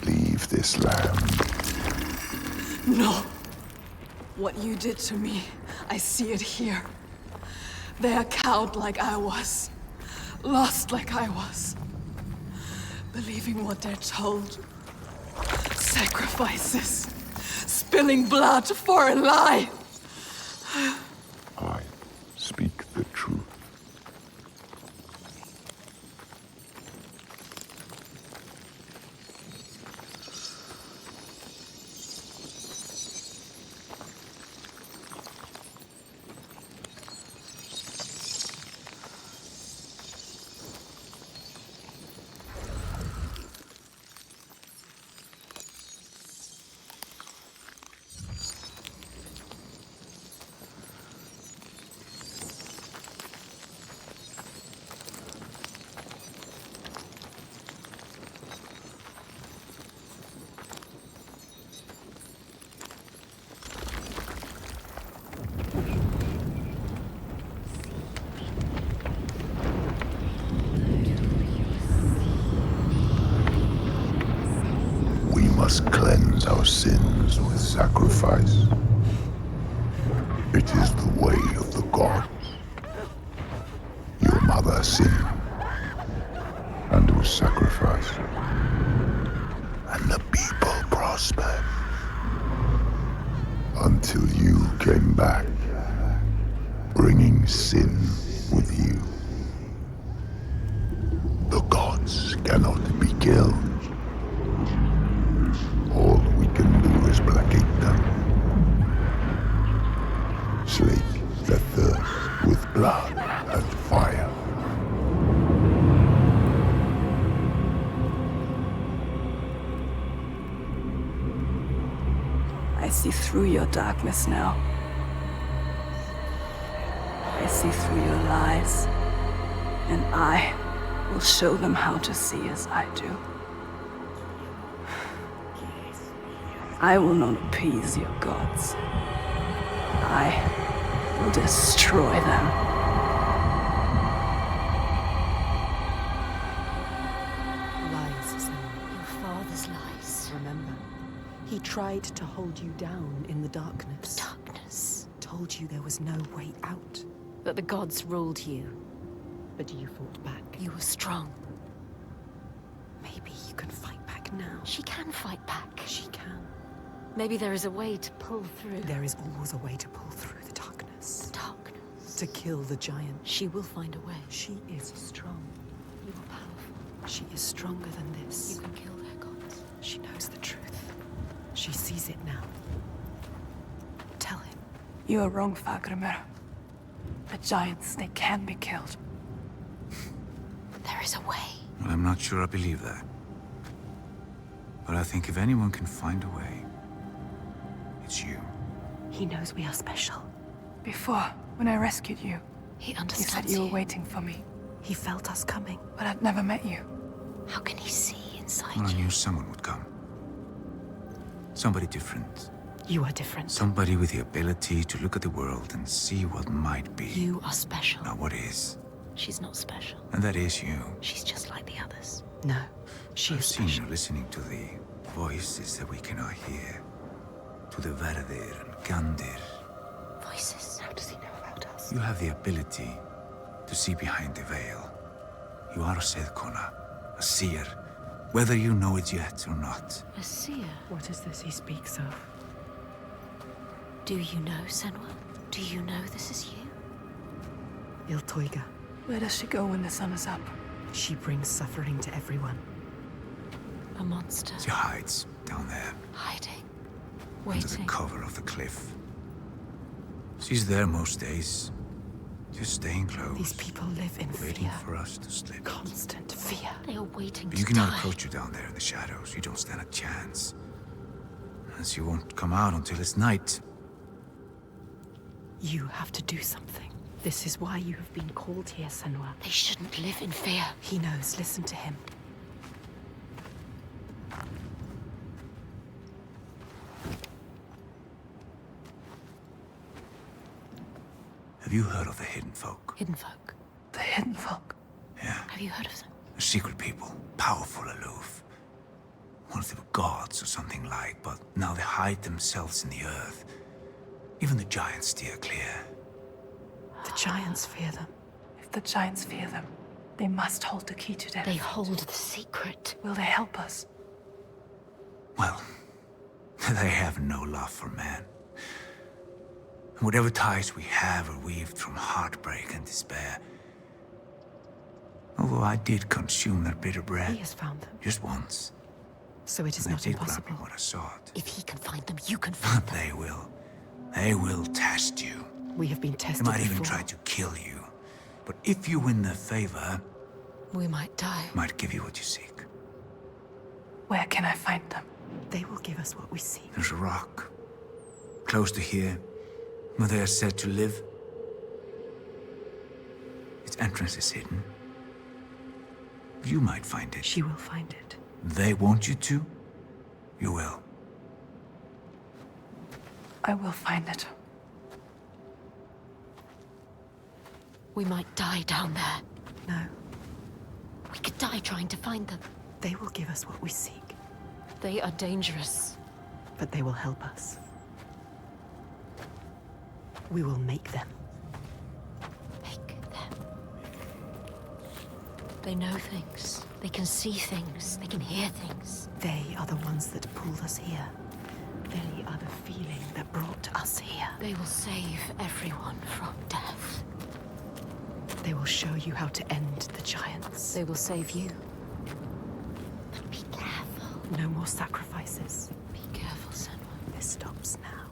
Leave this land. No. What you did to me, I see it here. They are cowed like I was. Lost like I was. Believing what they're told. Sacrifices. Spilling blood for a lie. I speak the truth. Must cleanse our sins with sacrifice. It is the way of the gods. Your mother sinned and was sacrificed, and the people prospered until you came back, bringing sin with you. The gods cannot be killed. All we can do is placate them. Slake their thirst with blood and fire. I see through your darkness now. I see through your lies. And I will show them how to see as I do. I will not appease your gods. I will destroy them. Lies, Senua. Your father's lies. Remember, he tried to hold you down in the darkness. Darkness. Told you there was no way out. That the gods ruled you. But you fought back. You were strong. Maybe you can fight back now. She can fight back. She can. Maybe there is a way to pull through. There is always a way to pull through the darkness. Darkness. To kill the giant. She will find a way. She is strong. You are powerful. She is stronger than this. You can kill their gods. She knows the truth. She sees it now. Tell him. You are wrong, Fagrimur. The giants, they can be killed. There is a way. Well, I'm not sure I believe that. But I think if anyone can find a way, it's you. He knows we are special. Before, when I rescued you, He he understands said you were waiting for me. He felt us coming. But I'd never met you. How can he see inside Well, I you? knew someone would come. Somebody different. You are different. Somebody with the ability to look at the world and see what might be. You are special. Not what is. She's not special. And that is you. She's just like the others. No, she I've is seen special. you listening to the voices that we cannot hear. To the Verdir and Gandir. Voices. How does he know about us? You have the ability to see behind the veil. You are a Seðkona, a seer, whether you know it yet or not. A seer? What is this he speaks of? Do you know, Senua? Do you know this is you? Iltoiga. Where does she go when the sun is up? She brings suffering to everyone. A monster. She hides down there, Hiding. under the Waiting. cover of the cliff. She's there most days, just staying close. These people live in waiting fear. for us to slip. Constant fear. They are waiting But to you cannot die. approach her down there in the shadows. You don't stand a chance. And she won't come out until it's night. You have to do something. This is why you have been called here, Senua. They shouldn't live in fear. He knows. Listen to him. Have you heard of the Hidden Folk? Hidden folk. The hidden folk. Yeah. Have you heard of them? A secret people, powerful, aloof. Once they were gods or something like, but now they hide themselves in the earth. Even the giants steer clear. The giants fear them. If the giants fear them, they must hold the key to their They fate. hold the secret. Will they help us? Well, they have no love for man. Whatever ties we have are weaved from heartbreak and despair. Although I did consume their bitter bread. He has found them. Just once. So it is And not they did grant impossible. me what I sought. If he can find them, you can find them. They will. They will test you. We have been They tested might before. even try to kill you. But if you win their favor, We might die. they might give you what you seek. Where can I find them? They will give us what we seek. There's a rock, close to here, where they are said to live. Its entrance is hidden. You might find it. She will find it. They want you to. You will. I will find it. We might die down there. No, We could die trying to find them. they will give us what we seek. They are dangerous. But they will help us. We will make them. Make them. They know things. They can see things. They can hear things. They are the ones that pulled us here. They are the feeling that brought us here. They will save everyone from death. They will show you how to end the giants. They will save you. But be careful. No more sacrifices. Be careful, Senua. This stops now.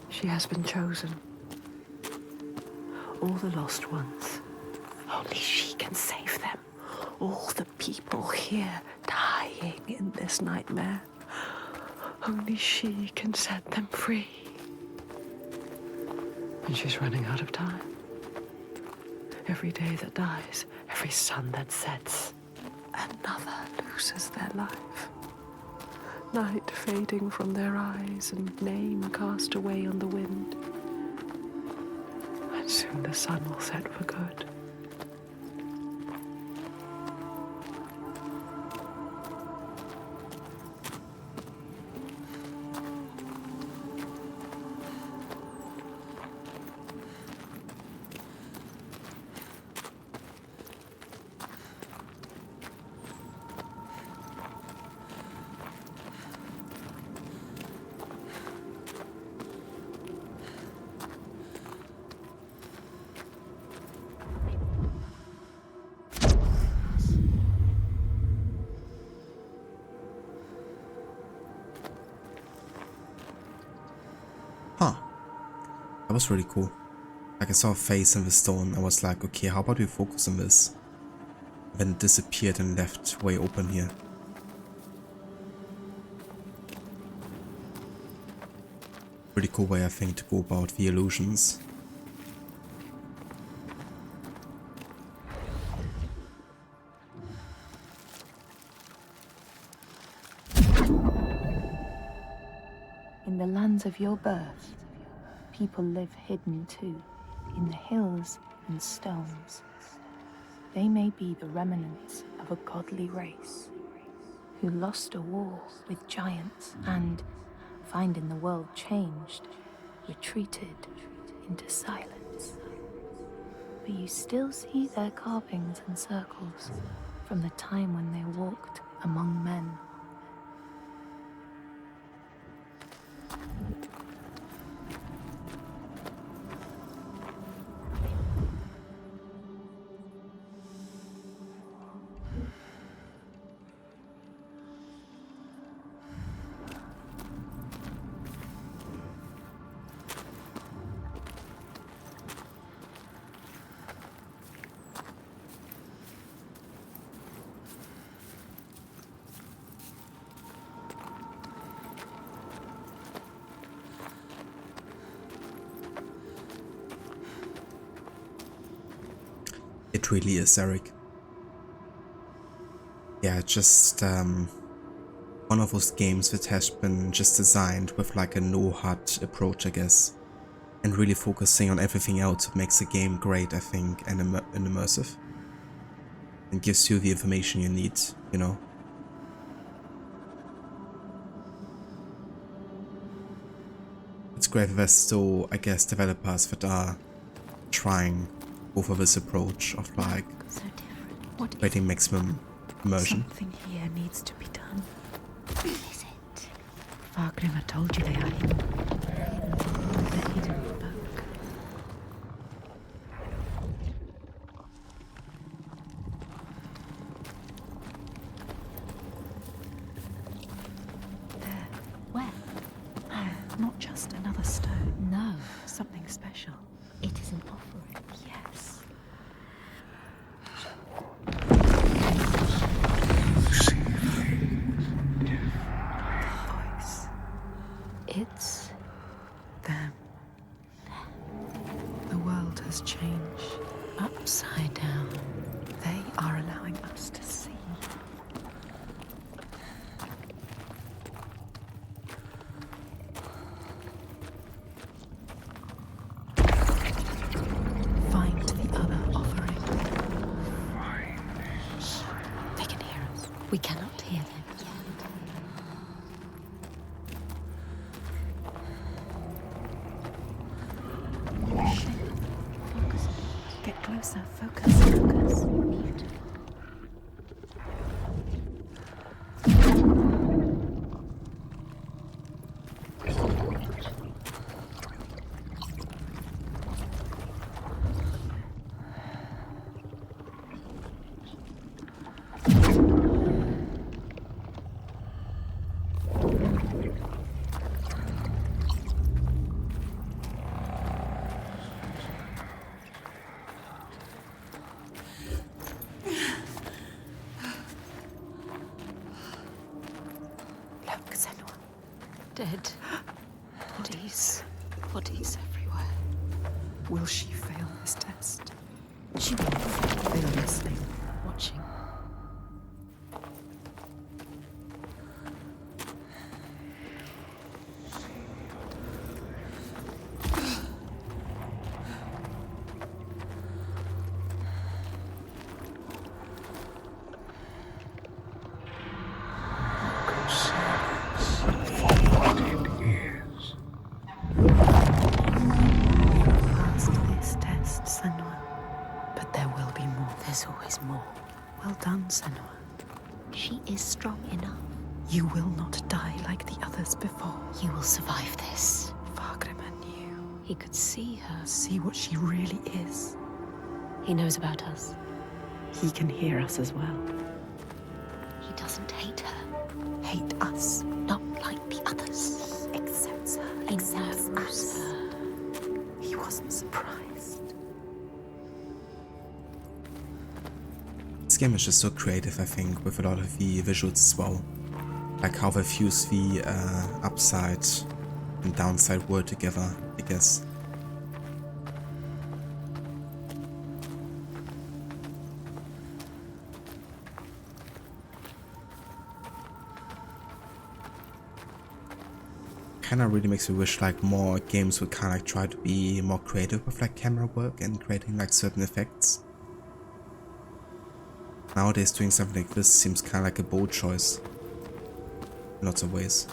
She has been chosen. All the lost ones. Only she can save them. All the people here dying in this nightmare. Only she can set them free. And she's running out of time. Every day that dies, every sun that sets, another loses their life. Night fading from their eyes and name cast away on the wind. And soon the sun will set for good. was really cool. Like I saw a face in the stone. I was like, okay, how about we focus on this? Then it disappeared and left way open here. Pretty cool way, I think, to go about the illusions. In the lands of your birth, people live hidden too, in the hills and stones. They may be the remnants of a godly race who lost a war with giants and, finding the world changed, retreated into silence. But you still see their carvings and circles from the time when they walked among men. It really is, Eric. Yeah, just one of those games that has been just designed with like a no-HUD approach, I guess, and really focusing on everything else that makes the game great, I think, and immersive, and gives you the information you need, you know. It's great that there's still, I guess, developers that are trying over this approach of like creating maximum immersion. Something here needs to be done. What is it? Fargrimr told you they are hidden. The hidden book. There. Where? Not just another stone. No. Something special. It is an offering. Yes. It's them. The world has changed. Upside down. They are allowing us to see. Find the other offering. They can hear us. We cannot hear them. Get closer. Focus. Focus. Dead. Bodies everywhere. Will she fail this test? She will. They are listening, Watching. Well done, Senua. She is strong enough. You will not die like the others before. You will survive this. Fargrimr knew. He could see her. See what she really is. He knows about us. He can hear us as well. He doesn't hate her. Hate us. Not like the others. He accepts her. He knows her. He wasn't surprised. This game is just so creative, I think, with a lot of the visuals as well. Like how they fuse the upside and downside world together, I guess. Kinda really makes me wish like more games would kinda like try to be more creative with like camera work and creating like certain effects. Nowadays doing something like this seems kinda like a bold choice in lots of ways.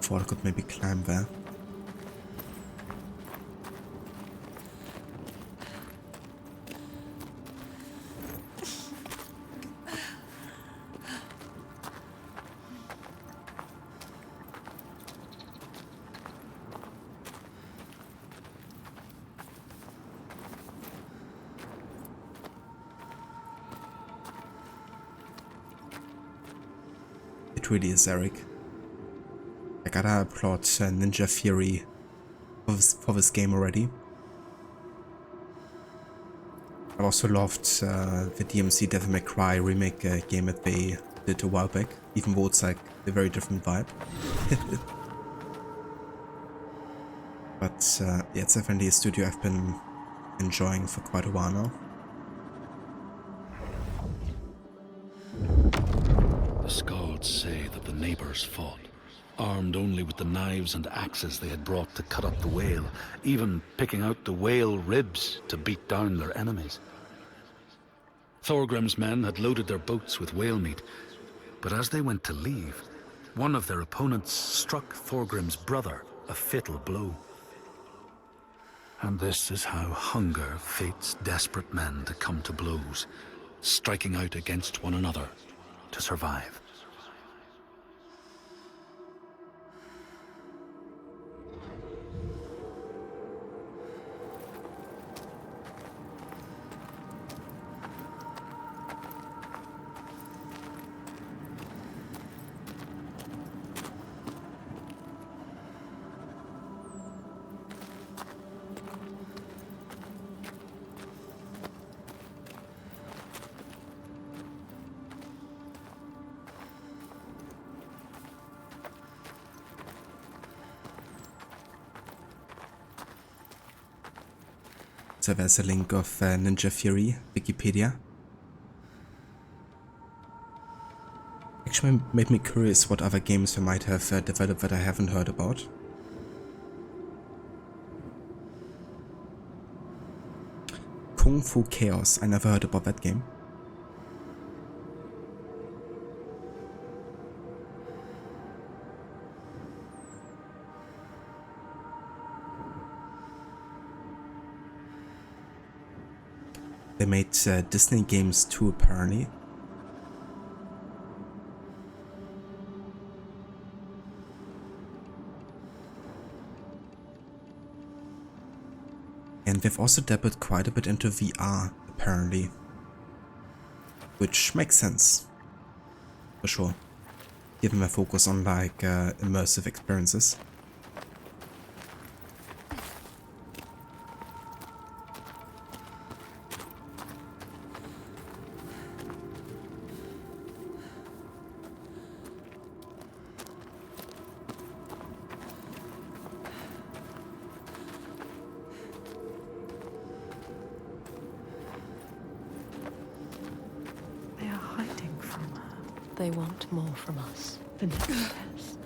Thought I could maybe climb there. It really is, Eric. I gotta applaud Ninja Theory for this game already. I also loved the DMC Devil May Cry remake game that they did a while back, even though it's like a very different vibe. But yeah, it's definitely a studio I've been enjoying for quite a while now. The Skalds say that the neighbors fought, armed only with the knives and axes they had brought to cut up the whale, even picking out the whale ribs to beat down their enemies. Thorgrim's men had loaded their boats with whale meat, but as they went to leave, one of their opponents struck Thorgrim's brother a fatal blow. And this is how hunger fates desperate men to come to blows, striking out against one another to survive. So there's a link of Ninja Theory, Wikipedia. Actually made me curious what other games they might have developed that I haven't heard about. Kung Fu Chaos, I never heard about that game. They made Disney games too, apparently. And they've also dabbled quite a bit into VR, apparently. Which makes sense, for sure, given their focus on like immersive experiences. They want more from us. The next test.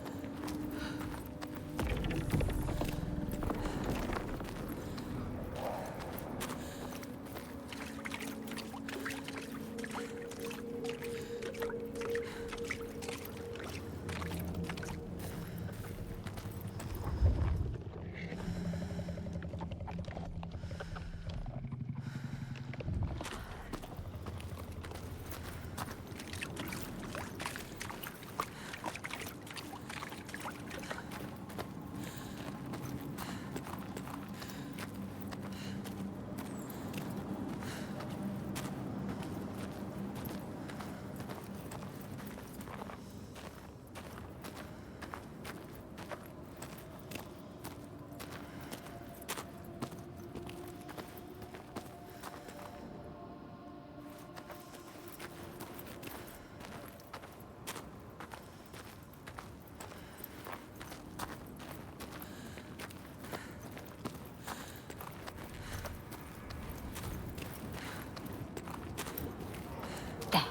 There.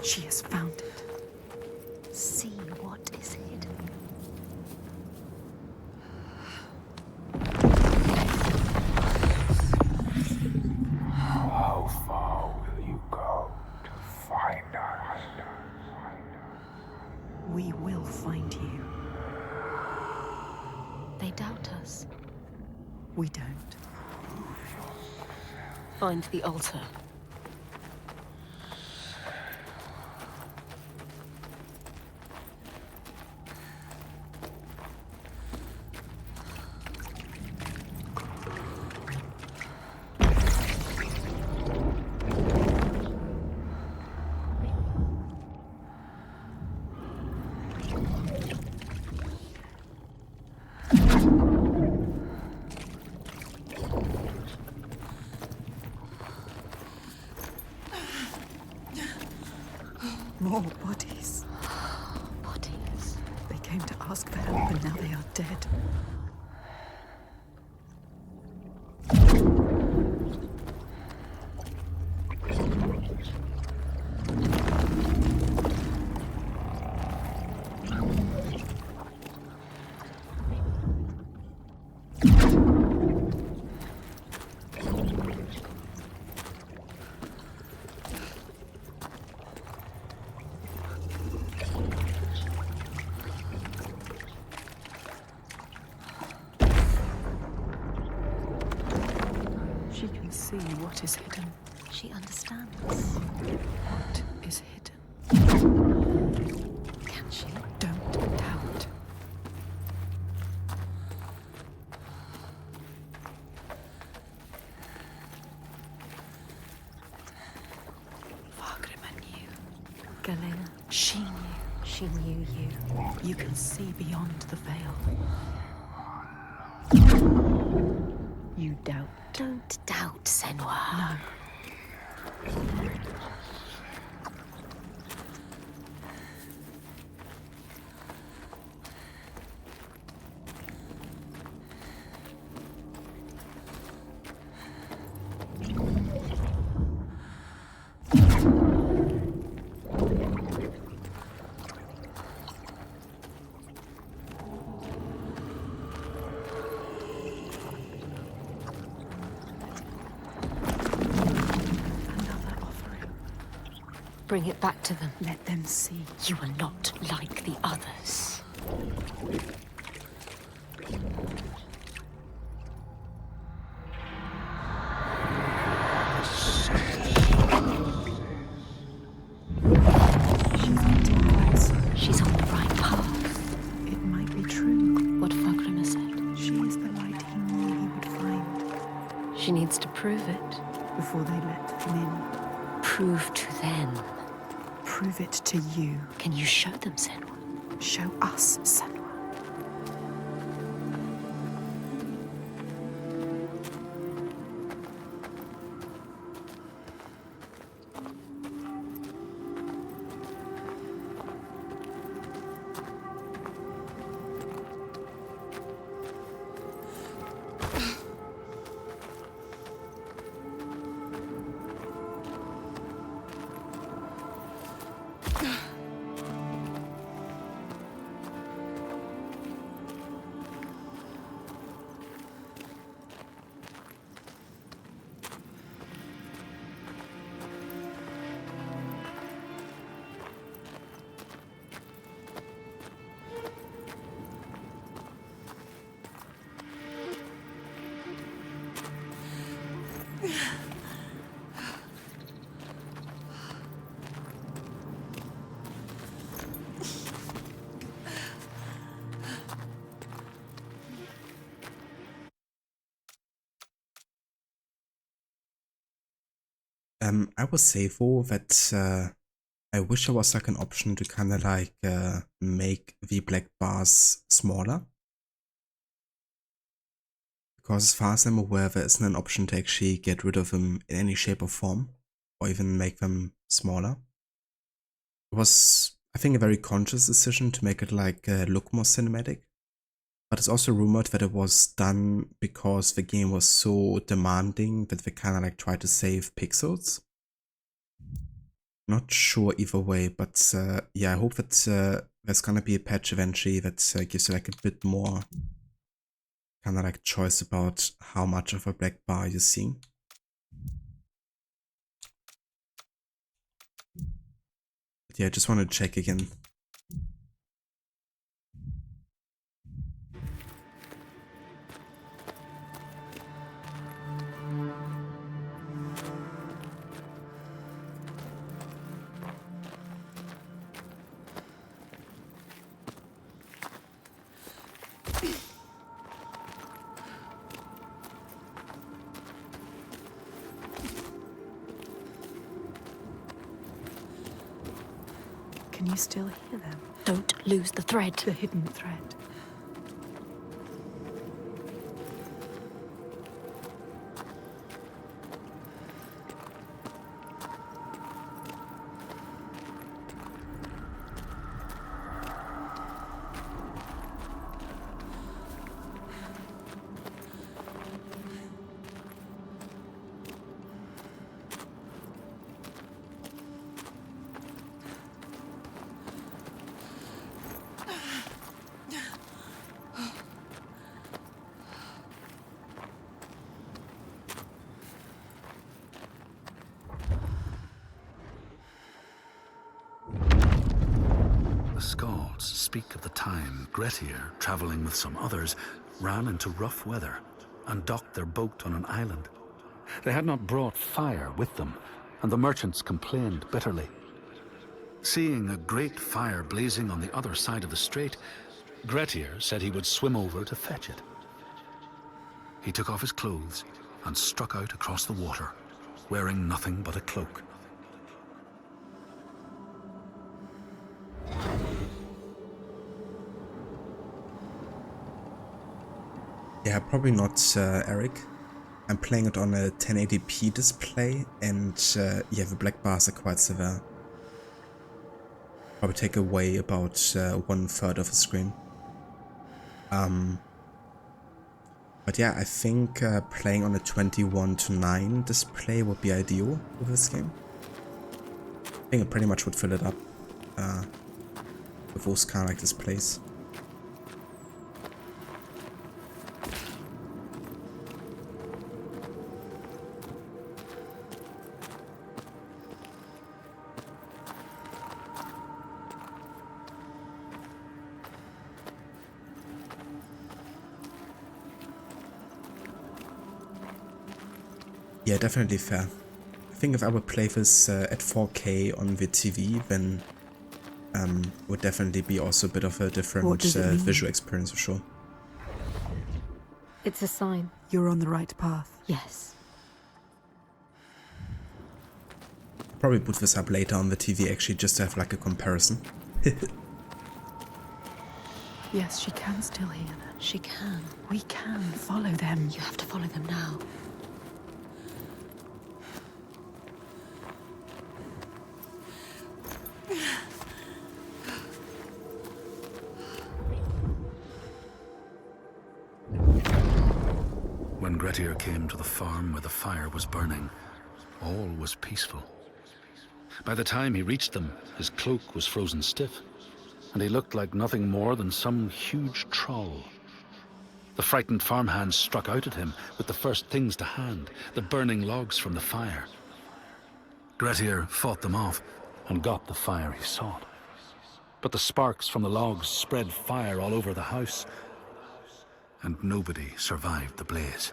She has found it. See what is hidden. How far will you go to find us? We will find you. They doubt us. We don't. Find the altar. More bodies. Bodies. They came to ask for help and now they are dead. She can see what is hidden. She understands. What is hidden? Can she? Don't doubt. Fagrima knew. Galena. She knew. She knew you. You can see beyond the veil. You doubt. Don't doubt, Senua. No. Bring it back to them. Let them see. You are not like the others. She's on the right path. It might be true. What Fagrima said. She is the light he knew he would find. She needs to prove it. Before they let them in. Prove to them. Prove it to you. Can you show them, Senua? Show us, Senua. I would say though that I wish there was like an option to kind of like make the black bars smaller. Because as far as I'm aware, there isn't an option to actually get rid of them in any shape or form, or even make them smaller. It was, I think, a very conscious decision to make it like look more cinematic. But it's also rumored that it was done because the game was so demanding that they kind of like tried to save pixels. Not sure either way, but yeah, I hope that there's gonna be a patch eventually that gives you like a bit more kind of like choice about how much of a black bar you're seeing. But yeah, I just want to check again. Can you still hear them? Don't lose the thread. The hidden thread. Skalds speak of the time Grettir, travelling with some others, ran into rough weather and docked their boat on an island. They had not brought fire with them, and the merchants complained bitterly. Seeing a great fire blazing on the other side of the strait, Grettir said he would swim over to fetch it. He took off his clothes and struck out across the water, wearing nothing but a cloak. Yeah, probably not, Eric. I'm playing it on a 1080p display, and yeah, the black bars are quite severe. Probably take away about 1/3 of the screen. But yeah, I think playing on a 21:9 display would be ideal with this game. I think it pretty much would fill it up with those kind of like displays. Yeah, definitely fair. I think if I would play this at 4K on the TV, then it would definitely be also a bit of a different visual experience for sure. It's a sign. You're on the right path. Yes. Probably put this up later on the TV actually, just to have like a comparison. Yes, she can still hear them. She can. We can follow them. You have to follow them now. When Grettir came to the farm where the fire was burning, all was peaceful. By the time he reached them, his cloak was frozen stiff, and he looked like nothing more than some huge troll. The frightened farmhands struck out at him with the first things to hand, the burning logs from the fire. Grettir fought them off and got the fire he sought. But the sparks from the logs spread fire all over the house, and nobody survived the blaze.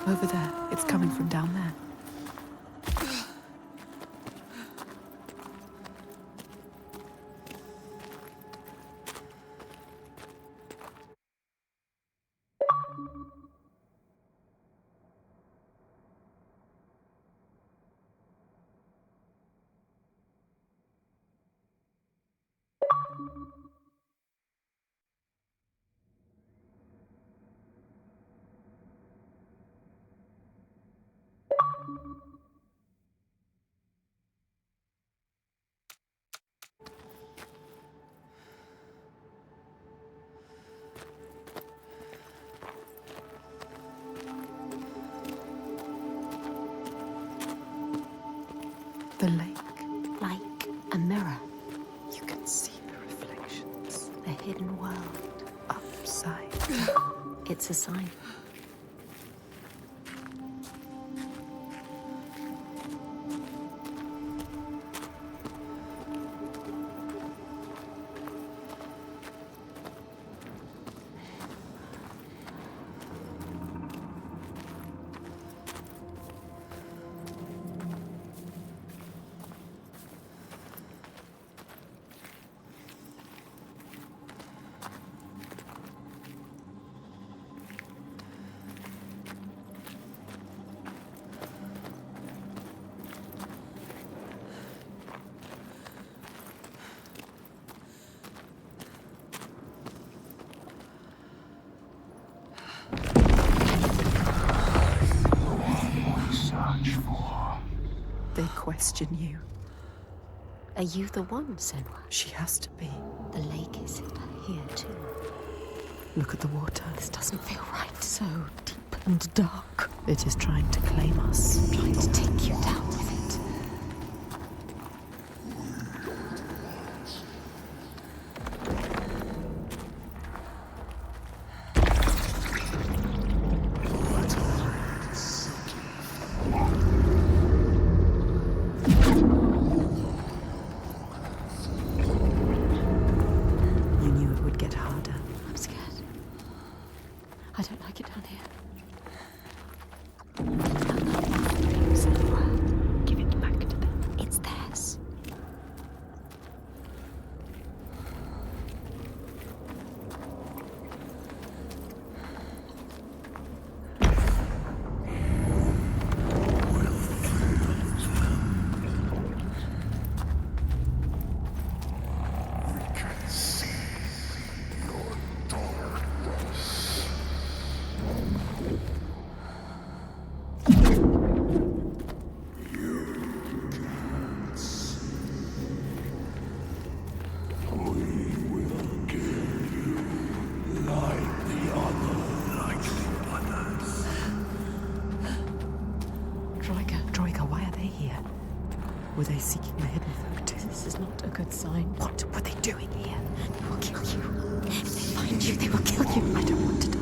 Over there. It's coming from down there. The lake. Like a mirror. You can see the reflections. The hidden world. Upside. It's a sign. They question you. Are you the one, Senua? She has to be. The lake is here too. Look at the water. This doesn't feel right. So deep and dark. It is trying to claim us. Trying to take you down with it. I don't like it down here. Give it back to them. It's theirs. Were they seeking the hidden food? This is not a good sign. What were they doing here? They will kill you. If they find you, they will kill you. I don't want to die.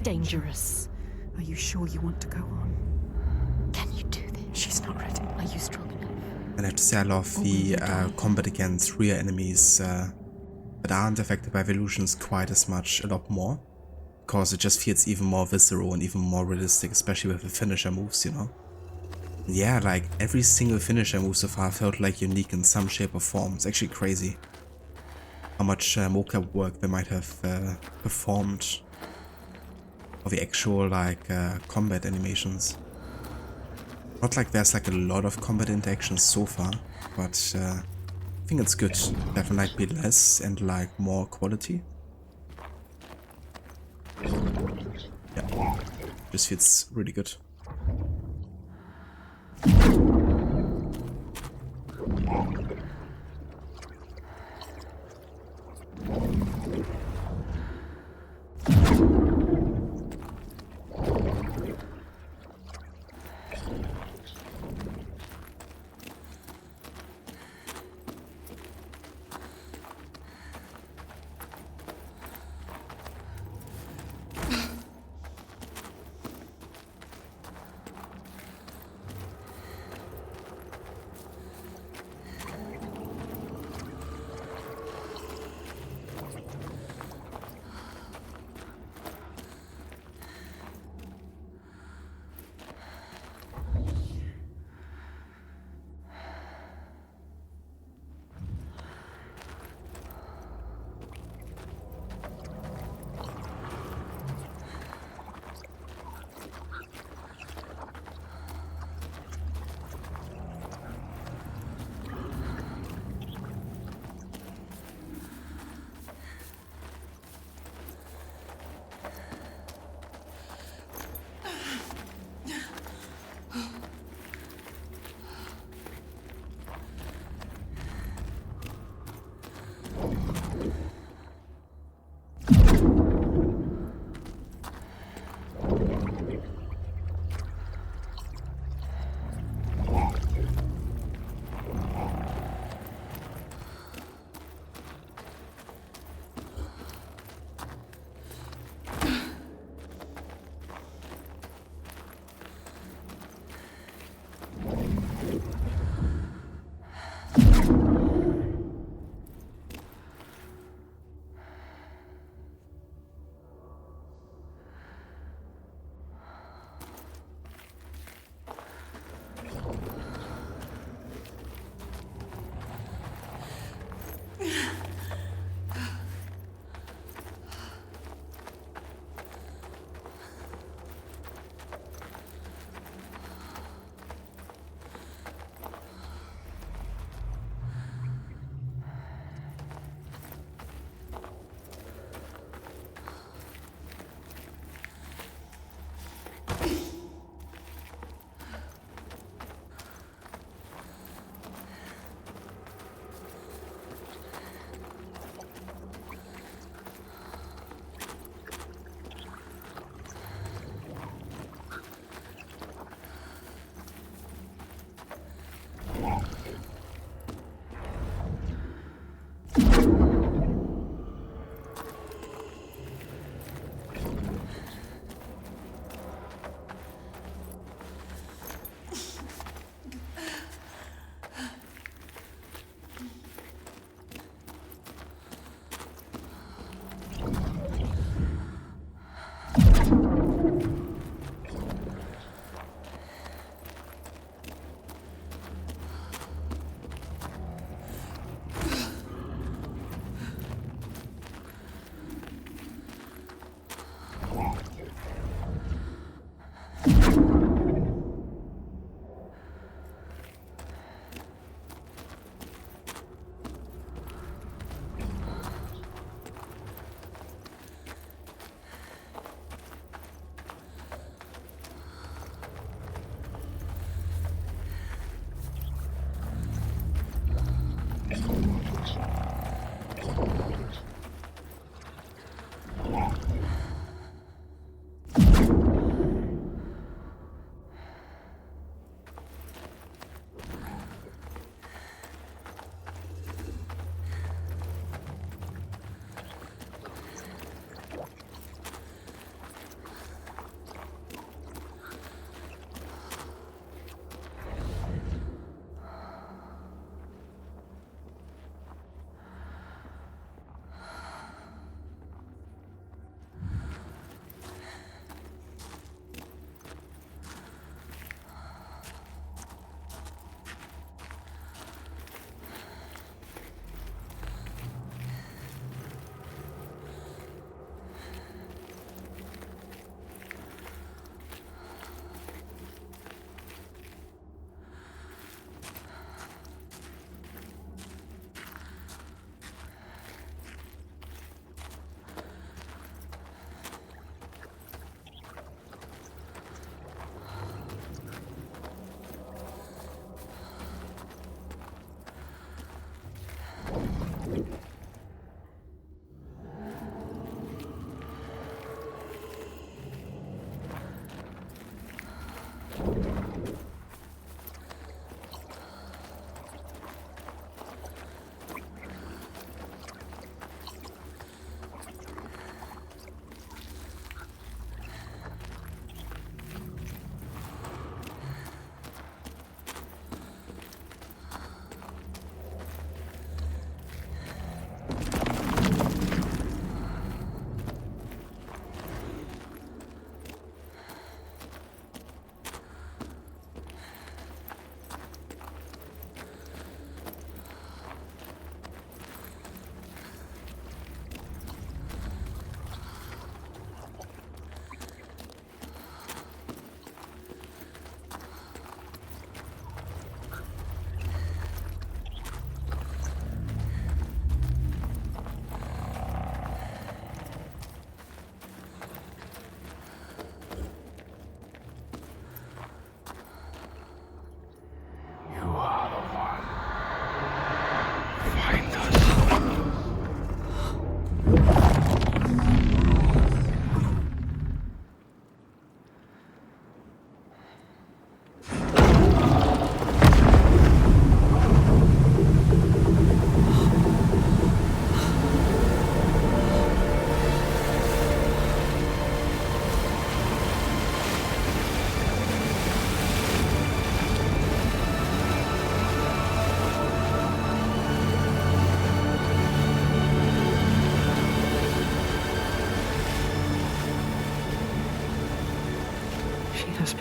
Dangerous. Are you sure you want to go on? Can you do this? She's not ready. Are you strong enough? And I have to say I love the combat against rear enemies that aren't affected by evolutions quite as much, a lot more. Because it just feels even more visceral and even more realistic, especially with the finisher moves, you know? Yeah, like every single finisher move so far felt like unique in some shape or form. It's actually crazy how much mocap work they might have performed for the actual like combat animations. Not like there's like a lot of combat interactions so far, but I think it's good. There might be less and like more quality. Just feels really good.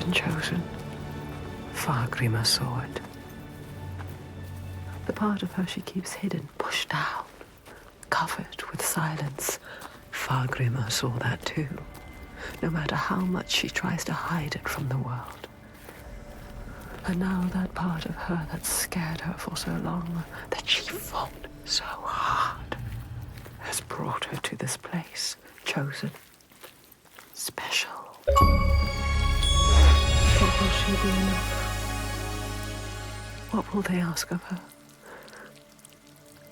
been chosen. Fargrimr saw it. The part of her she keeps hidden, pushed down, covered with silence. Fargrimr saw that too, no matter how much she tries to hide it from the world. And now that part of her that scared her for so long, that she fought so hard, has brought her to this place, chosen, special. What will she be enough? What will they ask of her?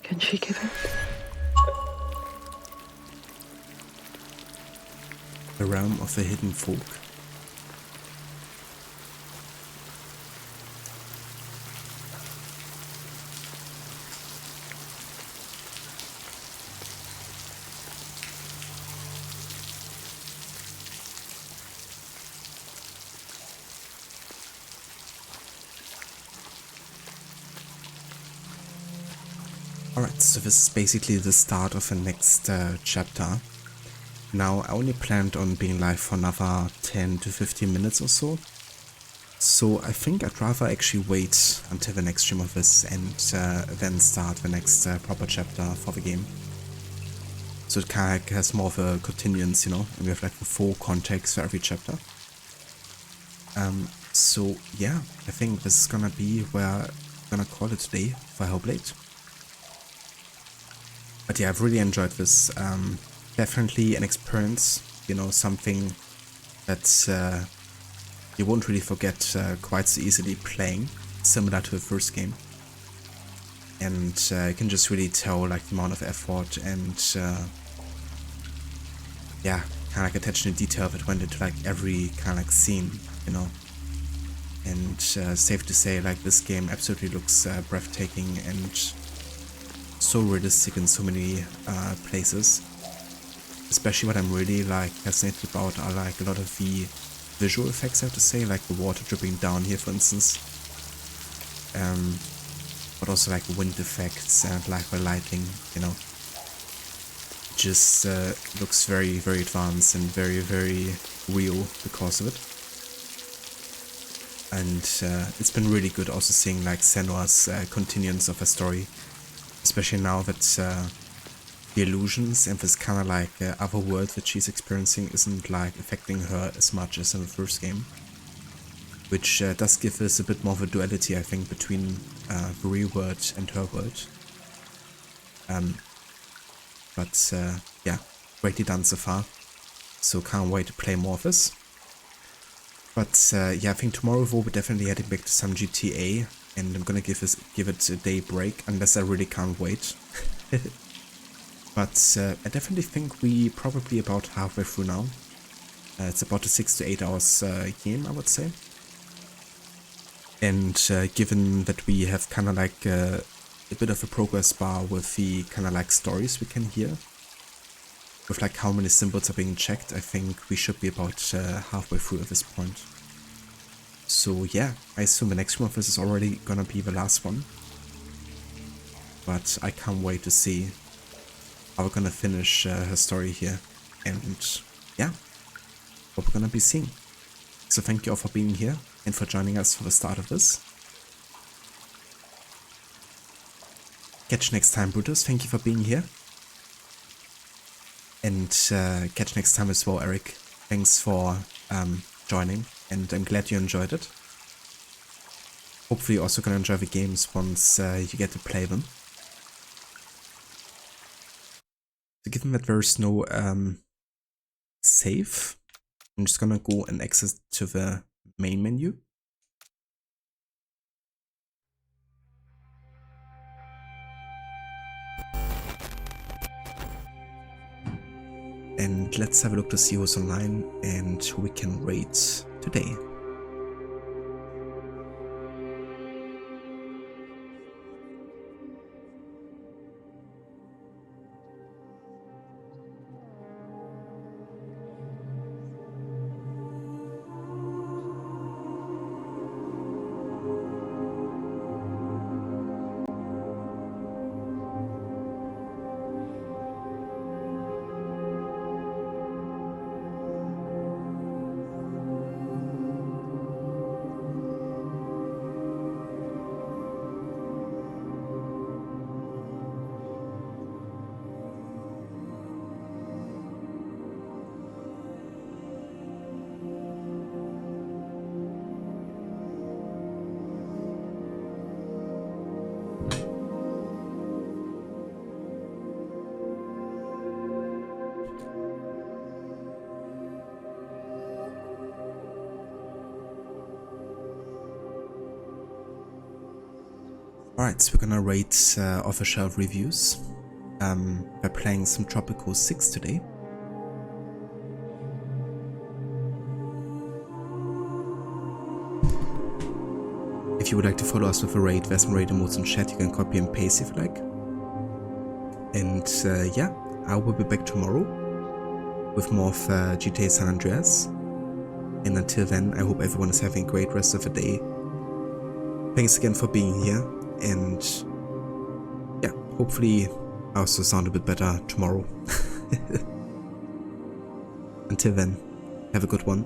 Can she give it? The realm of the hidden folk. Alright, so this is basically the start of the next chapter. Now, I only planned on being live for another 10 to 15 minutes or so. So I think I'd rather actually wait until the next stream of this and then start the next proper chapter for the game. So it kind of like has more of a continuance, you know, and we have like the full context for every chapter. So yeah, I think this is gonna be where I'm gonna call it today for Hellblade. But yeah, I've really enjoyed this. Definitely an experience, you know, something that you won't really forget quite so easily playing, similar to the first game. And you can just really tell like the amount of effort and yeah, kind of like attention to detail that went into like every kind of like scene, you know. And safe to say, like, this game absolutely looks breathtaking and so realistic in so many places. Especially what I'm really like fascinated about are like a lot of the visual effects, I have to say, like the water dripping down here, for instance. But also like wind effects and like the lighting, you know. Just looks very, very advanced and very, very real because of it. And it's been really good also seeing like Senua's continuance of her story. Especially now that the illusions and this kind of like other world that she's experiencing isn't like affecting her as much as in the first game. Which does give us a bit more of a duality, I think, between the real world and her world. But yeah, greatly done so far. So can't wait to play more of this. But yeah, I think tomorrow we'll be definitely heading back to some GTA. And I'm gonna give it a day break, unless I really can't wait. But I definitely think we probably about halfway through now. It's about a 6 to 8 hours game, I would say. And given that we have kind of like a bit of a progress bar with the kind of like stories we can hear, with like how many symbols are being checked, I think we should be about halfway through at this point. So yeah, I assume the next one of this is already gonna be the last one. But I can't wait to see how we're gonna finish her story here. And yeah, what we're gonna be seeing. So thank you all for being here and for joining us for the start of this. Catch you next time, Brutus. Thank you for being here. And catch you next time as well, Eric. Thanks for joining. And I'm glad you enjoyed it. Hopefully you're also gonna enjoy the games once you get to play them. So given that there's no save, I'm just gonna go and exit to the main menu. And let's have a look to see who's online and who we can rate today. Alright, so we're gonna rate off-the-shelf reviews. We're playing some Tropico 6 today. If you would like to follow us with a raid, there's some raid emotes in chat, you can copy and paste if you like. And yeah, I will be back tomorrow with more of GTA San Andreas. And until then, I hope everyone is having a great rest of the day. Thanks again for being here, and yeah, hopefully I also sound a bit better tomorrow. Until then, have a good one.